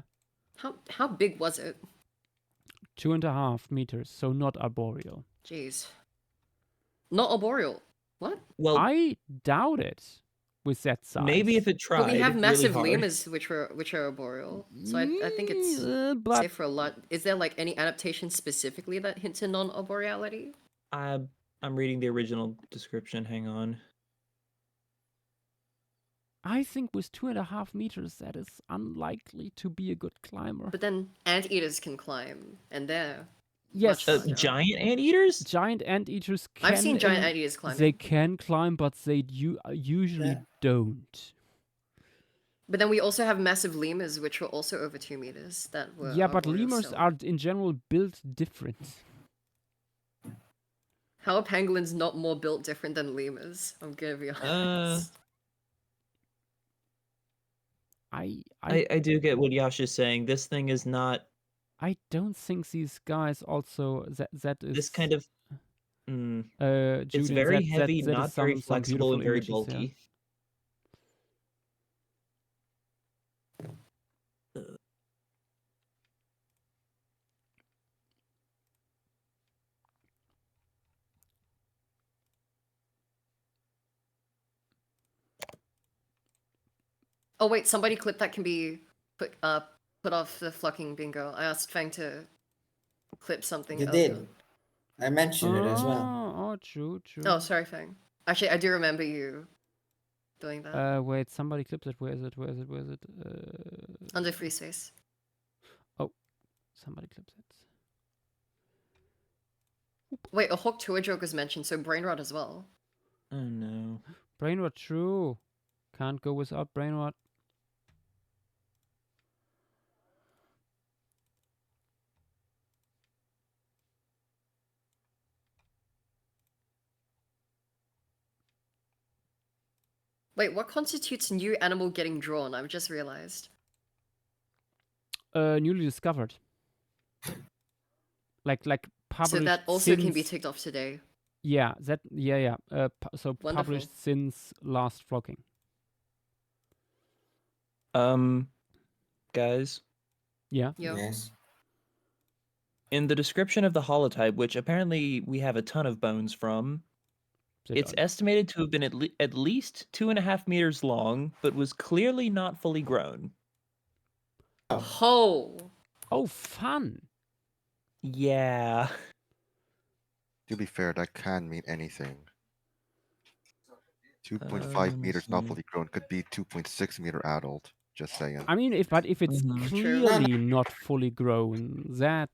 How big was it? 2.5 meters, so not arboreal. Jeez. Not arboreal. What? Well, I doubt it with that size. Maybe if it tried. But we have massive really lemurs which are arboreal. So I think it's safe for a lot. Is there like any adaptation specifically that hints at non-arboreality? I'm reading the original description. Hang on. I think with 2.5 meters, that is unlikely to be a good climber. But then anteaters can climb, and they're yes, giant anteaters. Giant anteaters can. I've seen giant anteaters climbing. They can climb, but they usually don't. But then we also have massive lemurs, which were also over 2 meters. That were but lemurs still. are in general built different. How are pangolins not more built different than lemurs? I'm gonna be honest. I do get what Yash is saying. This thing is not. I don't think these guys also that is this kind of. Julian, it's very heavy, that not very flexible, and very bulky. Oh wait, somebody clip that can be put off the flocking bingo. I asked Fang to clip something. You did. I mentioned it as well. Oh, true. Oh, sorry, Fang. Actually, I do remember you doing that. Wait, somebody clips it. Where is it? Under free space. Oh, somebody clips it. Wait, a hawk tour joke was mentioned, so brain rot as well. Oh no. Brain rot, true. Can't go without brain rot. Wait, what constitutes new animal getting drawn? I've just realized. Newly discovered. Like published. So that also can be ticked off today. Yeah, yeah. So Wonderful. published since last flocking. Guys. Yeah. Yes. In the description of the holotype, which apparently we have a ton of bones from, it's estimated to have been at least 2.5 meters long, but was clearly not fully grown. Oh. Oh, fun. Yeah. To be fair, that can mean anything. 2.5 let me meters not see. fully grown could be 2.6 meter adult. Just saying. I mean, if it's Mhm. clearly not fully grown, that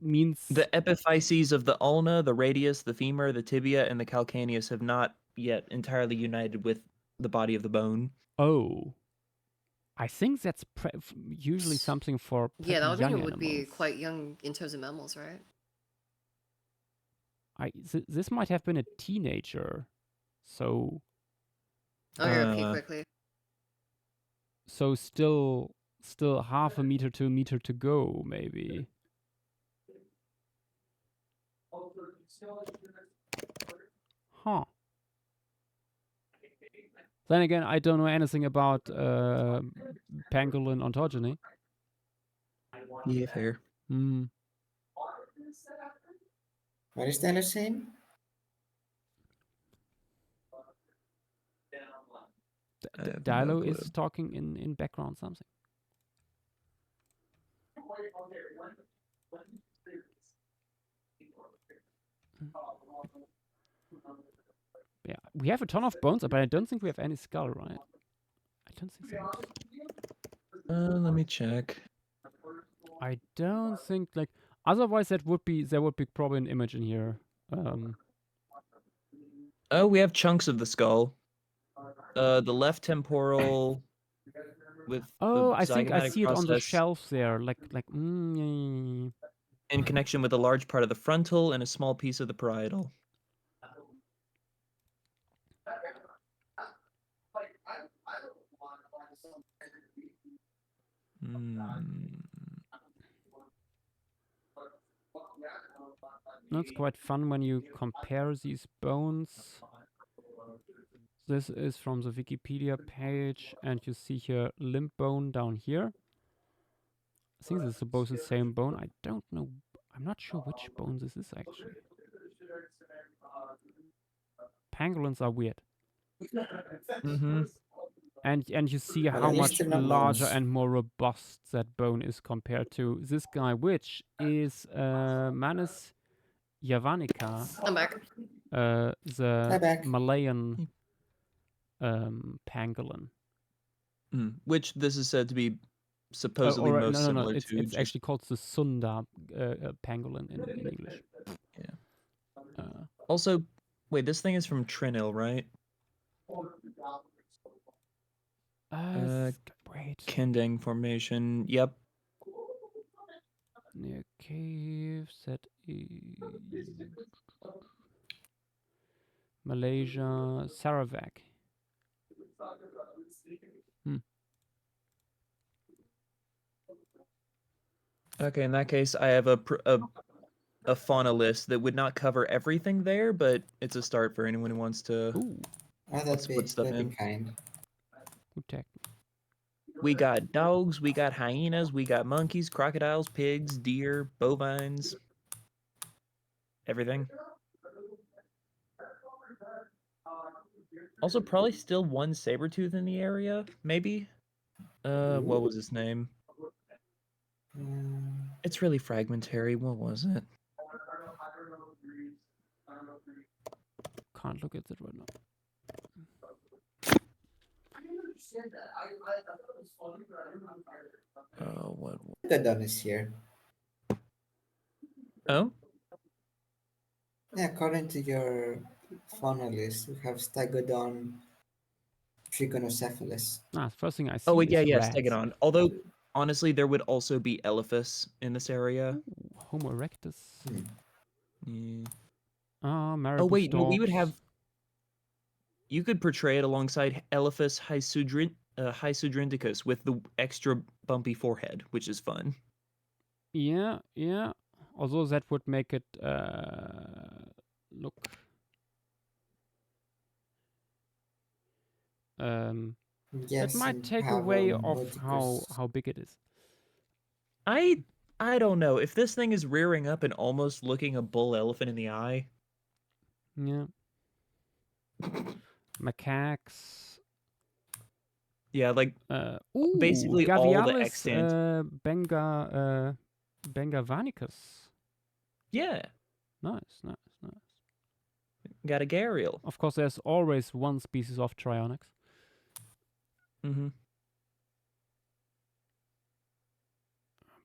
means the epiphyses of the ulna, the radius, the femur, the tibia, and the calcaneus have not yet entirely united with the body of the bone. Oh. I think that's usually something for Yeah, that would young mean it animals. would be quite young in terms of mammals, right? This might have been a teenager, so. I'm gonna repeat quickly. So still 0.5 meter to a meter to go, maybe. Huh. Then again, I don't know anything about pangolin ontogeny. Yeah, fair. Hmm. What is Taylor saying? Dilo is talking in background something. Yeah, we have a ton of bones, but I don't think we have any skull, right? I don't think so. Let me check. I don't think like. Otherwise, there would be probably an image in here. Oh, we have chunks of the skull. The left temporal with the I think I see it on the process shelf there, like. in connection with a large part of the frontal and a small piece of the parietal. That's quite fun when you compare these bones. This is from the Wikipedia page, and you see here limb bone down here. I think this is both the same bone. I don't know. I'm not sure which bone this is actually. Pangolins are weird. Mm-hmm. And you see Well, how at least much they're not larger moles. and more robust that bone is compared to this guy, which is Manus javanica, I'm back. the Malayan pangolin. Which this is said to be supposedly most similar to. It's actually called the Sunda pangolin in English. Yeah. Also, wait, this thing is from Trinil, right? Wait. Kendang Formation. Yep. Near caves. That is Malaysia, Sarawak. Okay, in that case, I have a fauna list that would not cover everything there, but it's a start for anyone who wants to put stuff in. Kind. We got dogs, we got hyenas, we got monkeys, crocodiles, pigs, deer, bovines, everything. Also, probably still one saber-tooth in the area, maybe? What was his name? It's really fragmentary. What was it? Can't look at it right now. Oh, what? Stegodon is here. Oh? Yeah, according to your fauna list, we have Stegodon, Trigonocephalus. First thing I see Oh, wait, is yeah, rats. Stegodon. Although, honestly, there would also be Elephas in this area. Ooh, Homo erectus. Yeah. Marabou Oh, wait, no, we would storks. have... You could portray it alongside Elephas Hyssudrindicus with the extra bumpy forehead, which is fun. Yeah. Although that would make it look. That might take away of how big it is. I don't know. If this thing is rearing up and almost looking a bull elephant in the eye. Yeah. Macaques. Yeah, like basically all the Gavialis extant. Bengavanicus. Yeah. Nice. Got a gharial. Of course, there's always one species of Trionyx. Mm-hmm.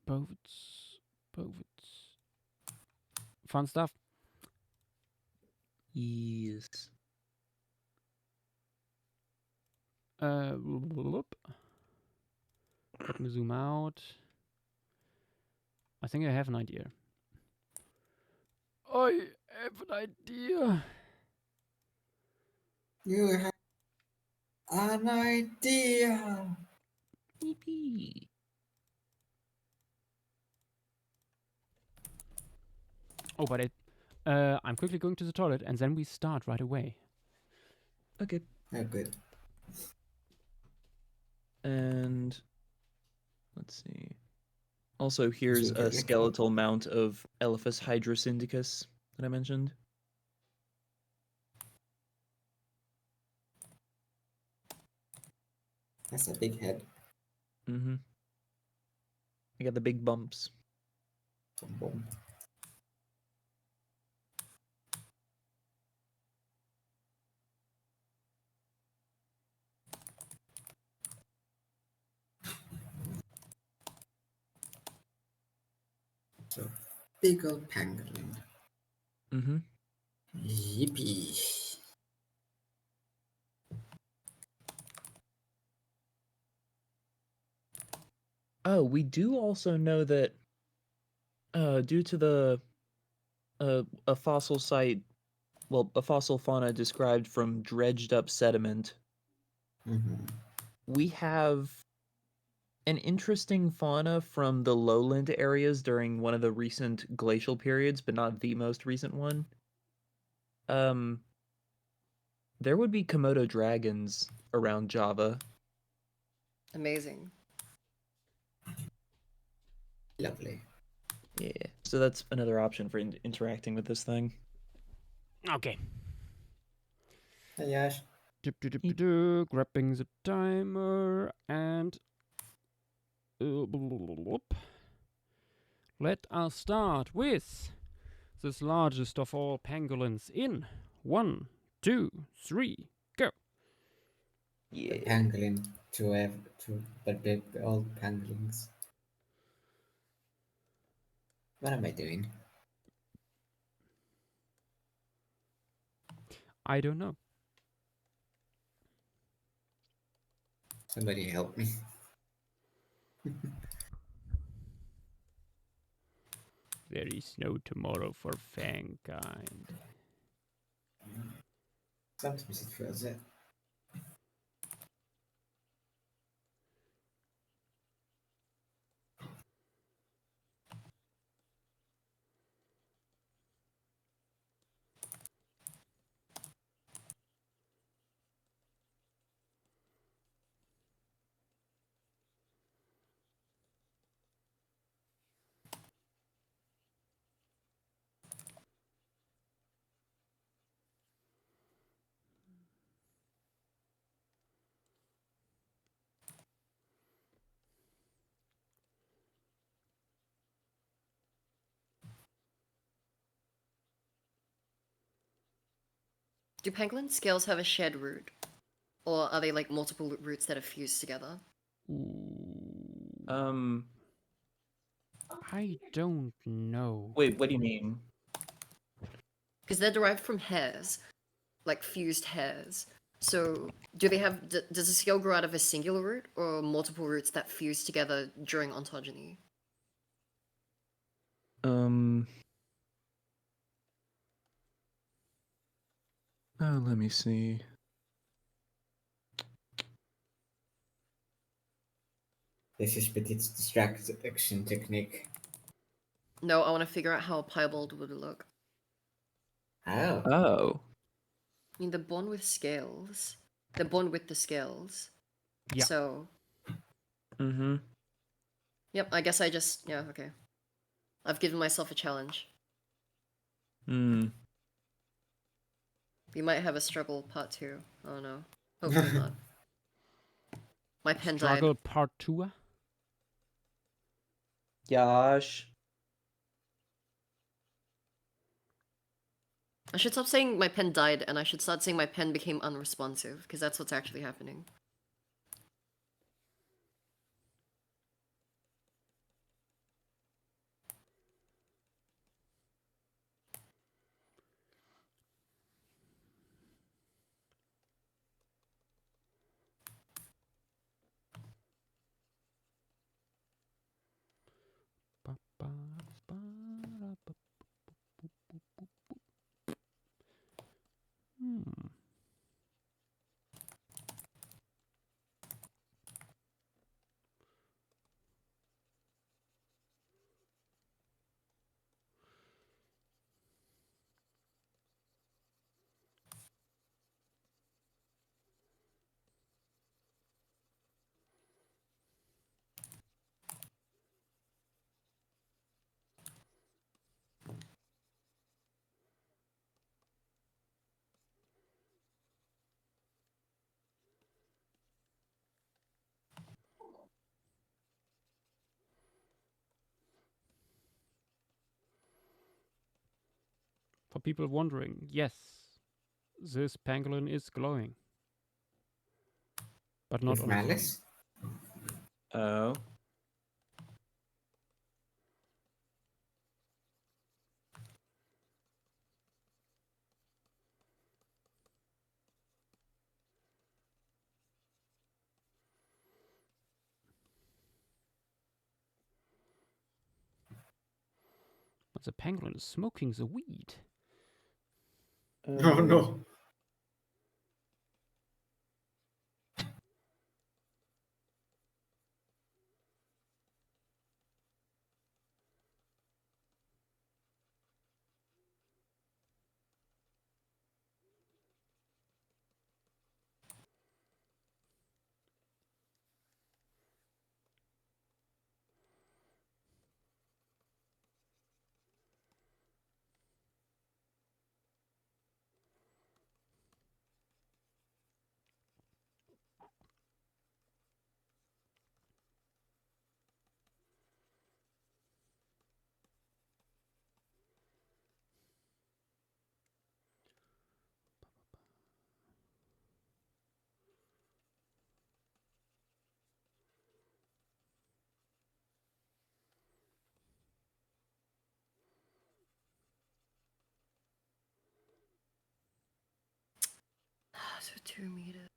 Bovids. Fun stuff. Yes. Let me zoom out. I think I have an idea. I have an idea. You have an idea. Yippee. Oh, but I'm quickly going to the toilet, and then we start right away. Okay. Oh, good. And let's see. Also, here's a skeletal mount of Elephas hydrosyndicus that I mentioned. That's a big head. Mm-hmm. I got the big bumps. Boom. So, big old pangolin. Mm-hmm. Yippee. Oh, we do also know that due to the a fossil site, well, a fossil fauna described from dredged up sediment, we have an interesting fauna from the lowland areas during one of the recent glacial periods, but not the most recent one. There would be Komodo dragons around Java. Amazing. Lovely. Yeah, so that's another option for interacting with this thing. Okay. Hey, Yash. Grabbing the timer and let us start with this largest of all pangolins in 1, 2, 3, go. Yeah. The pangolin to but big old pangolins. What am I doing? I don't know. Somebody help me. There is no tomorrow for Fangkind. Sometimes it feels it. Do pangolin scales have a shared root? Or are they like multiple roots that are fused together? I don't know. Wait, what do you mean? Because they're derived from hairs, like fused hairs. So, do they have? Does a scale grow out of a singular root or multiple roots that fuse together during ontogeny? Let me see. This is Petit's distraction technique. No, I want to figure out how a piebald would look. Oh. Oh. I mean, they're born with scales. They're born with the scales. Yeah. So, Mm-hmm. yep, I guess I just, yeah, okay. I've given myself a challenge. Hmm. We might have a struggle part 2. Oh no. Hopefully not. My pen Struggle died. part 2. Gosh. I should stop saying my pen died and I should start saying my pen became unresponsive, because that's what's actually happening. Hmm. For people wondering, yes, this pangolin is glowing. But not With on its own. malice? Oh. But the pangolin is smoking the weed. Oh no. So 2 meters.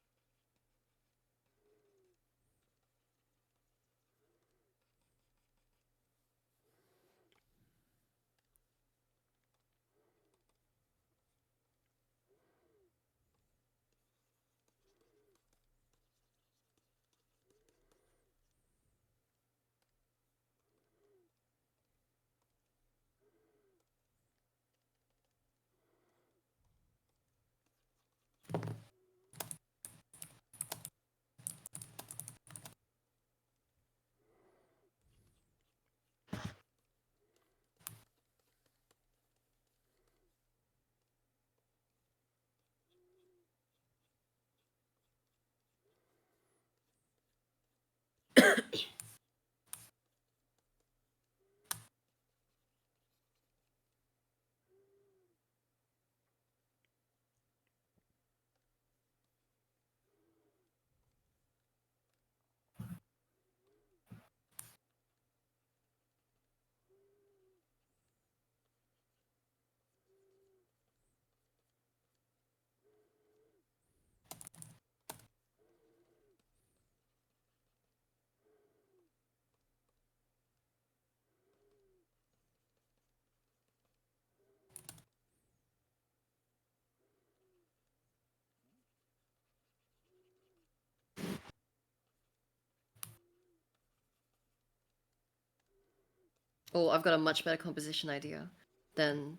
Oh, I've got a much better composition idea than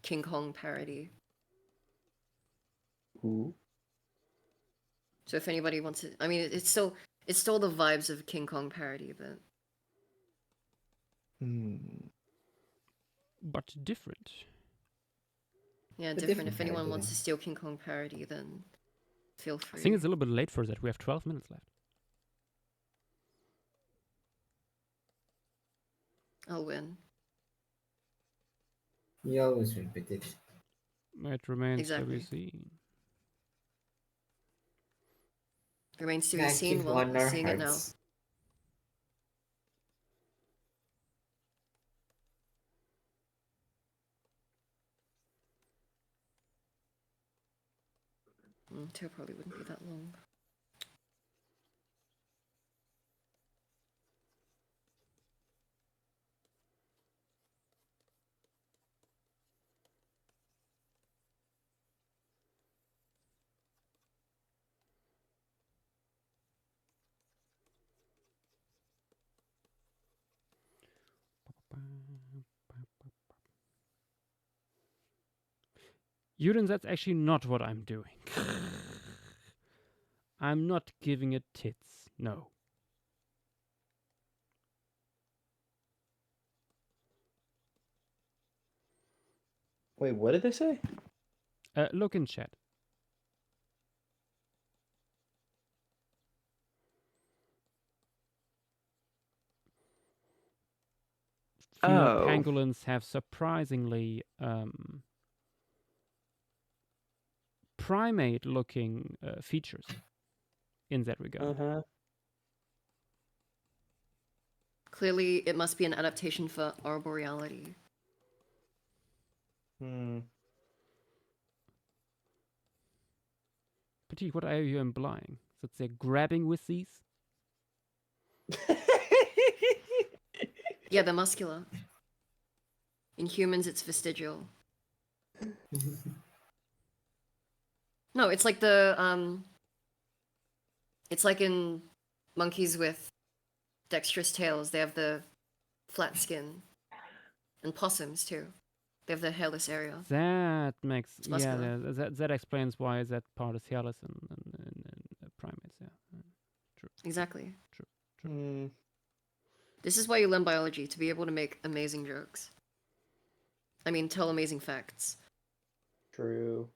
King Kong parody. Ooh. So if anybody wants to, I mean, it's still the vibes of King Kong parody, but but different. Yeah, But different. If different anyone parody wants to then. steal King Kong parody, then feel I free. think it's a little bit late for that. We have 12 minutes left. I'll win. You always repeat it. It remains to be Exactly. seen. Remains to be Yeah, seen. keep Well, one we're our seeing it now. hearts. Two probably wouldn't be that long. Yuden, that's actually not what I'm doing. I'm not giving it tits. No. Wait, what did they say? Look in chat. Female pangolins have surprisingly primate-looking features in that regard. Clearly, it must be an adaptation for arboreality. Petit, what are you implying? That they're grabbing with these? Yeah, they're muscular. In humans, it's vestigial. No, it's like it's like in monkeys with dexterous tails. They have the flat skin, and possums too. They have the hairless area. That makes It's muscular. that explains why that part is hairless in primates. Yeah, true. Exactly. True. This is why you learn biology, to be able to make amazing jokes. I mean, tell amazing facts. True.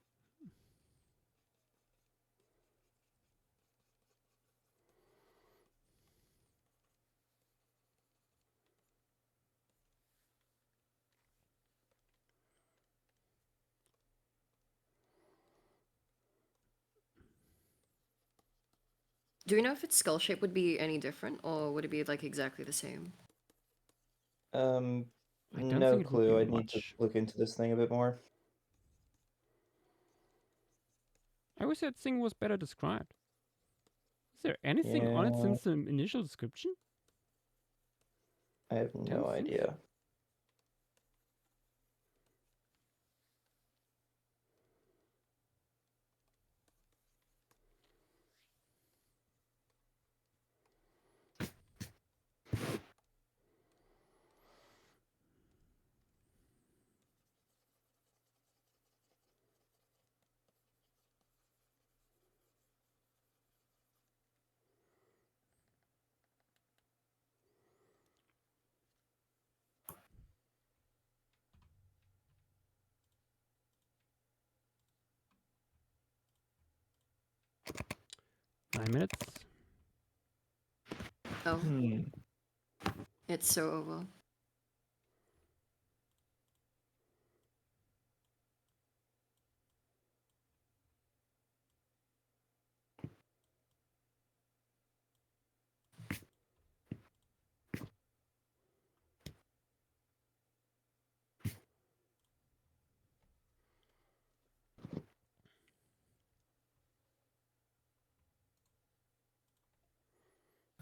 Do we know if its skull shape would be any different, or would it be like exactly the same? I don't No think it would be clue. I'd need to much. look into this thing a bit more. I wish that thing was better described. Is there anything on it since the initial description? I have no idea. Nine minutes. Oh. It's so over.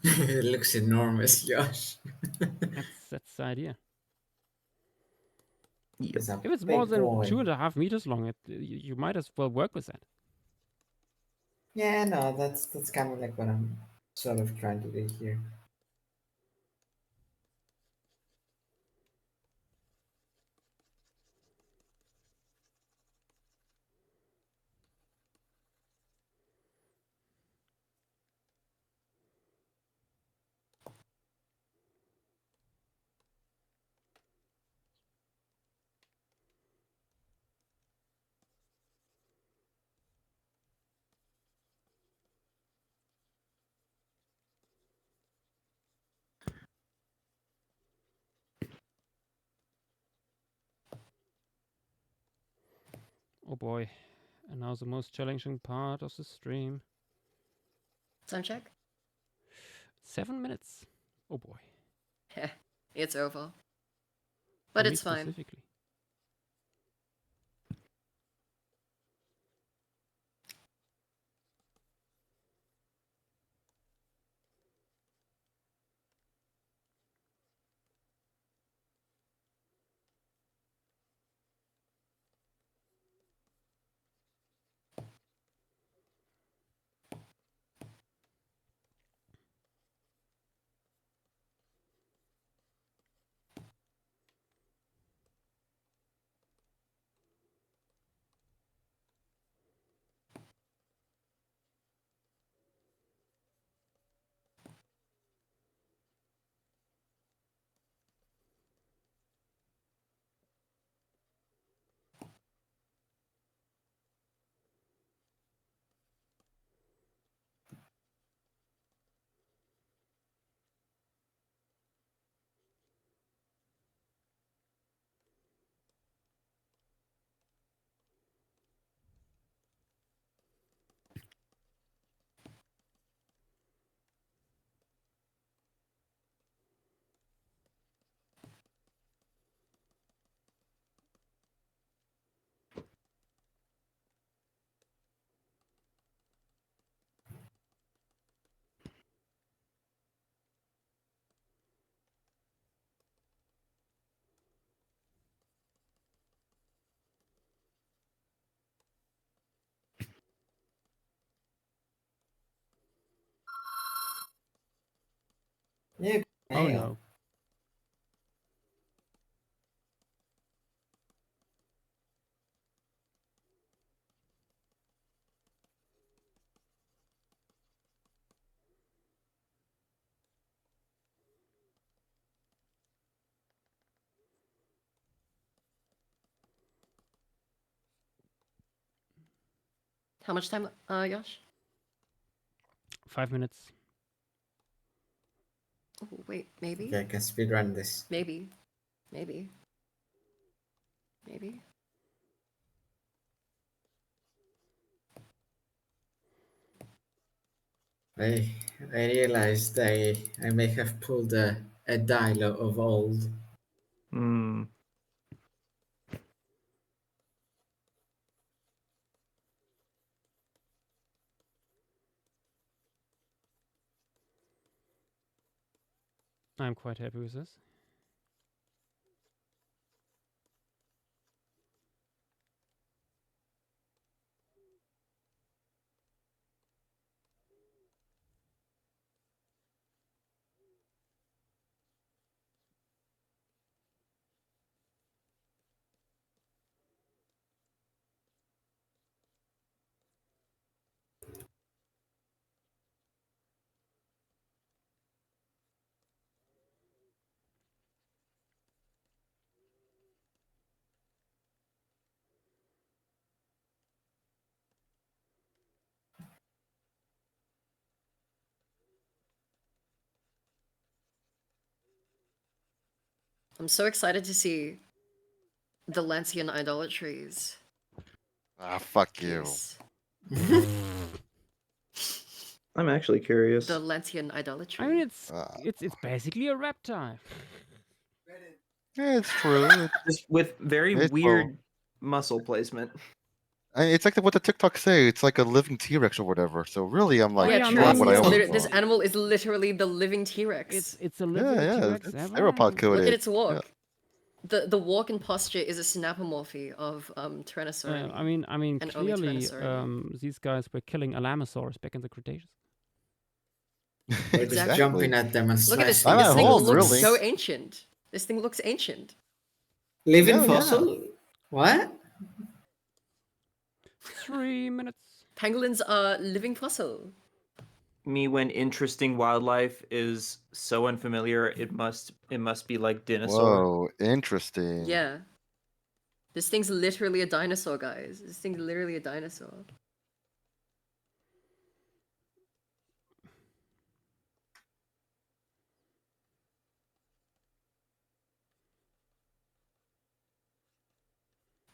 It looks enormous, Josh. That's the idea. It's a If it's big more than boy. 2.5 meters long, you might as well work with that. Yeah, no, that's kind of like what I'm sort of trying to do here. Oh boy. And now the most challenging part of the stream. Time check? 7 minutes. Oh boy. It's over. For But me it's fine. specifically. Yeah. Oh no. How much time, Yosh? 5 minutes. Oh, wait, maybe? Okay, I can speedrun this. Maybe. Maybe. Maybe. I realized I may have pulled a dialogue of old. Hmm. I'm quite happy with this. I'm so excited to see the Lancian idolatries. Ah, fuck you. Piece. I'm actually curious. The Lancian idolatry. I mean, it's basically a reptile. Yeah, it's true. Just with very It's weird muscle placement. It's like what the TikTok say. It's like a living T-Rex or whatever. So really, I'm like yeah, I true. doing what I It's always this want. animal is literally the living T-Rex. It's a living T-Rex It's ever. theropod coded. Look at its walk. Yeah. The walk and posture is a synapomorphy of Tyrannosaurine. I mean, and only clearly, Tyrannosaurine. these guys were killing Alamosaurus back in the Cretaceous. We're just jumping at them and Look at this slashing thing. This I'm at thing home, looks really. so ancient. This thing looks ancient. Living Yeah, fossil? What? 3 minutes. Pangolins are living fossil. Me when interesting wildlife is so unfamiliar, it must be like dinosaur. Whoa, interesting. Yeah. This thing's literally a dinosaur, guys. This thing's literally a dinosaur.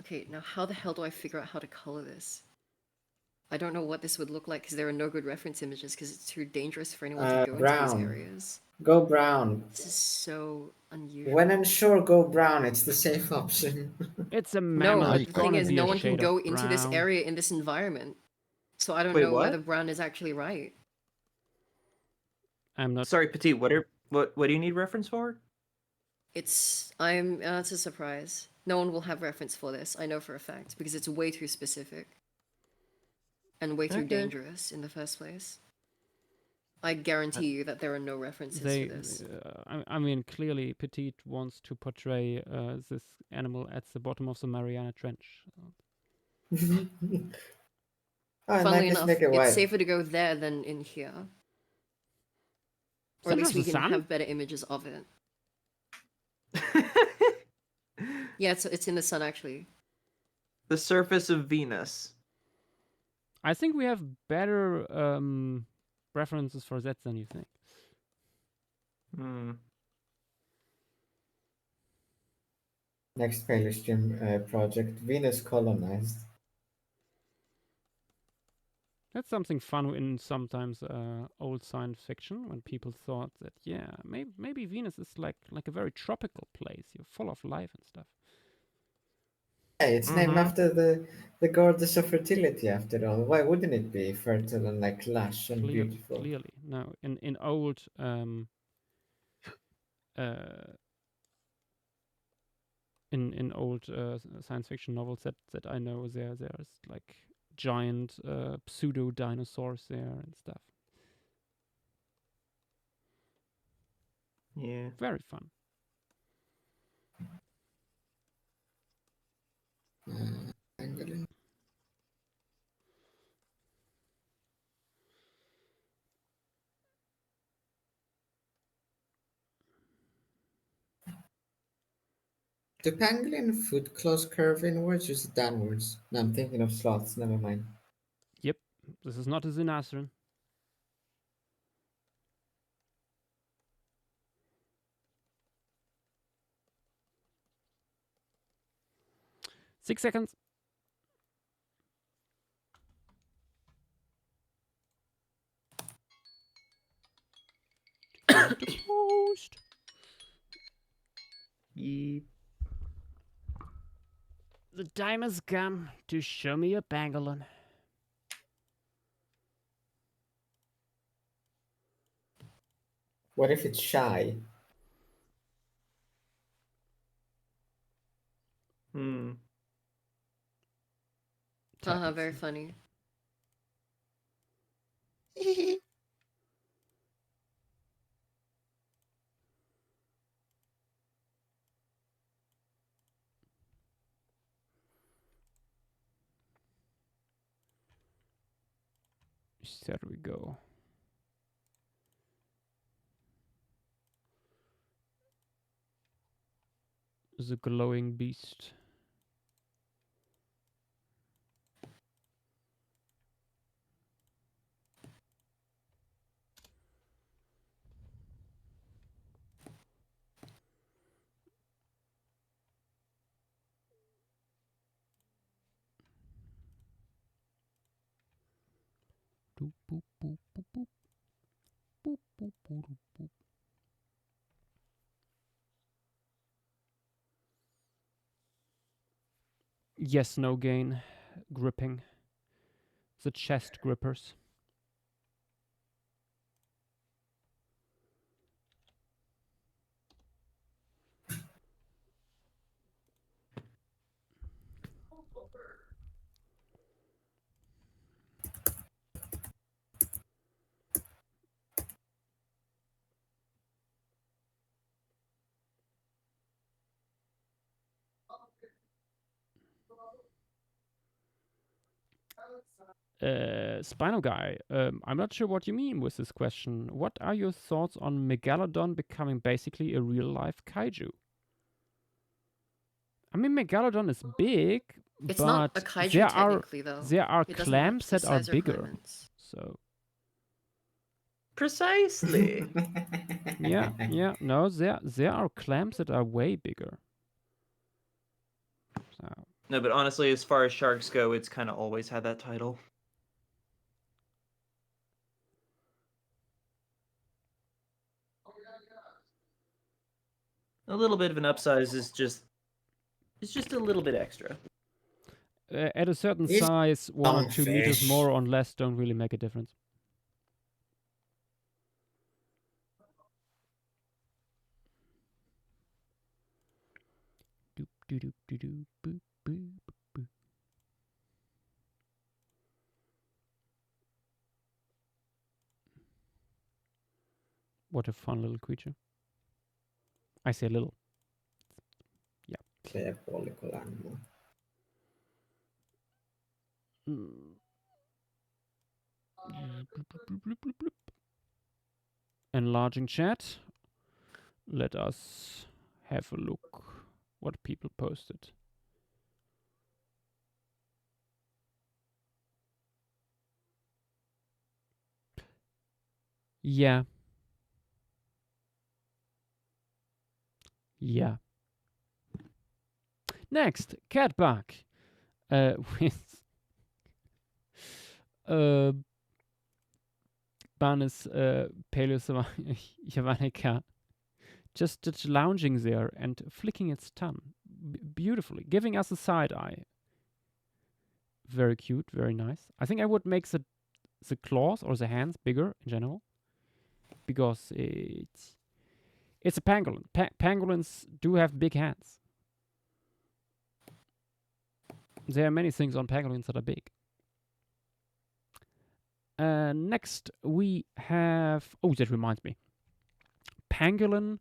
Okay, now how the hell do I figure out how to color this? I don't know what this would look like because there are no good reference images because it's too dangerous for anyone to go into these Brown. areas. Go brown. This is so unusual. When unsure, go brown. It's the safe option. It's a mammal. No, It's the thing gonna is, be no a one can shade go of into this brown. area in this environment. So I don't Wait, know what? whether brown is actually right. I'm not. Sorry, Petit. What do you need reference for? It's a surprise. No one will have reference for this. I know for a fact because it's way too specific and way too Okay. dangerous in the first place. I guarantee you that there are no references for this. I mean, clearly, Petit wants to portray this animal at the bottom of the Mariana Trench. Funnily enough, it's safer to go there than in here. Or at least we can have better images of it. Yeah, it's in the sun actually. The surface of Venus. I think we have better references for that than you think. Next Paleostream project, Venus colonized. That's something fun in sometimes old science fiction when people thought that maybe Venus is like a very tropical place. You're full of life and stuff. Yeah, it's named after the goddess of fertility. After all, why wouldn't it be fertile and like lush and beautiful? Clearly, no. In old in old science fiction novels that I know, there's like giant pseudo dinosaurs there and stuff. Yeah. Very fun. Do pangolin foot claws curve inwards or is it downwards? No, I'm thinking of sloths. Never mind. Yep, this is not a Xenastron. Six seconds. The post. Yep. The time has come to show me a pangolin. What if it's shy? Haha, very funny. There we go. The glowing beast. Boop, boop, boop, boop, boop. Boop, boop, boop, boop. Yes, no gain. Gripping. The chest grippers. Spinal Guy, I'm not sure what you mean with this question. What are your thoughts on Megalodon becoming basically a real-life kaiju? I mean, Megalodon is big, It's but not a kaiju technically, though. there are It doesn't have clams the that are size bigger. requirements. So Precisely. yeah, no, there are clams that are way bigger. So No, but honestly, as far as sharks go, it's kind of always had that title. A little bit of an upsize is just a little bit extra. At a certain It's size, 1 or 2 meters fish. more or less don't really make a difference. Doop, doop, doop, doop, doop, boop, boop, boop. What a fun little creature. I say little. Yeah. Diabolical animal. Enlarging chat. Let us have a look what people posted. Yeah. Yeah. Next, Catbug. With Banis Paleostream just lounging there and flicking its tongue beautifully, giving us a side eye. Very cute, very nice. I think I would make the claws or the hands bigger in general, because it's a pangolin. Pangolins do have big hands. There are many things on pangolins that are big. Next, we have... Oh, that reminds me. Pangolin...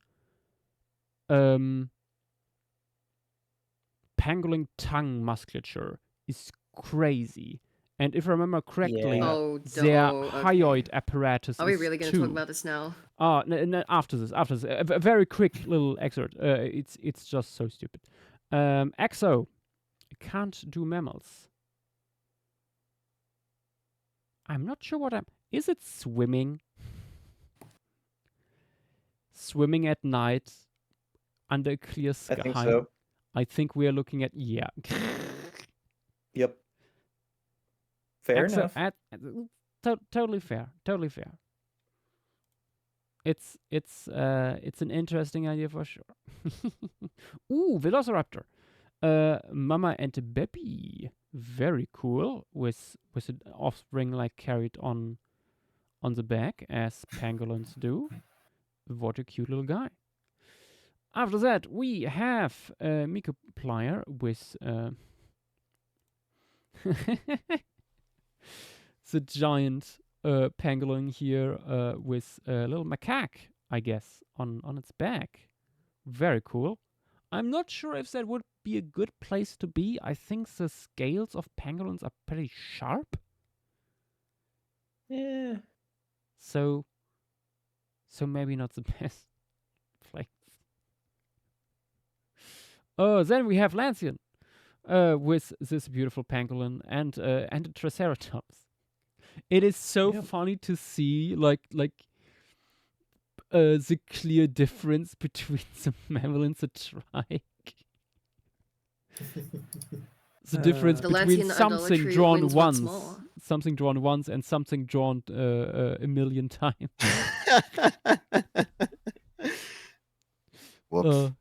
pangolin tongue musculature is crazy. And if I remember correctly, their hyoid apparatus Are we really going to talk about this now? No, after this. A very quick little excerpt. It's just so stupid. Exo can't do mammals. I'm not sure what is it swimming? Swimming at night under a clear sky? I think so. I think we are looking at... Yeah. Yep. Fair enough. Totally fair. Totally fair. It's an interesting idea for sure. Ooh, Velociraptor. Mama and baby. Very cool. With an offspring like carried on the back, as pangolins do. What a cute little guy. After that, we have Microplier with the giant pangolin here with a little macaque, I guess, on its back. Very cool. I'm not sure if that would be a good place to be. I think the scales of pangolins are pretty sharp. Yeah. So maybe not the best place. Oh, then we have Lancian with this beautiful pangolin and a triceratops. It is so funny to see like the clear difference between the mammal and the trike. The difference between something drawn once, and something drawn a million times. Whoops.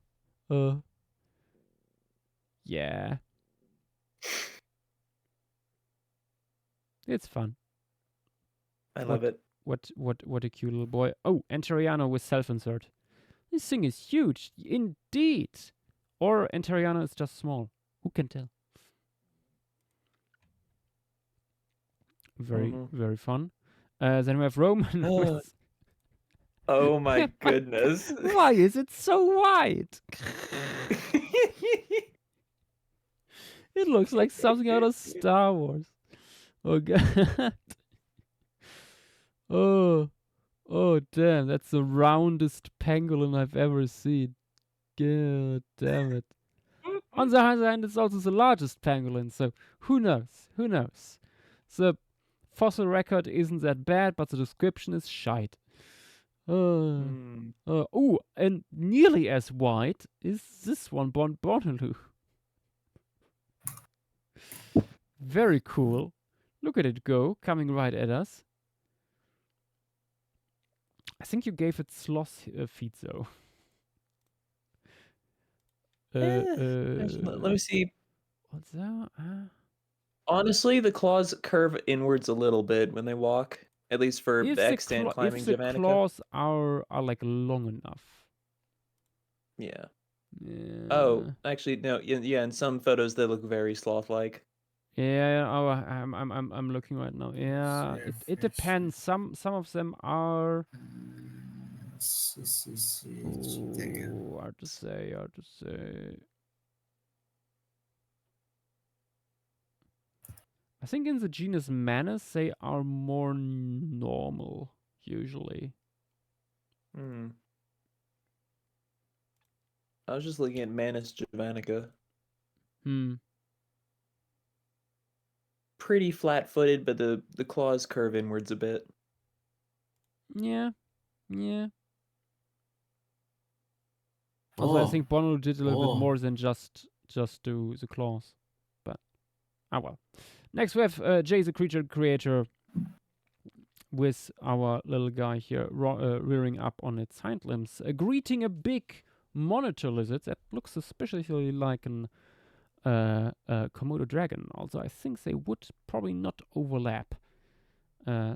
Yeah. It's fun. I love it. What a cute little boy. Oh, Enteriano with self-insert. This thing is huge, indeed. Or Enteriano is just small. Who can tell? Very fun. Then we have Roman with... Oh my goodness. Why is it so wide? It looks like something out of Star Wars. Oh god. Oh damn, that's the roundest pangolin I've ever seen. God damn it. On the other hand, it's also the largest pangolin, so who knows? Who knows? The fossil record isn't that bad, but the description is shite. Oh, and nearly as wide is this one, Bonaloo. Very cool. Look at it go, coming right at us. I think you gave it sloth feet, though. Let me see. What's that? Honestly, the claws curve inwards a little bit when they walk, at least for the extant climbing if the Javanica. claws are like long enough. Yeah. Yeah. Oh, actually, no. Yeah, in some photos they look very sloth-like. Yeah. Oh, I'm looking right now. Yeah. It depends. Some of them are. Oh, hard to say. Hard to say. I think in the genus Manus they are more normal usually. Hmm. I was just looking at Manus javanica. Pretty flat-footed, but the claws curve inwards a bit. Yeah. Yeah. Also, I think Bono did a little bit more than just do the claws. But, well. Next we have Jay the Creature Creator with our little guy here rearing up on its hind limbs, greeting a big monitor lizard that looks suspiciously like an Komodo dragon. Also, I think they would probably not overlap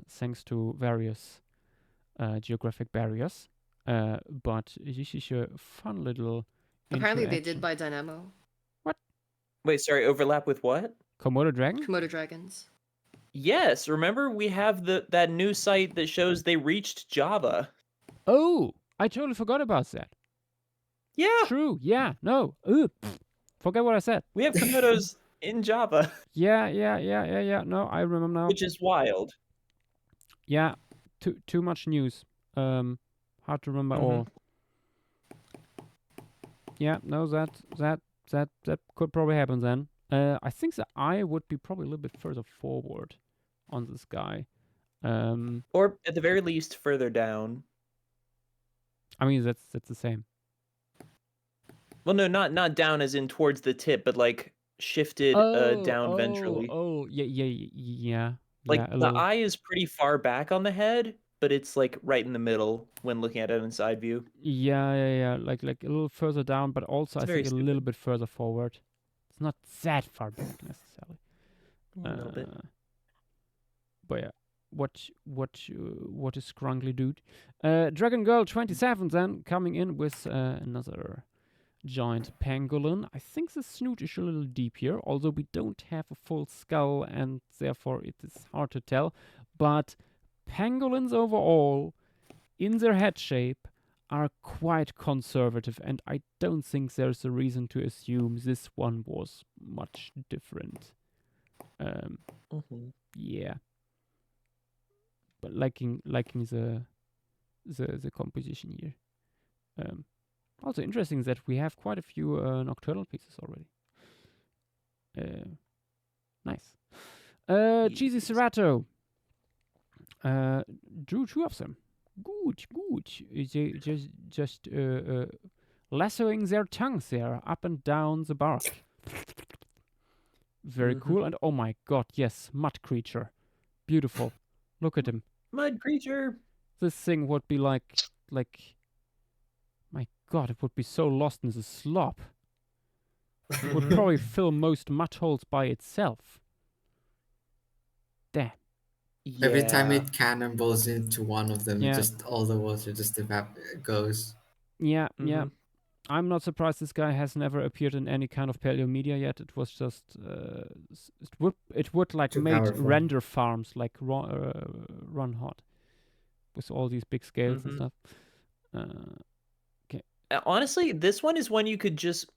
thanks to various geographic barriers. But this is a fun little Apparently they did by Dynamo. What? Wait, sorry, overlap with what? Komodo dragon? Komodo dragons. Yes, remember we have that new site that shows they reached Java. Oh, I totally forgot about that. Yeah. True. Yeah. No. Forget what I said. We have Komodos in Java. Yeah. No, I remember now. Which is wild. Yeah. Too much news. Hard to remember all. Yeah. No, that could probably happen then. I think the eye would be probably a little bit further forward on this guy. Or at the very least further down. I mean, that's the same. Well, no, not down as in towards the tip, but like shifted down ventrally. Oh, yeah. Like the eye is pretty far back on the head, but it's like right in the middle when looking at it in side view. Yeah. Like a little further down, but also It's I think stupid. a little bit further forward. It's not that far back necessarily. A little bit. But yeah, what is scrungly dude? Dragon Girl 27 then coming in with another giant pangolin. I think the snoot is a little deep here, although we don't have a full skull and therefore it is hard to tell. But pangolins overall, in their head shape, are quite conservative, and I don't think there's a reason to assume this one was much different. Yeah. But liking the composition here. Also interesting that we have quite a few nocturnal pieces already. Nice. Cheesy Serato drew 2 of them. Good. They just lassoing their tongues there up and down the bark. Very cool. And oh my god, yes, mud creature. Beautiful. Look at him. Mud creature. This thing would be like my god, it would be so lost in the slop. It would probably fill most mud holes by itself. Damn. Yeah. Every time it cannonballs into one of them, Yeah. just all the water just goes. Yeah. I'm not surprised this guy has never appeared in any kind of paleo media yet. It was just it would like Too made powerful. render farms like run hot with all these big scales and stuff. Okay. Honestly, this one is one you could just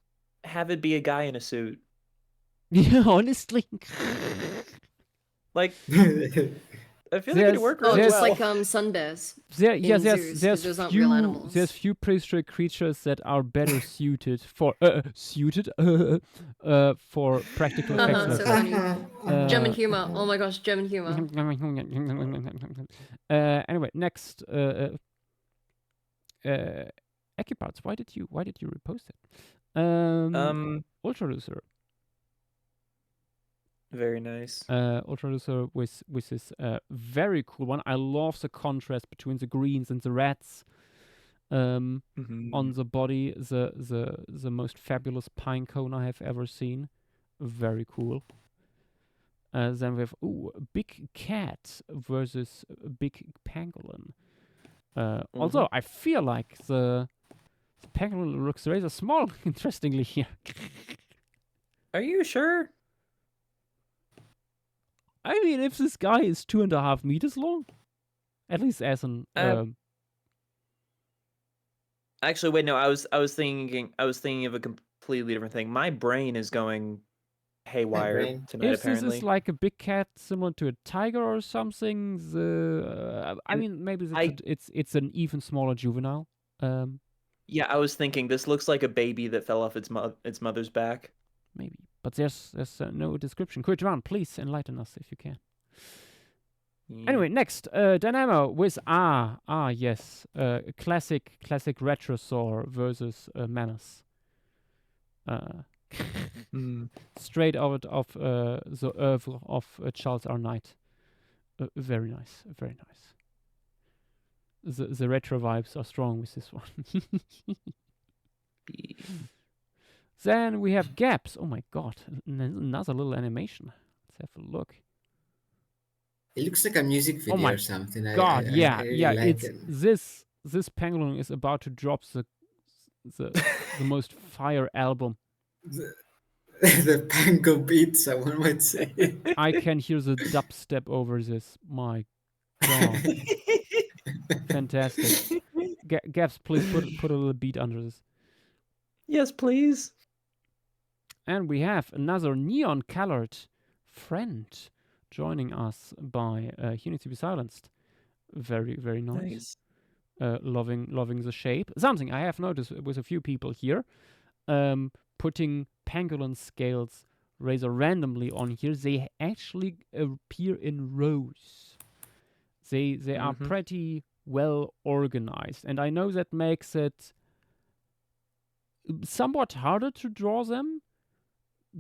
have it be a guy in a suit. Yeah, honestly. Like, I feel like it'd work really just well. like sun bears. There's those aren't real animals. There's few prehistoric creatures that are better suited for for practical effects. So funny. German humor. Oh my gosh, German humor. Anyway, next Equiparts. Why did you repost it? Ultra Loser. Very nice. Ultralucer with this very cool one. I love the contrast between the greens and the reds. On the body, the most fabulous pine cone I have ever seen. Very cool. Then we have big cat versus a big pangolin. Although I feel like the pangolin looks rather small, interestingly here. Are you sure? I mean, if this guy is 2.5 meters long, at least as an actually, wait, no. I was thinking of a completely different thing. My brain is going haywire tonight. If Apparently, this is like a big cat similar to a tiger or something, I mean, maybe it's an even smaller juvenile. Yeah, I was thinking this looks like a baby that fell off its mother's back. Maybe, but there's no description. Kujan, please enlighten us if you can. Yeah. Anyway, next, Dynamo with yes, classic Retrosaur versus Manus. Straight out of the oeuvre of Charles R. Knight. Very nice, very nice. The retro vibes are strong with this one. Then we have gaps. Oh my god, another little animation. Let's have a look. It looks like a music video or something. God, I really like it's it. this pangolin is about to drop the most fire album. The pango beat, someone might say. I can hear the dubstep over this. My god. Fantastic. Gaps, please put a little beat under this. Yes, please. And we have another neon-colored friend joining us by Unity Be Silenced. Very, very nice. Loving the shape. Something I have noticed with a few people here, putting pangolin scales rather randomly on here. They actually appear in rows. They are pretty well organized, and I know that makes it somewhat harder to draw them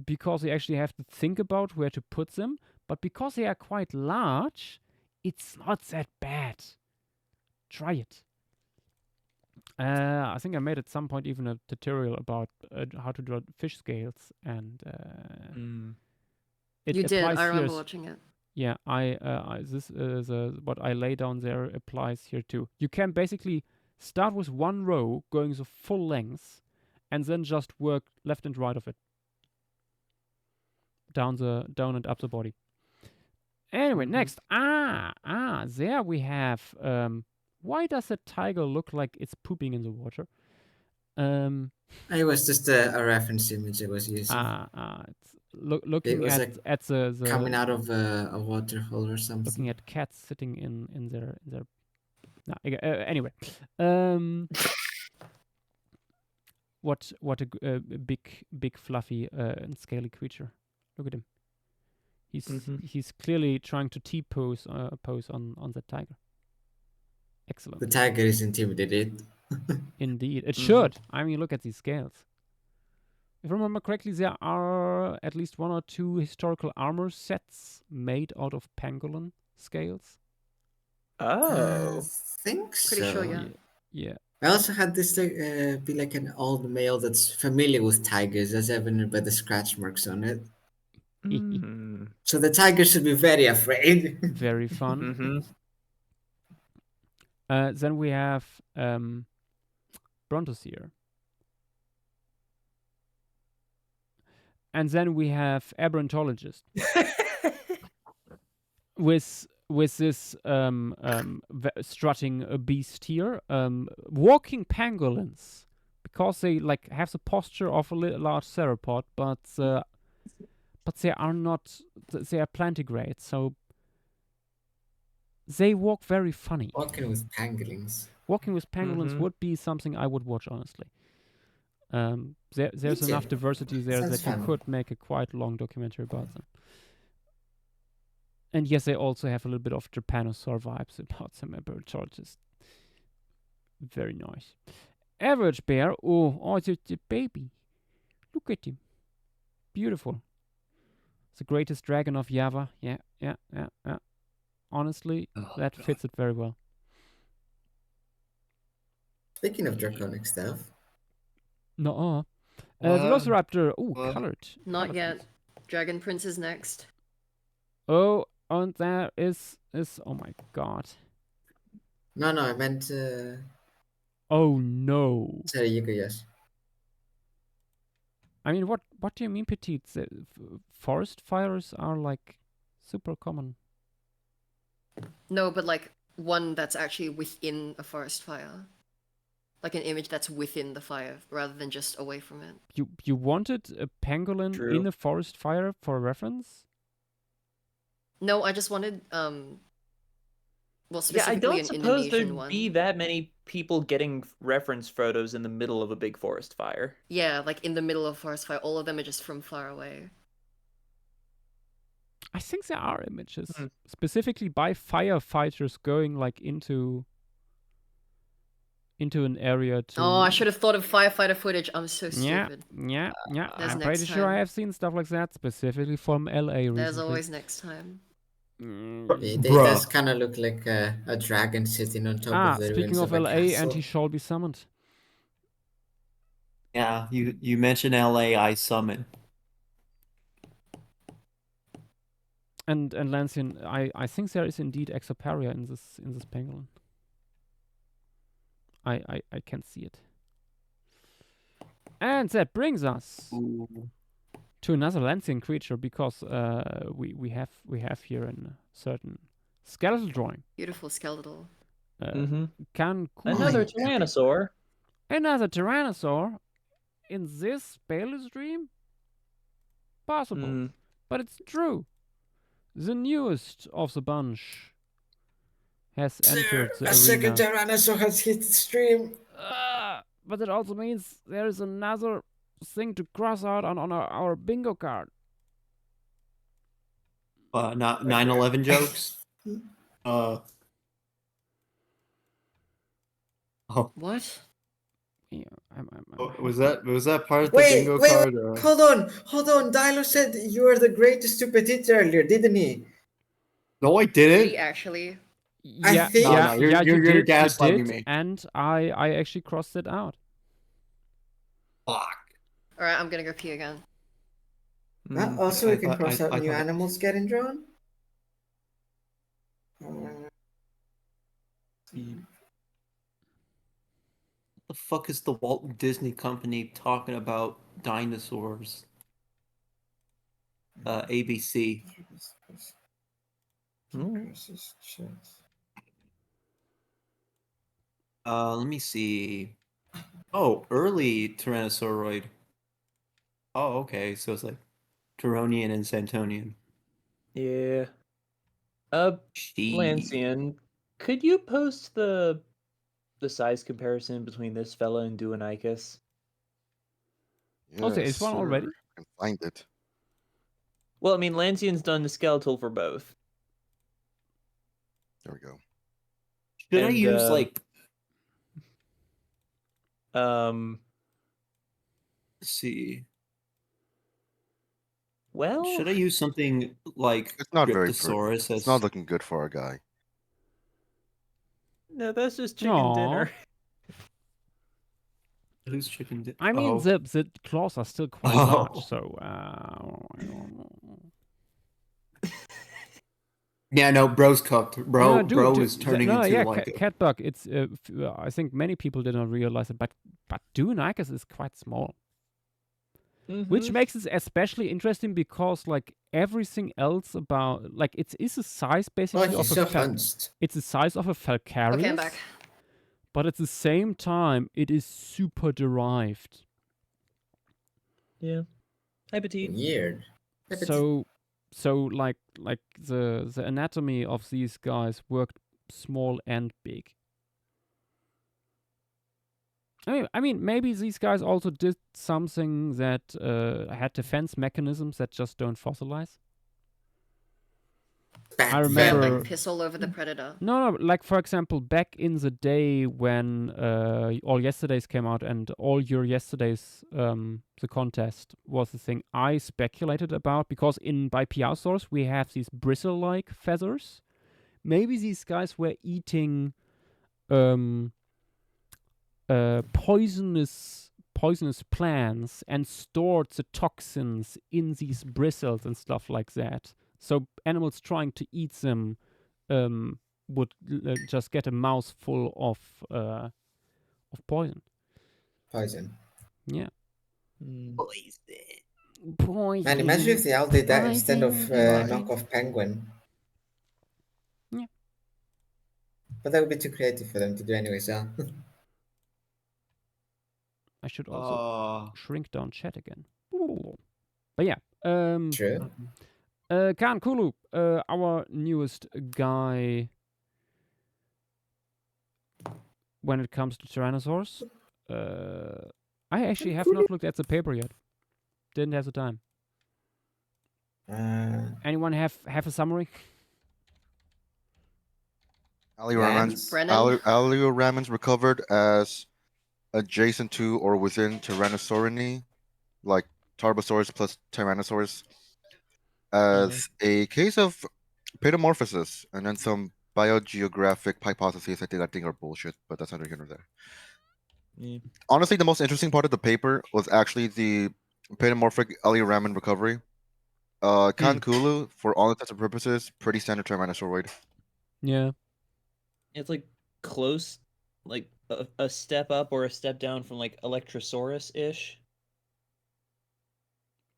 because you actually have to think about where to put them, but because they are quite large, it's not that bad. Try it. I think I made at some point even a tutorial about how to draw fish scales, and you did. I remember watching it. Yeah, this what I lay down there applies here too. You can basically start with one row going the full length, and then just work left and right of it, down and up the body. Anyway, next, there we have. Why does a tiger look like it's pooping in the water? It was just a reference image I was using. It's looking at the coming out of a water hole or something. Looking at cats sitting in their. No, anyway, what a big fluffy and scaly creature. Look at him. He's clearly trying to T-pose pose on the tiger. Excellent. The tiger is intimidated. Indeed, it should. I mean, look at these scales. If I remember correctly, there are at least 1 or 2 historical armor sets made out of pangolin scales. I think so. Pretty sure, yeah. I also had this be like an old male that's familiar with tigers, as evident by the scratch marks on it. So the tiger should be very afraid. Very fun. Then we have Brontosaur. And then we have Aberrantologist. with this strutting beast here. Walking pangolins. Because they like have the posture of a large theropod, but they are not. They are plantigrade, so they walk very funny. Walking with pangolins. Walking with pangolins would be something I would watch, honestly. There's enough diversity there that you could make a quite long documentary about them. And yes, they also have a little bit of Japanosaur vibes about some Aberrantologist. Very nice. Average bear. Oh, it's a baby. Look at him. Beautiful. The greatest dragon of Java. Yeah. Honestly, that fits it very well. Speaking of draconic stuff. No. Velociraptor. Oh, colored. Not yet. Dragon Prince is next. Oh, and there is oh my god. No, I meant. Oh no. Sorry, you go. Yes. I mean, what do you mean, petite? Forest fires are like super common. No, but like one that's actually within a forest fire. Like an image that's within the fire rather than just away from it. You wanted a pangolin in a forest fire for reference? No, I just wanted well, Yeah, I specifically don't an suppose Indonesian there'd one. be that many people getting reference photos in the middle of a big forest fire. Yeah, like in the middle of forest fire, all of them are just from far away. I think there are images specifically by firefighters going like into an area to. Oh, I should have thought of firefighter footage. I'm so stupid. Yeah. There's I'm next pretty sure I time. have seen stuff like that specifically from LA recently. There's always next time. It does kind of look like a dragon sitting on top of the speaking ruins of a LA, castle. and he shall be summoned. Yeah, you mentioned LA, I summon. And Lancian, I think there is indeed Exoparia in this pangolin. I can see it. And that brings us to another Lancian creature, because we have here a certain skeletal drawing. Beautiful skeletal. Another Tyrannosaur. Another Tyrannosaur in this Paleostream? Possible. But it's true. The newest of the bunch has entered the arena. A second Tyrannosaur has hit the stream. But it also means there is another thing to cross out on our bingo card. Not 9/11 jokes. What? Yeah, was that part of the bingo card? Or? Hold on. Dilo said you were the greatest to petite earlier, didn't he? No, I didn't. Did he actually? Yeah, you're gaslighting me. And I actually crossed it out. Fuck. Alright, I'm gonna go pee again. Also, we can cross out new animals getting drawn. The fuck is the Walt Disney Company talking about dinosaurs? ABC. Let me see. Oh, early Tyrannosauroid. Oh, okay. So it's like Turonian and Santonian. Yeah. Lancian, could you post the size comparison between this fella and Duonicus? Yes, is one already? I can find it. Well, I mean, Lancian's done the skeletal for both. There we go. Should I use like? Let's see. Well, should I use something like it's not Cryptosaurus? It's not looking good for our guy. No, that's just chicken dinner. Who's chicken dinner? I mean, the claws are still quite large, so. Yeah, no, bro's cooked. Bro is turning into like Catbug. It's I think many people did not realize it, but Duonicus is quite small. Which makes it especially interesting because like everything else about like it is a size basically of it's the size of a Falcarius. Okay, I'm back. But at the same time it is super derived. Yeah. Hi, petite. Weird. So like the anatomy of these guys worked small and big. I mean, maybe these guys also did something that had defense mechanisms that just don't fossilize. I remember like piss all over the predator. No, like for example, back in the day when All Yesterdays came out and All Your Yesterdays, the contest was the thing I speculated about because by Piasaurus we have these bristle-like feathers. Maybe these guys were eating poisonous plants and stored the toxins in these bristles and stuff like that. So animals trying to eat them would just get a mouthful of poison. Poison. Yeah. Poison. Man, imagine if the owl did that instead of knockoff penguin. Yeah. But that would be too creative for them to do anyway, so. I should also shrink down chat again. Ooh. But yeah. True. Khan Kulu, our newest guy when it comes to Tyrannosaurs. I actually have not looked at the paper yet. Didn't have the time. Anyone have a summary? Alioramens recovered as adjacent to or within Tyrannosaurini, like Tarbosaurus plus Tyrannosaurus, as a case of paedomorphosis, and then some biogeographic hypotheses I think are bullshit, but that's neither here nor there. Yeah. Honestly, the most interesting part of the paper was actually the paedomorphic Alioramen recovery. Kankulu, for all intents and purposes, pretty standard Tyrannosauroid. Yeah. It's like close, like a step up or a step down from like Electrosaurus-ish.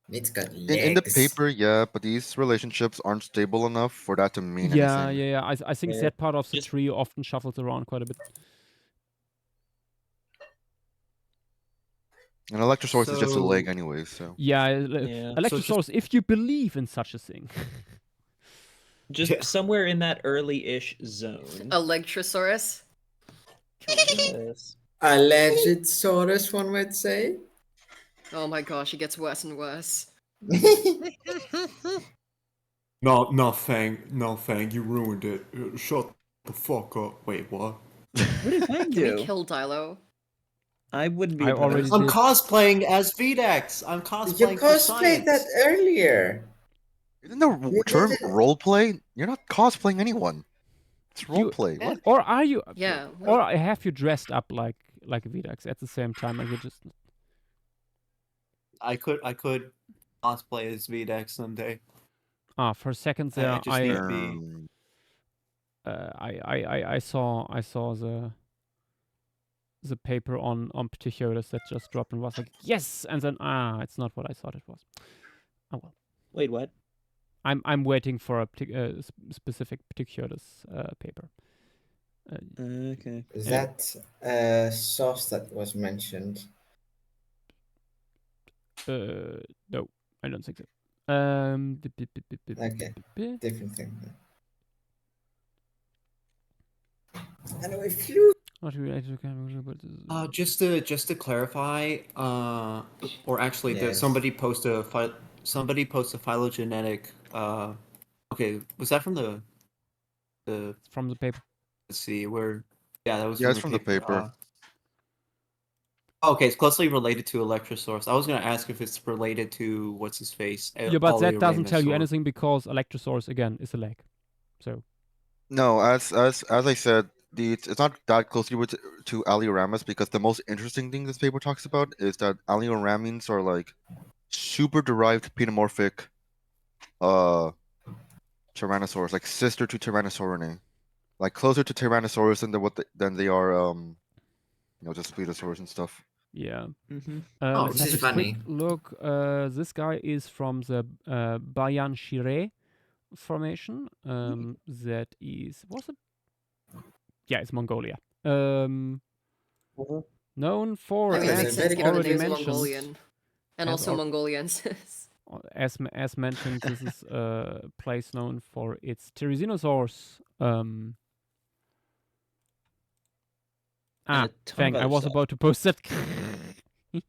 It's got legs. In the paper, yeah, but these relationships aren't stable enough for that to mean anything. Yeah. I think that part of the tree often shuffles around quite a bit. And Electrosaurus is just a leg anyway, so... Yeah. Electrosaurus, if you believe in such a thing. Just somewhere in that early-ish zone. Electrosaurus? Yes. Allegedsaurus, one might say. Oh my gosh, it gets worse and worse. No, Fang, you ruined it. Shut the fuck up. Wait, what? What did Fang do? Can we kill Dilo? I wouldn't be. I'm cosplaying as Vedax. I'm cosplaying. You cosplayed that earlier. Isn't the term roleplay? You're not cosplaying anyone. It's roleplay. What? Or are you? Yeah. Or have you dressed up like a Vedax at the same time, and you just? I could cosplay as Vedax someday. For a second there, I saw the paper on Ptychiotis that just dropped and was like, yes, and then it's not what I thought it was. Oh well. Wait, what? I'm waiting for a specific Ptychiotis paper. Okay. Is that sauce that was mentioned? No, I don't think so. Okay, different thing. Anyway, phew. Just to clarify, or actually, somebody post a phylogenetic. Okay, was that from the paper? Let's see where. Yeah, that was. Yeah, it's from the paper. Okay, it's closely related to Electrosaurus. I was gonna ask if it's related to what's his face. Yeah, but that doesn't tell you anything because Electrosaurus again is a leg. So. No, as I said, it's not that closely to Alioramus because the most interesting thing this paper talks about is that Alioramines are like super derived paedomorphic Tyrannosaurus, like sister to Tyrannosaurini, like closer to Tyrannosaurus than they are just Plesiosaurus and stuff. Yeah. Mm-hmm. Let's this is have a funny. quick look. This guy is from the Bayan Shire formation. That is Yeah, it's Mongolia. Known for, I mean, it as makes sense given the already name's mentioned, Mongolian. And also Mongolians. as mentioned, this is a place known for its Therizinosaurs. Fang, I was stuff. about to post that. And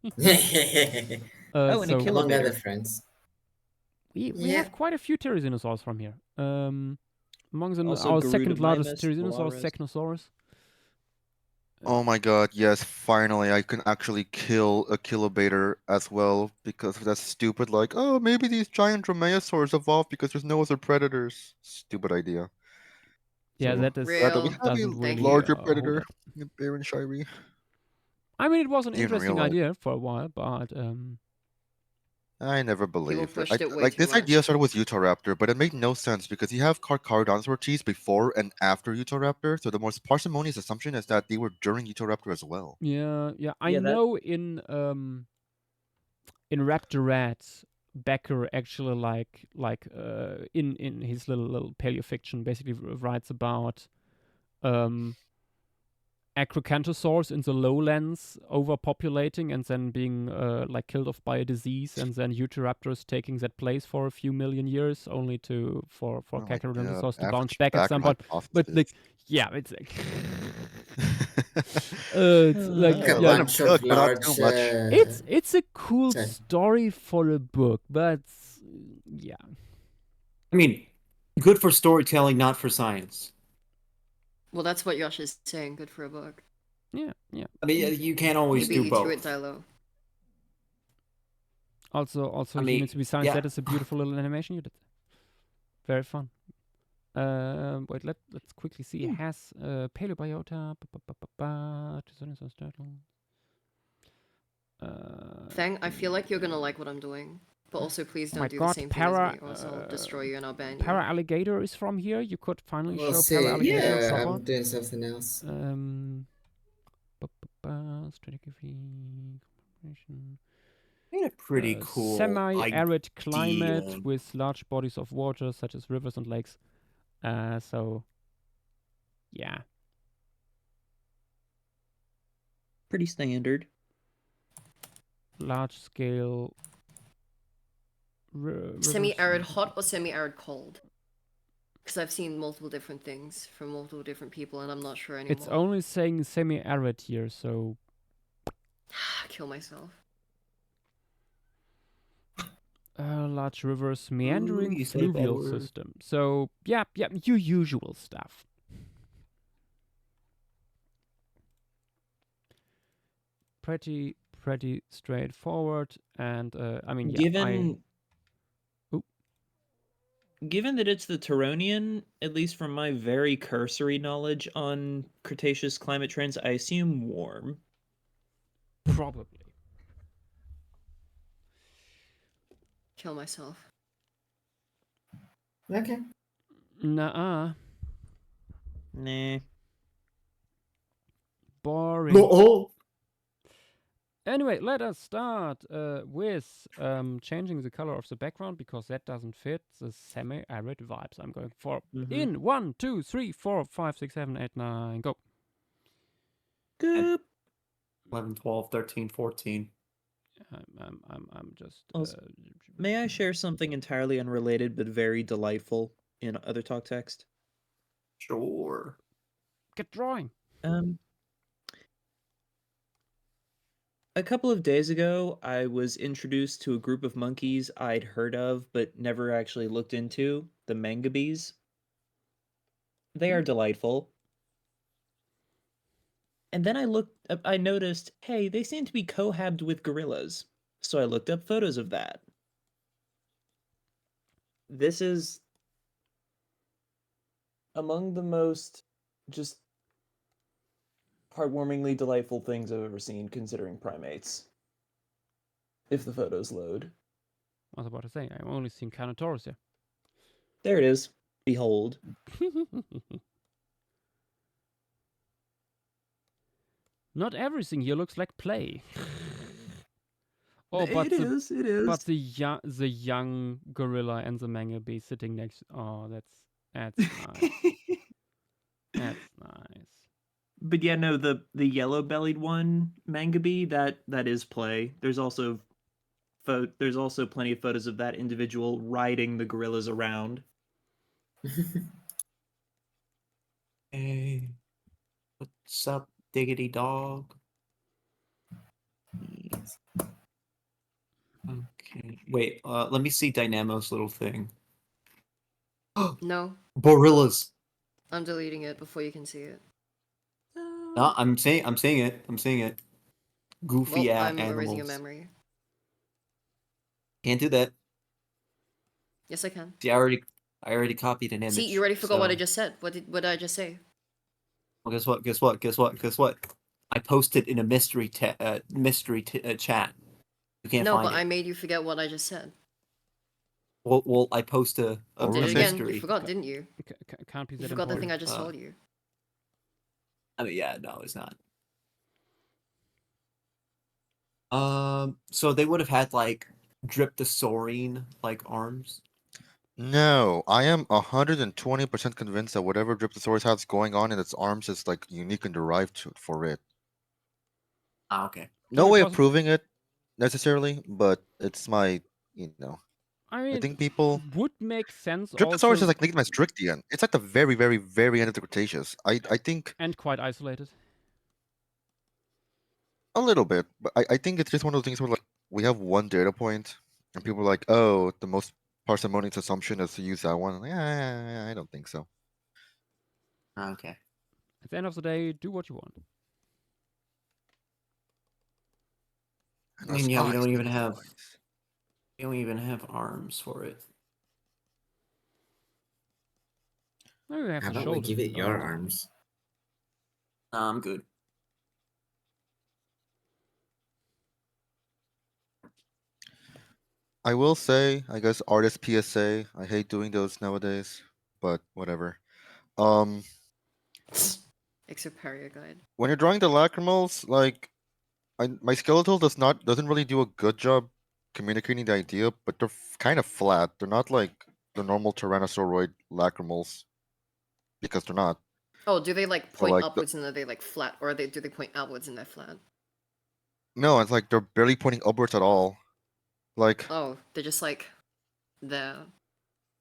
it killed among other friends. We have quite a few Therizinosaurs from here. Also our second largest Garuda Tyrannosaurus, Walrus. Technosaurus. Oh my god, yes, finally I can actually kill a kilobator as well because of that stupid like, oh, maybe these giant dromaeosaurs evolved because there's no other predators. Stupid idea. Yeah, So that is glad that we Real. have doesn't a Thank really you. larger hold predator up. in Baron Shirey. I mean, it was an Even real interesting life. idea for a while, but I never People believed it. pushed it way Like too this much. idea started with Utahraptor, but it made no sense because you have Carcharodonts ortiz before and after Utahraptor, so the most parsimonious assumption is that they were during Utahraptor as well. yeah. I Yeah, that- know in Raptor Rats, Becker actually in his little paleofiction basically writes about Acrocanthosaurs in the lowlands overpopulating and then being like killed off by a disease, and then Utahraptors taking that place for a few million years, only for Oh my Carcharodontosaurus god, to bounce average back at some point. But like, yeah, it's like, it's like, Like a yeah, bunch of large. it's a cool Sorry. story for a book, but yeah, I mean, good for storytelling, not for science. Well, that's what Yosh is saying. Good for a book. yeah. I mean, you can't always You do beat you to it, both. Dilo. Also, I he mean, needs to be science. yeah. That is a beautiful little animation you did. Very fun. Wait, let's quickly see. It has paleobiota. Tyrannosaurus turtle. Fang, I feel like you're gonna like what I'm doing. But also, please Oh don't my do god, the same thing as me, or else I'll destroy you and I'll ban you. Para alligator is from here. You could finally We'll show see. para alligator proper. I'm doing something else. Stratigraphy, commemoration. Made a pretty cool Semi-arid idea. climate with large bodies of water such as rivers and lakes. So, yeah. Pretty standard. Large scale. Semi-arid hot or semi-arid cold? Because I've seen multiple different things from multiple different people, and I'm not sure anymore. It's only saying semi-arid here, so Kill myself. large rivers, meandering you said that fluvial word. system. So yeah, your usual stuff. Pretty straightforward, and I mean, yeah, Given that it's the Turonian, at least from my very cursory knowledge on Cretaceous climate trends, I assume warm. Probably. Kill myself. Okay. Nah. Boring. No. Anyway, let us start with changing the color of the background because that doesn't fit the semi-arid vibes I'm going for. In 1, 2, 3, 4, 5, 6, 7, 8, 9, go. Goop. 11, 12, 13, 14. I'm just. May I share something entirely unrelated but very delightful in other talk text? Sure. Get drawing. A couple of days ago, I was introduced to a group of monkeys I'd heard of but never actually looked into, the mangabees. They are delightful. And then I noticed, hey, they seem to be cohabbed with gorillas. So I looked up photos of that. This is among the most just heartwarmingly delightful things I've ever seen considering primates. If the photos load. I was about to say, I've only seen Carnotaurus here. There it is. Behold. Not everything here looks like play. But it is. But the young gorilla and the mangabee sitting next. Oh, that's nice. That's nice. But yeah, no, the yellow-bellied one, mangabee, that is play. There's also plenty of photos of that individual riding the gorillas around. Hey, what's up, diggity dog? Okay, wait. Let me see Dynamo's little thing. No, Gorillas. I'm deleting it before you can see it. No, I'm seeing it. I'm seeing it. Goofy Well, I'm erasing your animals. memory. Can't do that. Yes, I can. See, I already copied an image. See, you already forgot what I so- just said. What did I just say? Well, guess what? I posted in a mystery chat. You can't No, find but it. I made you forget what I just said. Well, I post a What were Did we it saying? again. You mystery. forgot, didn't you? Can't be You that forgot the thing important. I just told you. I mean, yeah, no, it's not. So they would have had like Dryptosaurine like arms. No, I am 120% convinced that whatever Dryptosaurus has going on in its arms is like unique and derived for it. Ah, okay. No we way of possi- proving it necessarily, but it's my, I I mean, think people. would make sense Dryptosaurus is also, like Nicodemus Strictian. It's like the very, very, very end of the Cretaceous. I think and quite isolated. a little bit, but I think it's just one of those things where like we have one data point, and people are like, oh, the most parsimonious assumption is to use that one. Yeah, I don't think so. Ah, okay. At the end of the day, do what you want. I mean, yeah, we don't even have arms for it. Maybe we have How the about we shoulders. give it your but- arms? I'm good. I will say, I guess artist PSA. I hate doing those nowadays, but whatever. Exoparia guide. When you're drawing the lacrimals, like my skeletal doesn't really do a good job communicating the idea, but they're kind of flat. They're not like the normal Tyrannosauroid lacrimals because they're not. Oh, do they like So, point like, upwards and are they like flat, or do they point outwards and they're flat? No, it's like they're barely pointing upwards at all. Like Oh, they're just like there.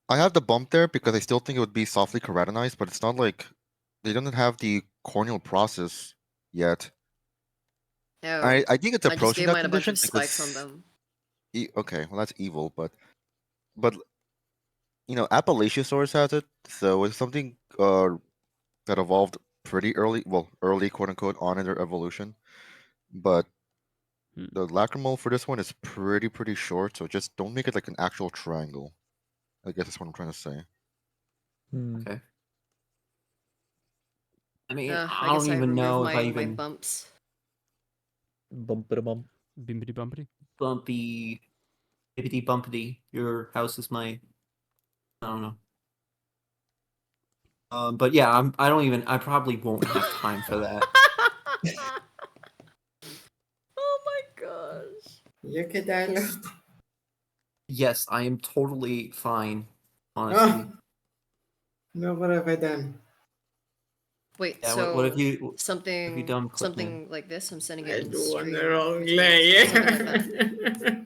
I have the bump there because I still think it would be softly keratinized, but it's not like they don't have the corneal process yet. Oh, I think it's I just approaching gave that mine a bunch condition of spikes on because them. Okay, well that's evil, but Appalachiosaurus has it, so it's something that evolved pretty early, well, early quote unquote on in their evolution. But Hmm. the lacrimal for this one is pretty short, so just don't make it like an actual triangle. I guess that's what I'm trying to say. Okay. I mean, I I don't guess I even remove know if I my even bumps. Bumpity-bump. Bimpity bumpity. bumpy, bippity bumpity. Your house is my. I don't know. But yeah, I probably won't have time for that. Oh my gosh. You could download. Yes, I am totally fine. Honestly. No, what have I done? Wait, Yeah, so what have you done, something Clipman? like this. I'm sending it I in do on stream. the wrong Something like that. layer.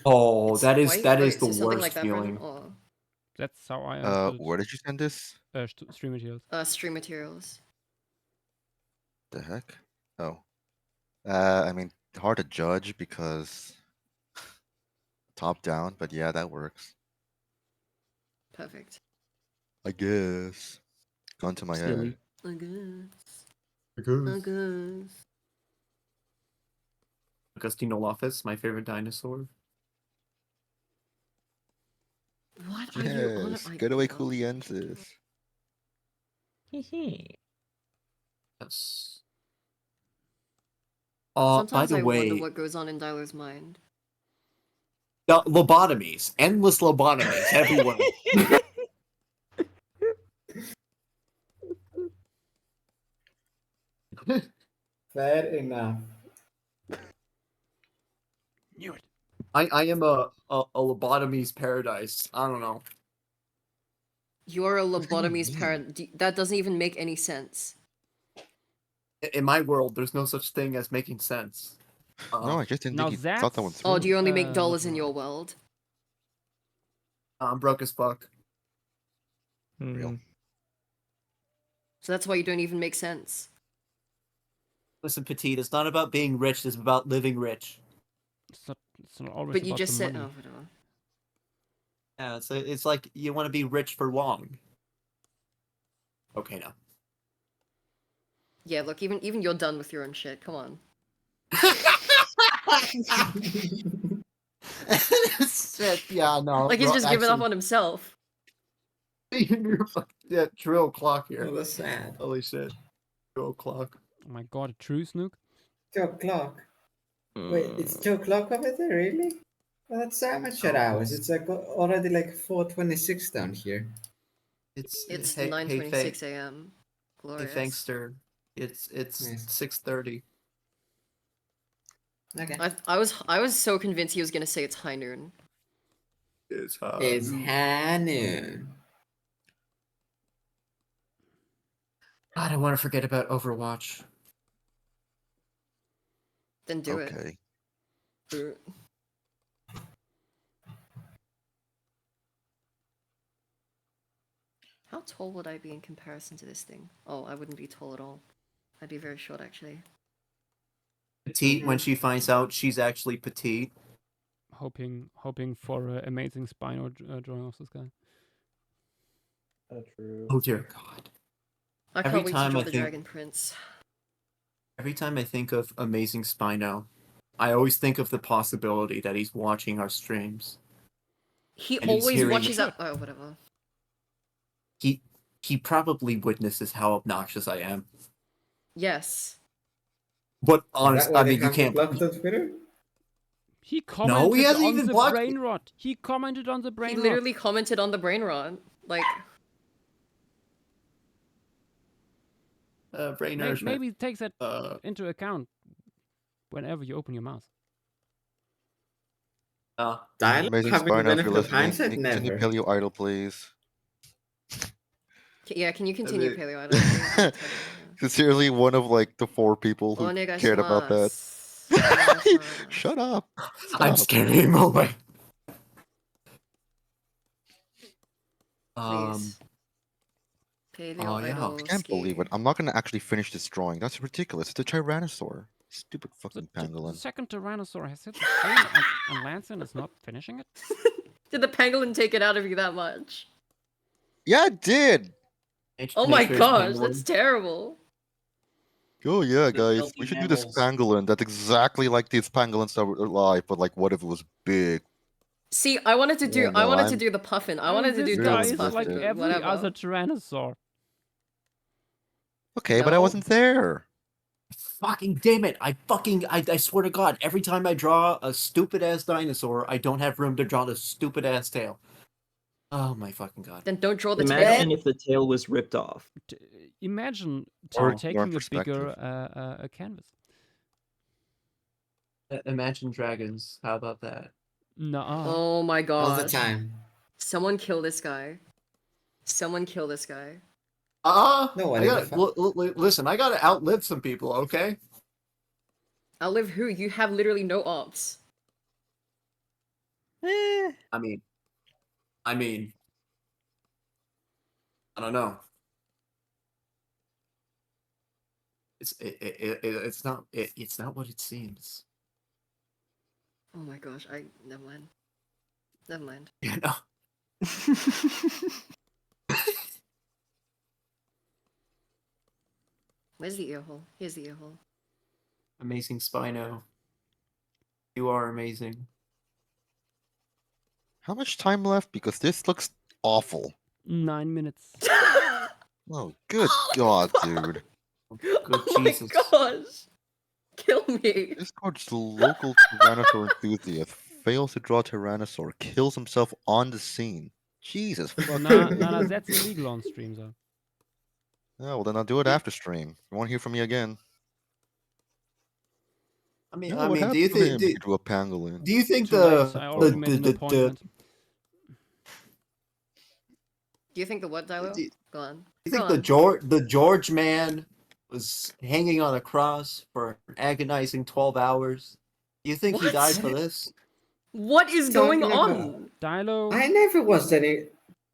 Oh, It's that is white? that Wait, is the so something like worst that, Brendan? feeling. Or That's how I understood Where did you send this? stream materials. stream materials. The heck? Oh. I mean, hard to judge because top down, but yeah, that works. Perfect. I guess. Gun to my Silly. head. I guess. Because Augustinolophus, my favorite dinosaur. What are you on? Yes, getaway Cooliensis. Yes. By Sometimes the I wonder way, what goes on in Dyler's mind. lobotomies, endless lobotomies everywhere. Fair enough. Knew it. I am a lobotomy's paradise. I don't know. You're a does that even lobotomy's mean? parent. That doesn't even make any sense. In my world, there's no such thing as making sense. No, I just didn't Now think he thought that one that's- through. Oh, do you only make not dollars in right. your world? I'm broke as fuck. Real. So that's why you don't even make sense. Listen, Petite, it's not about being rich, it's about living rich. It's not always But you about just the said, money. oh, whatever. Yeah, it's like you want to be rich for long. Okay, no. Yeah, look, even you're done with your own shit. Come on. Yeah, no. Like he's just given up actually, on himself. yeah, drill clock here. Oh, that's sad. Holy shit. Drill clock. Oh my god, a true snook? 2 o'clock. Wait, it's 2 o'clock over there, really? Well, that's amateur hours. It's like already like 4:26 down here. It's hey, 9:26 a.m. Hey, Glorious. Thankster. It's Nice. 6:30. Okay. I was so convinced he was gonna say it's high noon. It's high noon. God, I want to forget about Overwatch. Then do it. Okay. How tall would I be in comparison to this thing? Oh, I wouldn't be tall at all. I'd be very short, actually. Petite when she finds out she's actually petite. Hoping for amazing Spino drawing of this guy. True. Oh dear God. I can't wait to draw the Dragon Prince. Every time I think of Amazing Spino, I always think of the possibility that he's watching our streams. He And he's always hearing- watches that. Oh, whatever. He probably witnesses how obnoxious I am. Yes. But honestly, I mean, you can't. Blocked on Twitter? He commented he hasn't on even the blocked brain rot. He commented on the brain He rot. literally commented on the brain rot. Like, Brain nourishment. Maybe take that into account whenever you open your mouth. Dialogue Amazing having the Spino, if benefit you're of hindsight, listening, can you never. peel your idol, please? yeah, can you continue, bit- Paleo? I don't know. Sincerely, one of like the 4 people who cared about that. Shut up. I'm Stop. scaring him away. Please. Paleo oh, yeah. idol I can't believe it. I'm not gonna actually finish this drawing. That's ridiculous. It's a Tyrannosaur. Stupid fucking The pangolin. second Tyrannosaur has hit the screen and Lanson is not finishing it? Did the pangolin take it out of you that much? Yeah, it did. Oh my Nature's gosh, pangolin. that's terrible. Oh yeah, The guys. filthy We should do this mammals. pangolin. That's exactly like these pangolins that were alive, but like what if it was big? See, I wanted to do Yeah, I no, wanted to I'm- do the puffin. I wanted to do This really guy Duck's is puffin, like interested. but every whatever. other Tyrannosaur. Okay, but I No. wasn't there. Fucking damn it! I swear to God, every time I draw a stupid ass dinosaur, I don't have room to draw the stupid ass tail. Oh my fucking God! Then don't draw the Imagine tail. if the tail was ripped off. Imagine Or taking a bigger perspective. canvas. Imagine Dragons. How about that? No. Oh my All the gosh. time. Someone kill this guy. Someone kill this guy. No, I gotta, listen, I gotta outlive some people, okay? Outlive who? You have literally no ops. I mean, I don't know. It's not what it seems. Oh my gosh, never mind. Never mind. Yeah, no. Where's the ear hole? Here's the ear hole. Amazing Spino. You are amazing. How much time left? Because this looks awful. 9 minutes. Oh, good God, dude. Good Oh my Jesus. gosh! Kill me! Discord's local Tyrannosaur enthusiast fails to draw Tyrannosaur, kills himself on the scene. Jesus fucking. No, that's illegal on stream, though. Yeah, well then I'll do it after stream. You won't hear from me again. I mean, Yeah, what do happened you to think? him? He drew a pangolin. Do you think Too late, I already made an the appointment. Do you think the what, Dilo? Do you- Go on. you Go think on. the George man was hanging on a cross for an agonizing 12 hours? Do you think he What? died for this? What is going Talking on? Dilo. I never was any.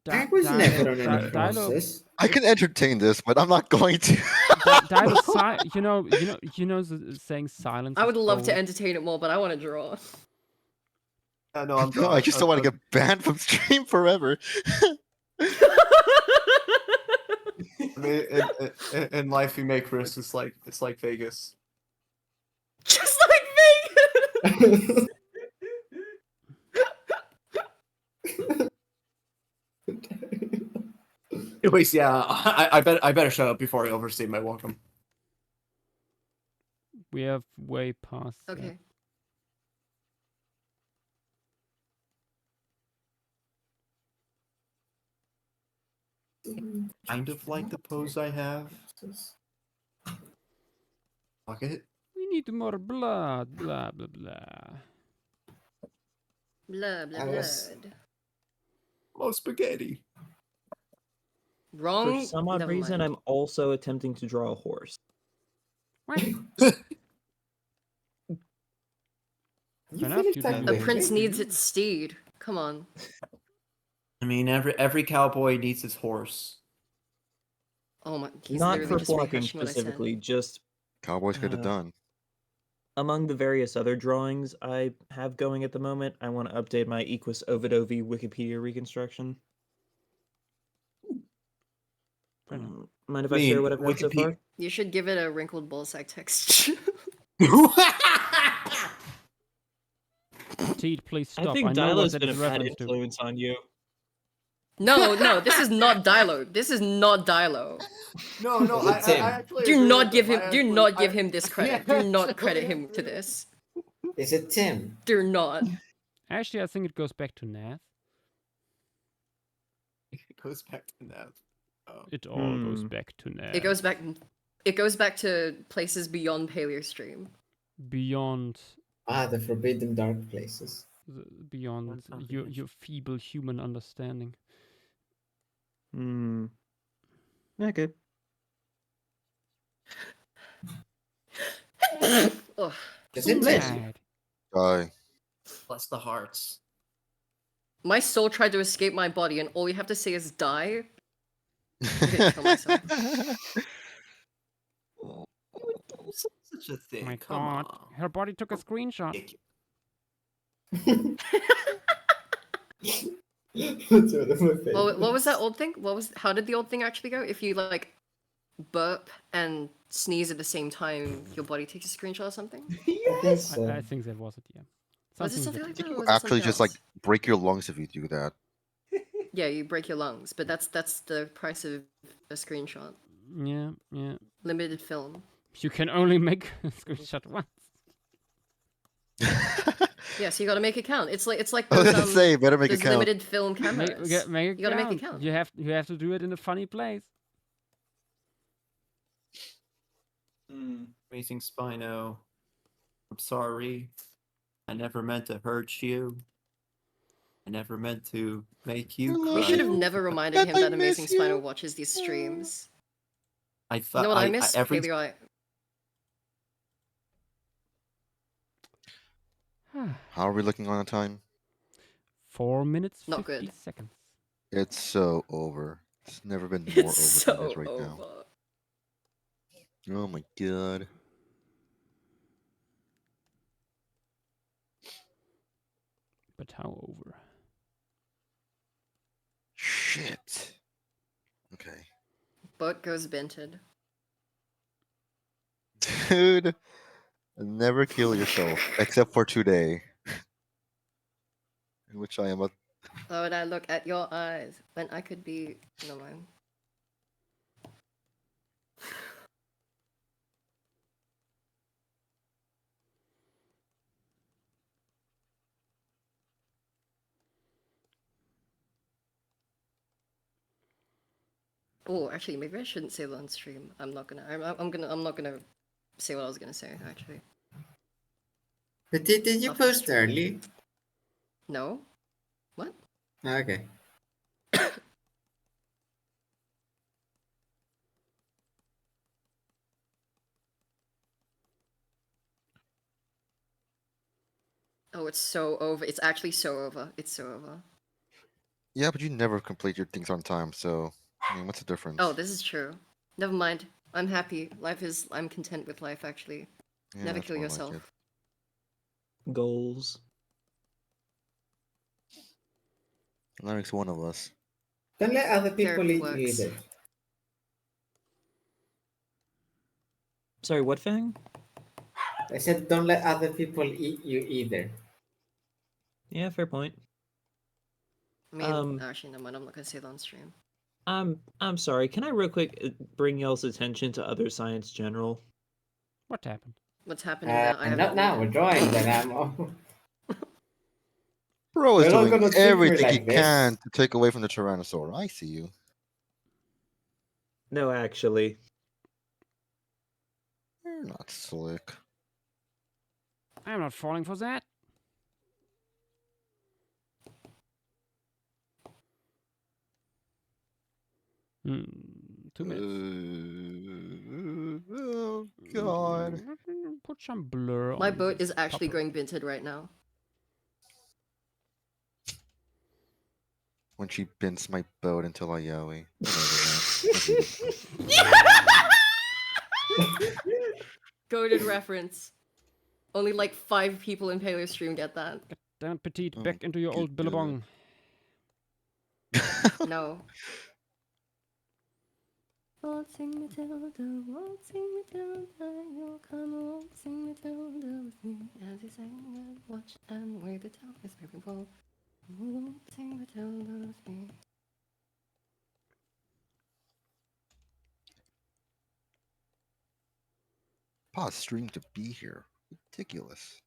I was Dilo- never on any Dilo- process. I can entertain this, but I'm not going to. Dilo, you know the saying silence. I is would love to gold? entertain it more, but I want to draw. No, I'm. No, I just don't want to get banned from stream forever. I mean, in life, you make risks. It's like Vegas. Just like Vegas. Anyways, yeah, I better shut up before I overstay my welcome. We have way past. Okay. Kind of like the pose I have. Fuck it. We need more blood. Blah blah blah. Blah blah blood. More spaghetti. Wrong. For some odd Never reason, mind. I'm also attempting to draw a horse. What? A prince needs its steed. Come on. I mean, every cowboy needs his horse. Oh my. He's Not literally for just flocking rehashing what I said. specifically, just Cowboys get it done. among the various other drawings I have going at the moment, I want to update my Equus Ovidovi Wikipedia reconstruction. Mind if I share what I've read so far? You should give it a wrinkled ballsack texture. Teed, please stop. I think know what Dilo's that been a is bad reference to. influence on you. No, this is not Dilo. This is not Dilo. No, I actually Do not give him this credit. Do not credit him to this. Is it Tim? Do not. Actually, I think it goes back to Nath. It goes back to Nath. Oh. It all goes back to Nath. It goes back to places beyond Paleostream. Beyond. The forbidden dark places. Beyond your feeble human understanding. Okay. Ugh. Is it bad? Bless the hearts. My soul tried to escape my body, and all you have to say is die. I'm gonna kill myself. Such a thing. Oh my Come god. on. Her body took a screenshot. What was that old thing? How did the old thing actually go? If you like burp and sneeze at the same time, your body takes a screenshot or something? Yes. I think that was it, yeah. Was it something like that? Or You was it actually something just else? like break your lungs if you do that. Yeah, you break your lungs, but that's the price of a screenshot. Yeah. Limited film. You can only make a screenshot once. Yeah, so you gotta make it count. It's like I was those, gonna say, better make it those count. limited film cameras. Make You gotta make it count. You have to do it in a funny place. Amazing Spino. I'm sorry. I never meant to hurt you. I never meant to make you cry. We should have never reminded him that Amazing Spino watches these streams. I You thought know what I miss? every Paleo. How are we looking on the time? 4 minutes, Not 50 good. seconds. It's so over. It's never been more It's over than it is so right over. now. Oh my god. But how over? Shit. Okay. Boat goes bented. Dude, never kill yourself except for today, in which I am a. Oh, and I look at your eyes when I could be. No mind. Oh, actually, maybe I shouldn't say that on stream. I'm not gonna say what I was gonna say. Actually, But did you post early? no. What? Okay. Oh, it's so over. It's actually so over. It's so over. Yeah, but you never complete your things on time, so I mean, what's the difference? Oh, this is true. Never mind. I'm happy. I'm content with life, actually. Yeah, Never that's kill more like yourself. it. Goals. That makes one of us. Don't let other people Therapy eat you works. either. Sorry, what Fang? I said don't let other people eat you either. Yeah, fair point. I mean, actually, no mind. I'm not gonna say that on stream. I'm sorry. Can I real quick bring y'all's attention to other science general? What happened? What's happening now? I Not haven't now. read We're it. drawing the ammo. Bro is We're not doing gonna treat me everything he like this. can to take away from the Tyrannosaur. I see you. No, actually. You're not slick. I'm not falling for that. Hmm, 2 minutes. Oh God. Put some blur My on boat this is actually puppet. going binted right now. When she bends my boat until I yowie. Goated reference. Only like 5 people in Paleostream get that. Damn petite, Oh, back into your old good billabong. No. Waltzing Matilda, waltzing Matilda, you'll come waltzing Matilda with me as you sing and watch and wave the tail is moving forward. Waltzing Matilda with me. Pause stream to be here. Ridiculous.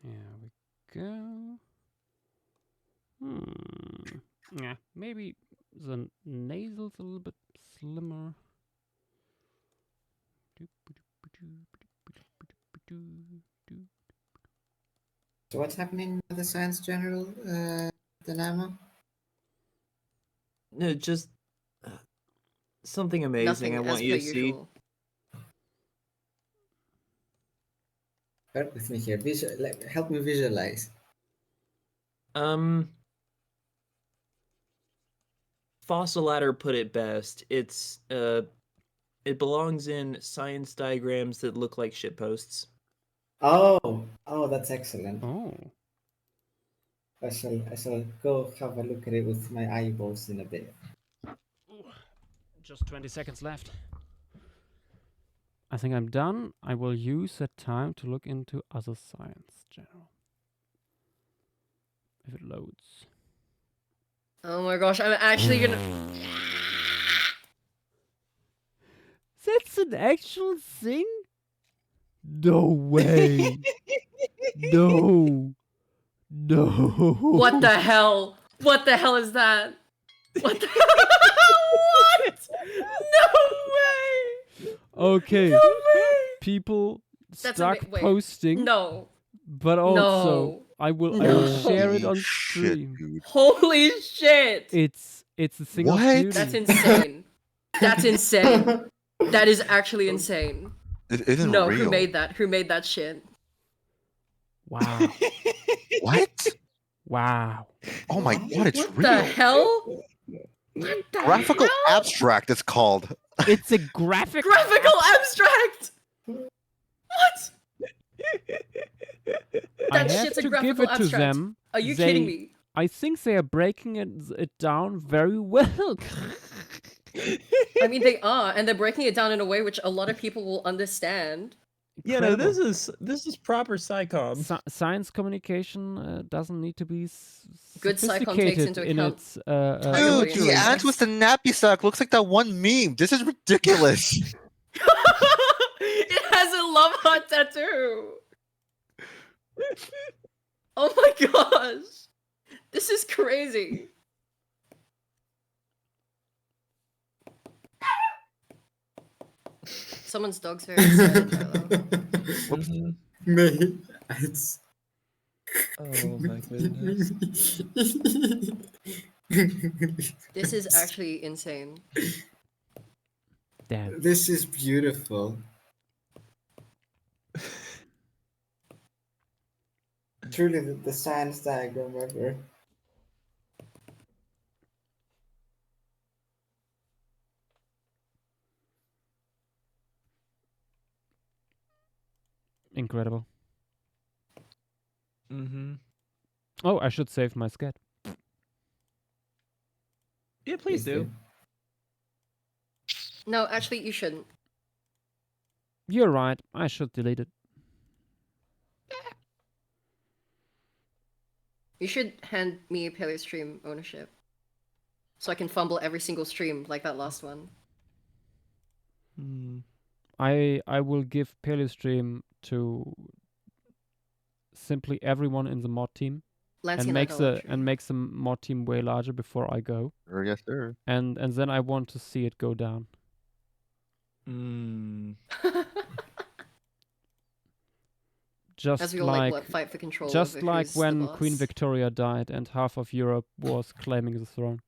There we go. Yeah, maybe the nasal's a little bit slimmer. So what's happening with the Science General Dynamo? No, just something amazing. Nothing I as want per you to see. usual. Bear with me here. Help me visualize. Fossil Ladder put it best. It belongs in science diagrams that look like shitposts. Oh, that's excellent. Oh. I shall go have a look at it with my eyeballs in a bit. Just 20 seconds left. I think I'm done. I will use that time to look into other science general. If it loads. Oh my gosh, I'm actually gonna. That's an actual thing? No way. No. No. What the hell? What the hell is that? What the What? No way! Okay. No way! People That's start wait. posting. No. But also, No. I will No. share it on Holy shit, stream. dude. Holy shit! It's a thing of What? beauty. That's insane. That's insane. That is actually insane. It isn't No, real. who made that? Who made that shit? Wow. What? Wow. Oh my God, it's What real. the hell? What the Graphical hell? abstract, it's called. It's a graphic. Graphical abstract! What? I That have shit's a to give graphical it to abstract. them. Are you They- kidding me? I think they are breaking it down very well. I mean, they are, and they're breaking it down in a way which a lot of people will understand. Yeah, no, Incredible. this is proper SciComm. Science communication doesn't need to be Good SciComm takes sophisticated into in account its target Dude, audience. the ant with the nappy sack looks like that one meme. This is ridiculous. It has a love heart tattoo. Oh my gosh. This is crazy. Someone's dog's very excited though. Me. It's... Oh my goodness. This is actually insane. Damn. This is beautiful. Truly the science diagram ever. Incredible. Mm-hmm. Oh, I should save my scat. Yeah, please do. No, actually, you shouldn't. You're right. I should delete it. You should hand me Paleostream ownership, so I can fumble every single stream like that last one. I will give Paleostream to simply everyone in the mod team. Lancey And makes the mod team way larger before I go. Yes, sir. And then I want to see it go down. Just As we all like fight for control. just over like who's when the boss. Queen Victoria died and half of Europe was claiming the throne.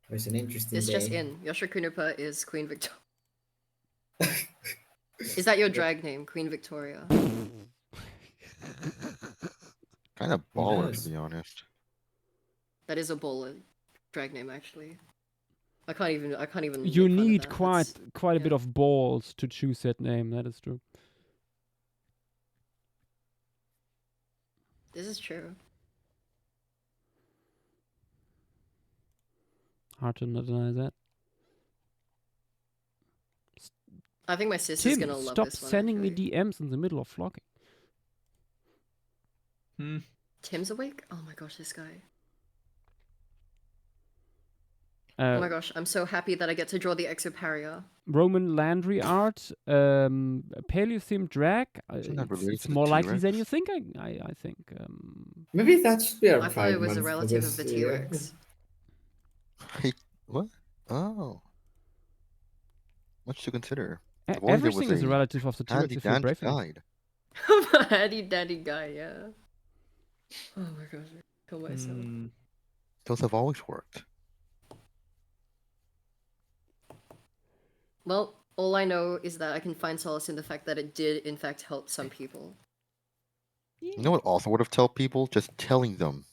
It's an interesting It's day. just in. Yosha Kunupa is Queen Victoria. Is that your drag name, Queen Victoria? Kind of baller, to be honest. That is a baller drag name, actually. I can't even. You make fun of need that. quite a bit of balls to choose that name. That is true. This is true. Hard to not deny that. I think my sister's Tim, gonna love stop this one. sending me DMs in the middle of vlogging. Tim's awake? Oh my gosh, this guy. Oh my gosh, I'm so happy that I get to draw the Exoparia. Roman Landry art, Paleothemed drag. It's more likely than you think. I think. Maybe that should be our I thought Pride it was a month for relative of this the year. T-Rex. Hey, what? Oh. Much to consider. Everything is a relative of the T-Rex if you're brave enough. Handy dandy guy, yeah. Oh my gosh, I kill myself. Those have always worked. Well, all I know is that I can find solace in the fact that it did, in fact, help some people. You know what also would have told people? Just telling them.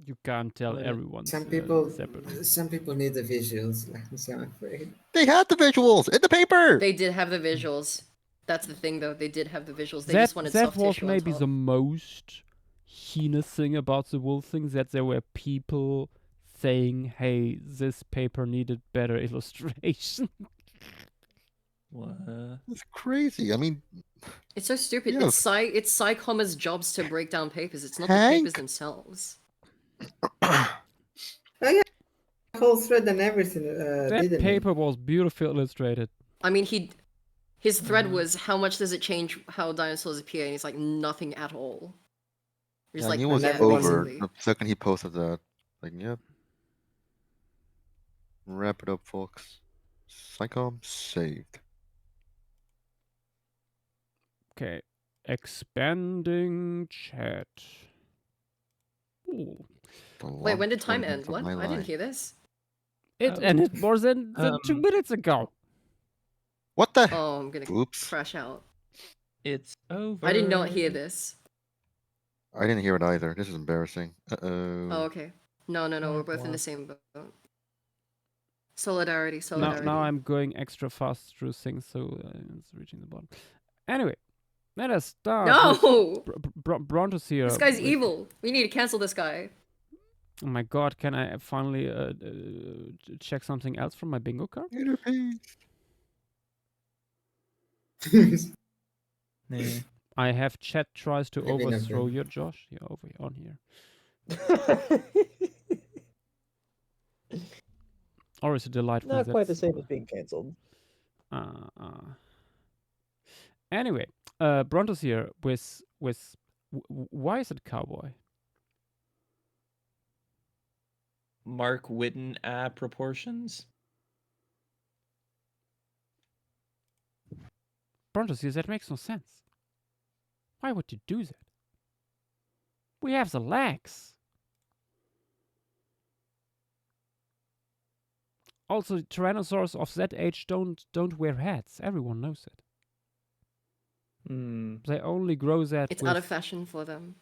You can't tell everyone. Some people need the visuals, so I'm afraid. They had the visuals in the paper! They did have the visuals. That's the thing, though. They did have the visuals. They that just wanted soft was tissue maybe on top. the most heinous thing about the wool thing, that there were people saying, hey, this paper needed better illustration. What? It's crazy. I mean, it's so stupid. Yes. It's Psycomma's jobs to break down papers. It's not the papers themselves. Oh yeah, whole thread and everything. That paper was beautifully illustrated. I mean, his thread was, how much does it change how dinosaurs appear? And he's like, nothing at all. Just yeah, like, he was yeah, over basically. the second he posted that. Like, yep. Wrap it up, folks. Psychom saved. Okay. Expanding chat. Ooh. Wait, when did time end? What? I didn't hear this. It ended more than 2 minutes ago. What the? Oh, I'm gonna crash out. It's over. I did not hear this. I didn't hear it either. This is embarrassing. Uh-oh. Oh, okay. No, we're both in the same boat. Solidarity. Now I'm going extra fast through things, so it's reaching the bottom. Anyway, let us start. No! Brontos here. This guy's evil. We need to cancel this guy. Oh my god, can I finally check something else from my bingo card? Nah. I have chat tries to Maybe overthrow nothing. you, Josh. You're over here, on here. Or is it delightful? Not quite the same as being cancelled. Anyway, Brontos here with why is it cowboy? Mark Whitten proportions. Brontos here, that makes no sense. Why would you do that? We have the legs. Also, Tyrannosaurs of that age don't wear hats. Everyone knows it. They only grow that. It's out of fashion for them.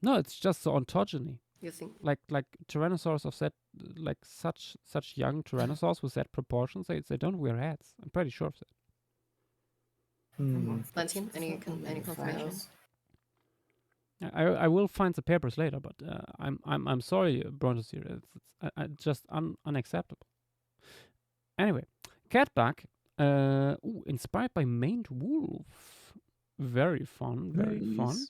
No, it's just the ontogeny. You think? Like Tyrannosaurs of that, like such young Tyrannosaurs with that proportions, they don't wear hats. I'm pretty sure of that. Lantian, any confirmation? I will find the papers later, but I'm sorry, Brontosaurus. It's just unacceptable. Anyway, Catbug, inspired by maned wolf. Very fun, very fun.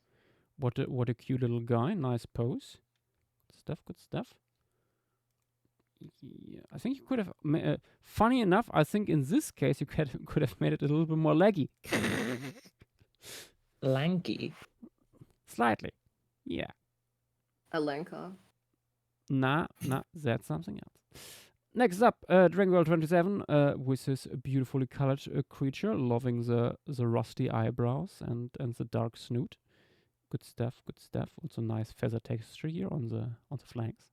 What a cute little guy. Nice pose. Good stuff. Yeah, I think you could have. Funny enough, I think in this case you could have made it a little bit more leggy. Lanky. Slightly. Yeah. A lanker. Nah, that's something else. Next up, Dragon Ball 27 with this beautifully colored creature, loving the rusty eyebrows and the dark snoot. Good stuff. Also nice feather texture here on the flanks.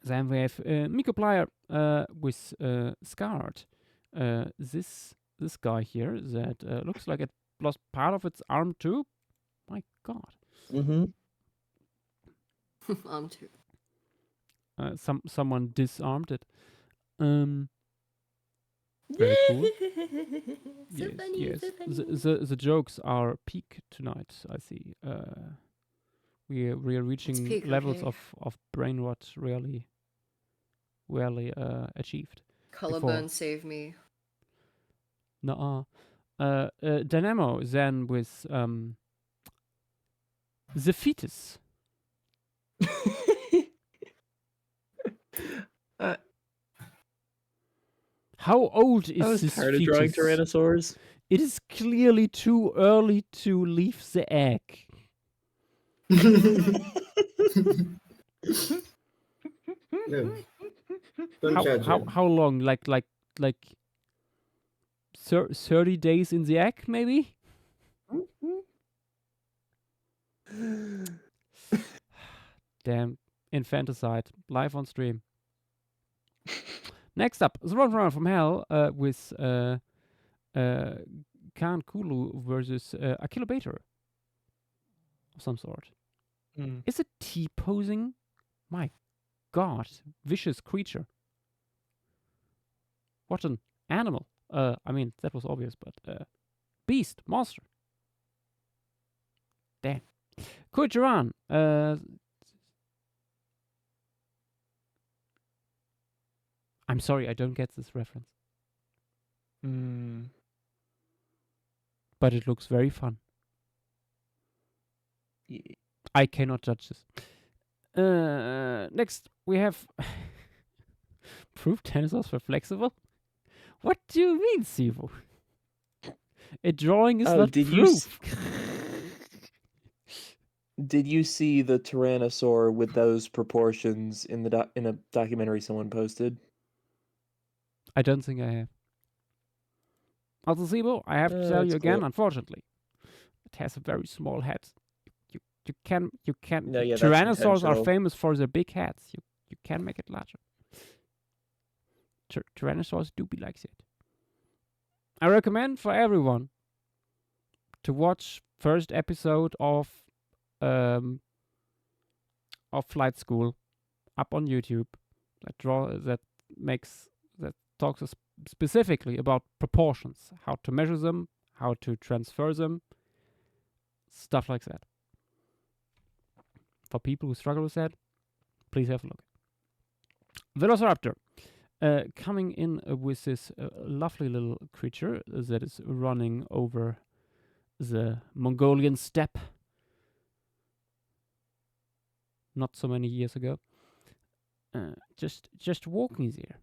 Then we have Micoplier with Scarred. This guy here that looks like it lost part of its arm too. My God. Arm too. Someone disarmed it. Very cool. So funny. Yes. So funny. The jokes are peak tonight. I see. We are reaching peak, levels okay. of brain rot rarely achieved. Colorburn, save me. Nuh-uh. Dynamo then with the fetus. How old is this tired of drawing fetus? Tyrannosaurs. It is clearly too early to leave the egg. No. Don't judge him. How long? Like 30 days in the egg, maybe? Damn, infanticide, live on stream. Next up, the Runner from Hell with Khan Kulu versus a Kilobator of some sort. Is it T-posing? My God, vicious creature. What an animal. I mean, that was obvious, but beast, monster. Damn. Kujaran. I'm sorry, I don't get this reference. But it looks very fun. Yeah. I cannot judge this. Next, we have proof dinosaurs were flexible. What do you mean, Sivo? A drawing is not proof. Did you see the Tyrannosaur with those proportions in the in a documentary someone posted? I don't think I have. Also, Sibo, I have to tell you again, unfortunately, it has a very small head. You can. No, yeah, Tyrannosaurs are famous for their big heads. You can make it larger. Tyrannosaurs do be like that. I recommend for everyone to watch first episode of Flight School up on YouTube. That talks specifically about proportions, how to measure them, how to transfer them, stuff like that. For people who struggle with that, please have a look. Velociraptor, coming in with this lovely little creature that is running over the Mongolian steppe not so many years ago. Just walking there.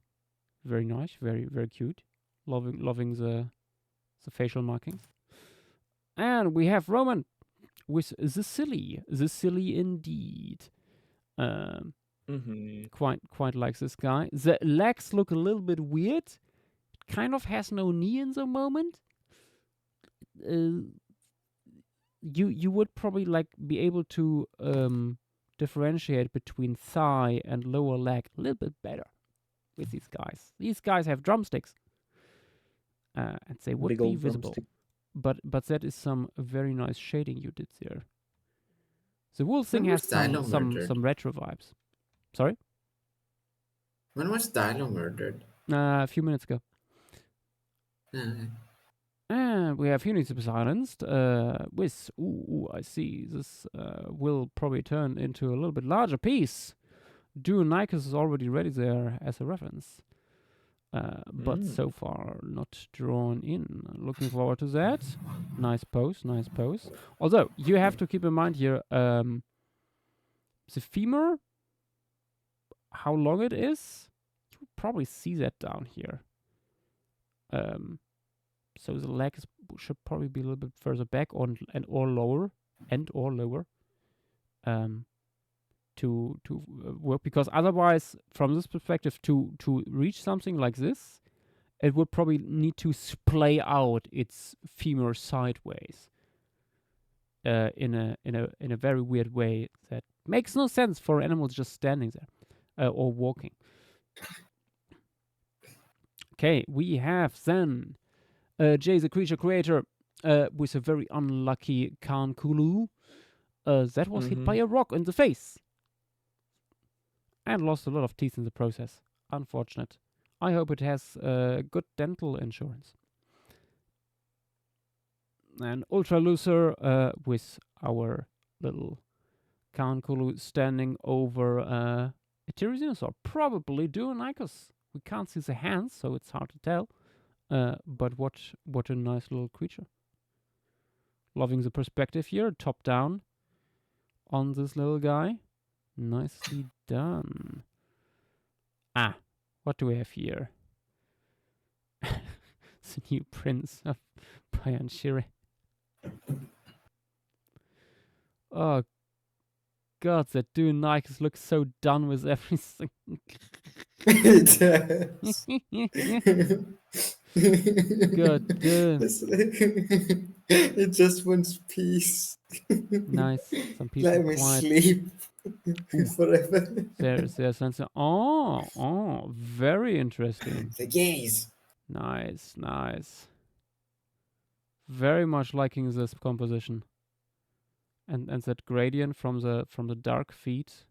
Very nice, very, very cute. Loving the facial markings. And we have Roman with the silly indeed. Quite likes this guy. The legs look a little bit weird. It kind of has no knee in the moment. you would probably like be able to differentiate between thigh and lower leg a little bit better with these guys. These guys have drumsticks, and they would Big be old visible. drumstick. But that is some very nice shading you did there. The wool thing When has was Dilo some murdered? retro vibes. Sorry? When was Dilo murdered? A few minutes ago. Uh, And we have units silenced. With I see. This will probably turn into a little bit larger piece. Nikos is already ready there as a reference. But so far not drawn in. Looking forward to that. Nice pose, nice pose. Although you have to keep in mind here, the femur, how long it is, you probably see that down here. So the leg should probably be a little bit further back or lower, to work, because otherwise, from this perspective, to reach something like this, it would probably need to splay out its femur sideways in a very weird way that makes no sense for animals just standing there or walking. Okay, we have then Jay the creature creator with a very unlucky Kankulu that was hit by a rock in the face and lost a lot of teeth in the process. Unfortunate. I hope it has good dental insurance. And Ultra Loser with our little Kankulu standing over a Pterosaur, probably Duonicus. We can't see the hands, so it's hard to tell. But what a nice little creature. Loving the perspective here, top down on this little guy. Nicely done. What do we have here? The new prince of Payanshiri. Oh God, that Duonicus looks so done with everything. It does. God damn. It just wants peace. Nice. Some peace Let and me quiet. sleep forever. There's something. Oh, very interesting. The gaze. Nice. Very much liking this composition. And that gradient from the dark feet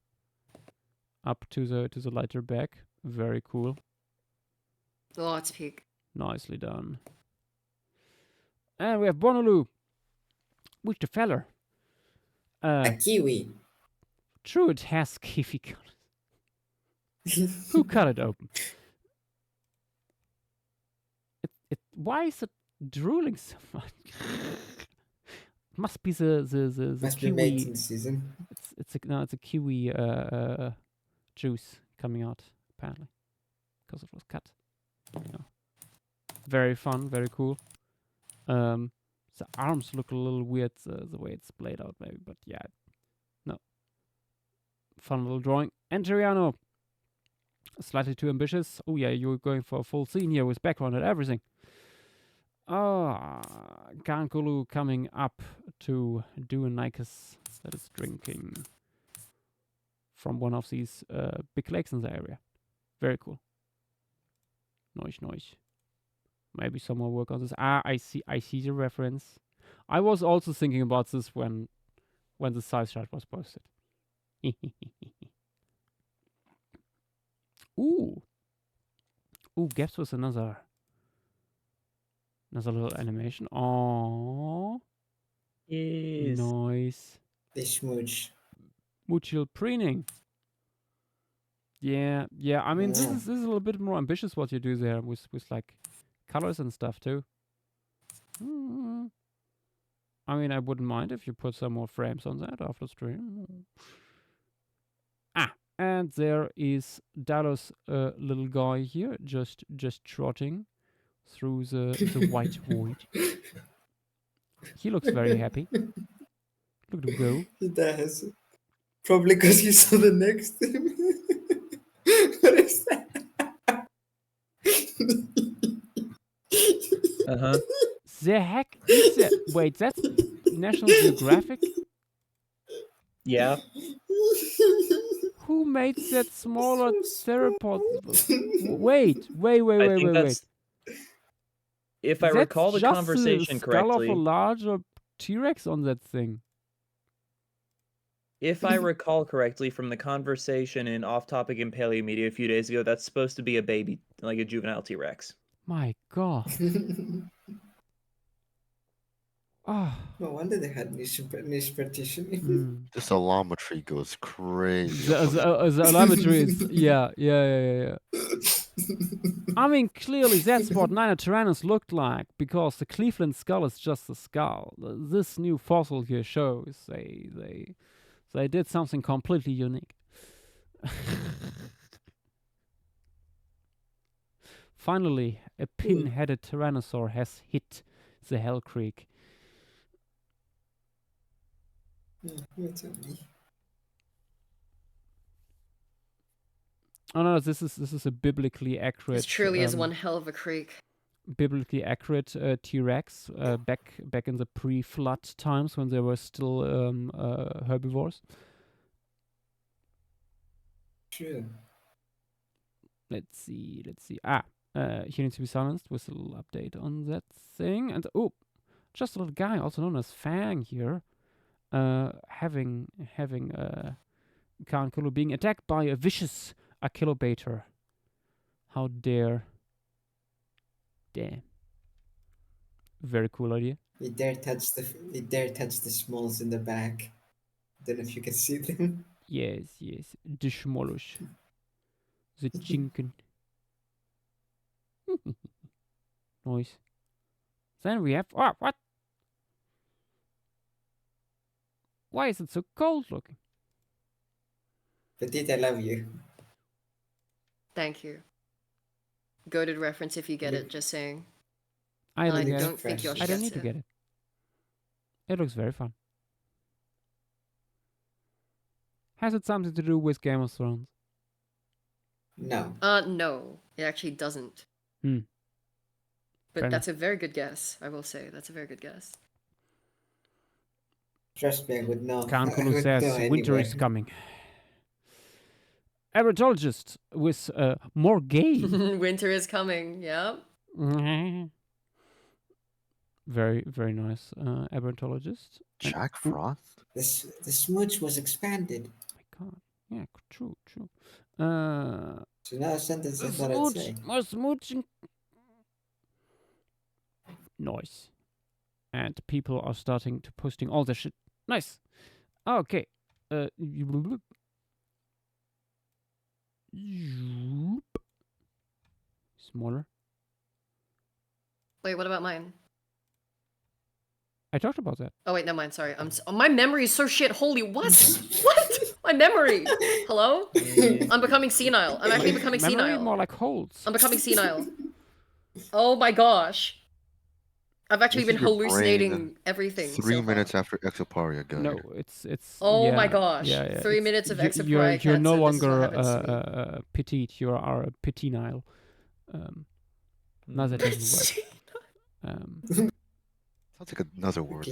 up to the lighter back. Very cool. Oh, it's peak. Nicely done. And we have Bonolu with the feller. A kiwi. True, it has kiwi colors. Who cut it open? Why is it drooling so much? Must be the Must kiwi. be mating season. It's a kiwi juice coming out apparently because it was cut. Yeah. Very fun, very cool. The arms look a little weird the way it's played out, maybe, but yeah, no. Fun little drawing. And Teriano, slightly too ambitious. Oh yeah, you're going for a full scene here with background and everything. Kankulu coming up to Duonicus that is drinking from one of these big lakes in the area. Very cool. Noise. Maybe some more work on this. I see the reference. I was also thinking about this when the size chart was posted. Ooh, Gaps was another little animation. Oh, Yes. nice. They smooch. Mutual preening. Yeah. I mean, this is a little bit more ambitious what you do there with like colors and stuff too. I mean, I wouldn't mind if you put some more frames on that after stream. And there is Dalos little guy here, just trotting through the white void. He looks very happy. Look at him go. He does. Probably because you saw the next thing. What is that? Uh-huh. The heck is that? Wait, National Geographic? Yeah. Who made that smaller theropod? Wait. I think that's. If I That's recall the just conversation the skull of a correctly, larger T-Rex on that thing. if I recall correctly from the conversation in Off Topic and Paleo Media a few days ago, that's supposed to be a baby, like a juvenile T-Rex. My God. Oh. No wonder they had niche partitioning. This allometry goes crazy. The allometry is yeah. I mean, clearly that's what Ninotyrannus looked like, because the Cleveland skull is just a skull. This new fossil here shows they did something completely unique. Finally, a pin-headed tyrannosaur has hit the Hell Creek. Oh no, this is a biblically accurate. This truly is one hell of a creek. Biblically accurate T-Rex back in the pre-flood times when they were still herbivores. True. Let's see. He needs to be silenced with a little update on that thing. And just a little guy, also known as Fang here, having Khan-Kulu being attacked by a vicious Achillobator. How dare. Damn. Very cool idea. You dare touch the smalls in the back. Don't know if you can see them. Yes. The schmollish. The chinken. Nice. Then we have... Oh, what? Why is it so cold looking? Petit, I love you. Thank you. Goated reference if you get it, just saying. I don't don't think Yoshi I don't gets need to get it. It looks very fun. Has it something to do with Game of Thrones? No. No, it actually doesn't. But Fair that's a very good guess, I will say. That's a very good guess. Trust me, I would know. Khan-Kulu says winter is coming. Herpetologist with more game. Winter is coming, yeah. Very, very nice herpetologist. Jack Frost? The smooch was expanded. Oh my God. Yeah, true. So now a sentence I thought I'd say. More smooching. Nice. And people are starting to posting all the shit. Nice. Okay. Smaller. Wait, what about mine? I talked about that. Oh wait, never mind. Sorry, my memory is so shit. Holy what? What? My memory. Hello? I'm becoming senile. I'm actually becoming Memory senile. more like holds. I'm becoming senile. Oh my gosh. I've actually This been is your hallucinating brain everything. 3 so minutes far. after Exoparia guy. No, it's. Oh yeah, my gosh. Yeah. 3 minutes of Exoparia You're cancer, no this is what longer happens to me. petite. You are a petinile. No, that doesn't work. Sounds like another word.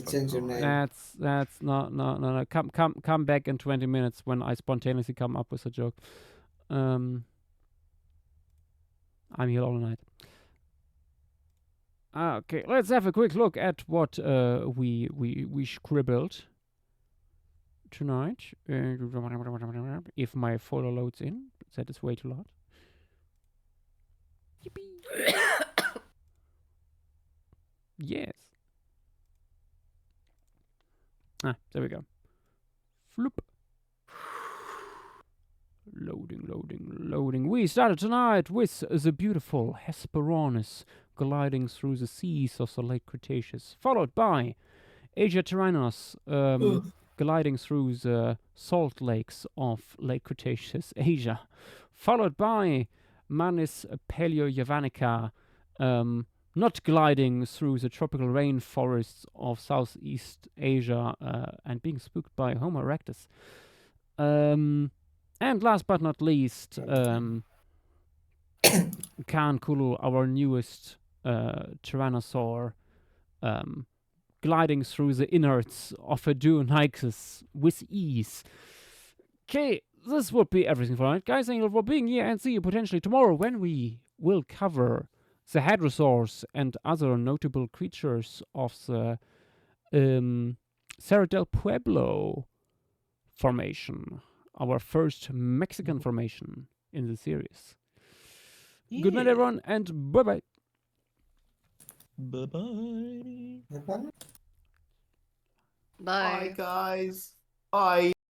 That's no. Come back in 20 minutes when I spontaneously come up with a joke. I'm here all night. Okay, let's have a quick look at what we scribbled tonight. If my folder loads in, that is way too loud. Yippee! Yes. There we go. Floop. Loading. We started tonight with the beautiful Hesperornis gliding through the seas of the late Cretaceous, followed by Asiatyrannos gliding through the salt lakes of late Cretaceous Asia, followed by Manis paleojavanica not gliding through the tropical rainforests of Southeast Asia and being spooked by Homo erectus. And last but not least, Khan-Kulu, our newest tyrannosaur, gliding through the innards of a Dionysus with ease. Okay, this would be everything for tonight. Guys, thank you for being here, and see you potentially tomorrow when we will cover the hadrosaurs and other notable creatures of the Cerro del Pueblo formation, our first Mexican formation in the series. Yeah. Good night, everyone, and bye-bye. Bye-bye. Bye, Bye. guys. Bye.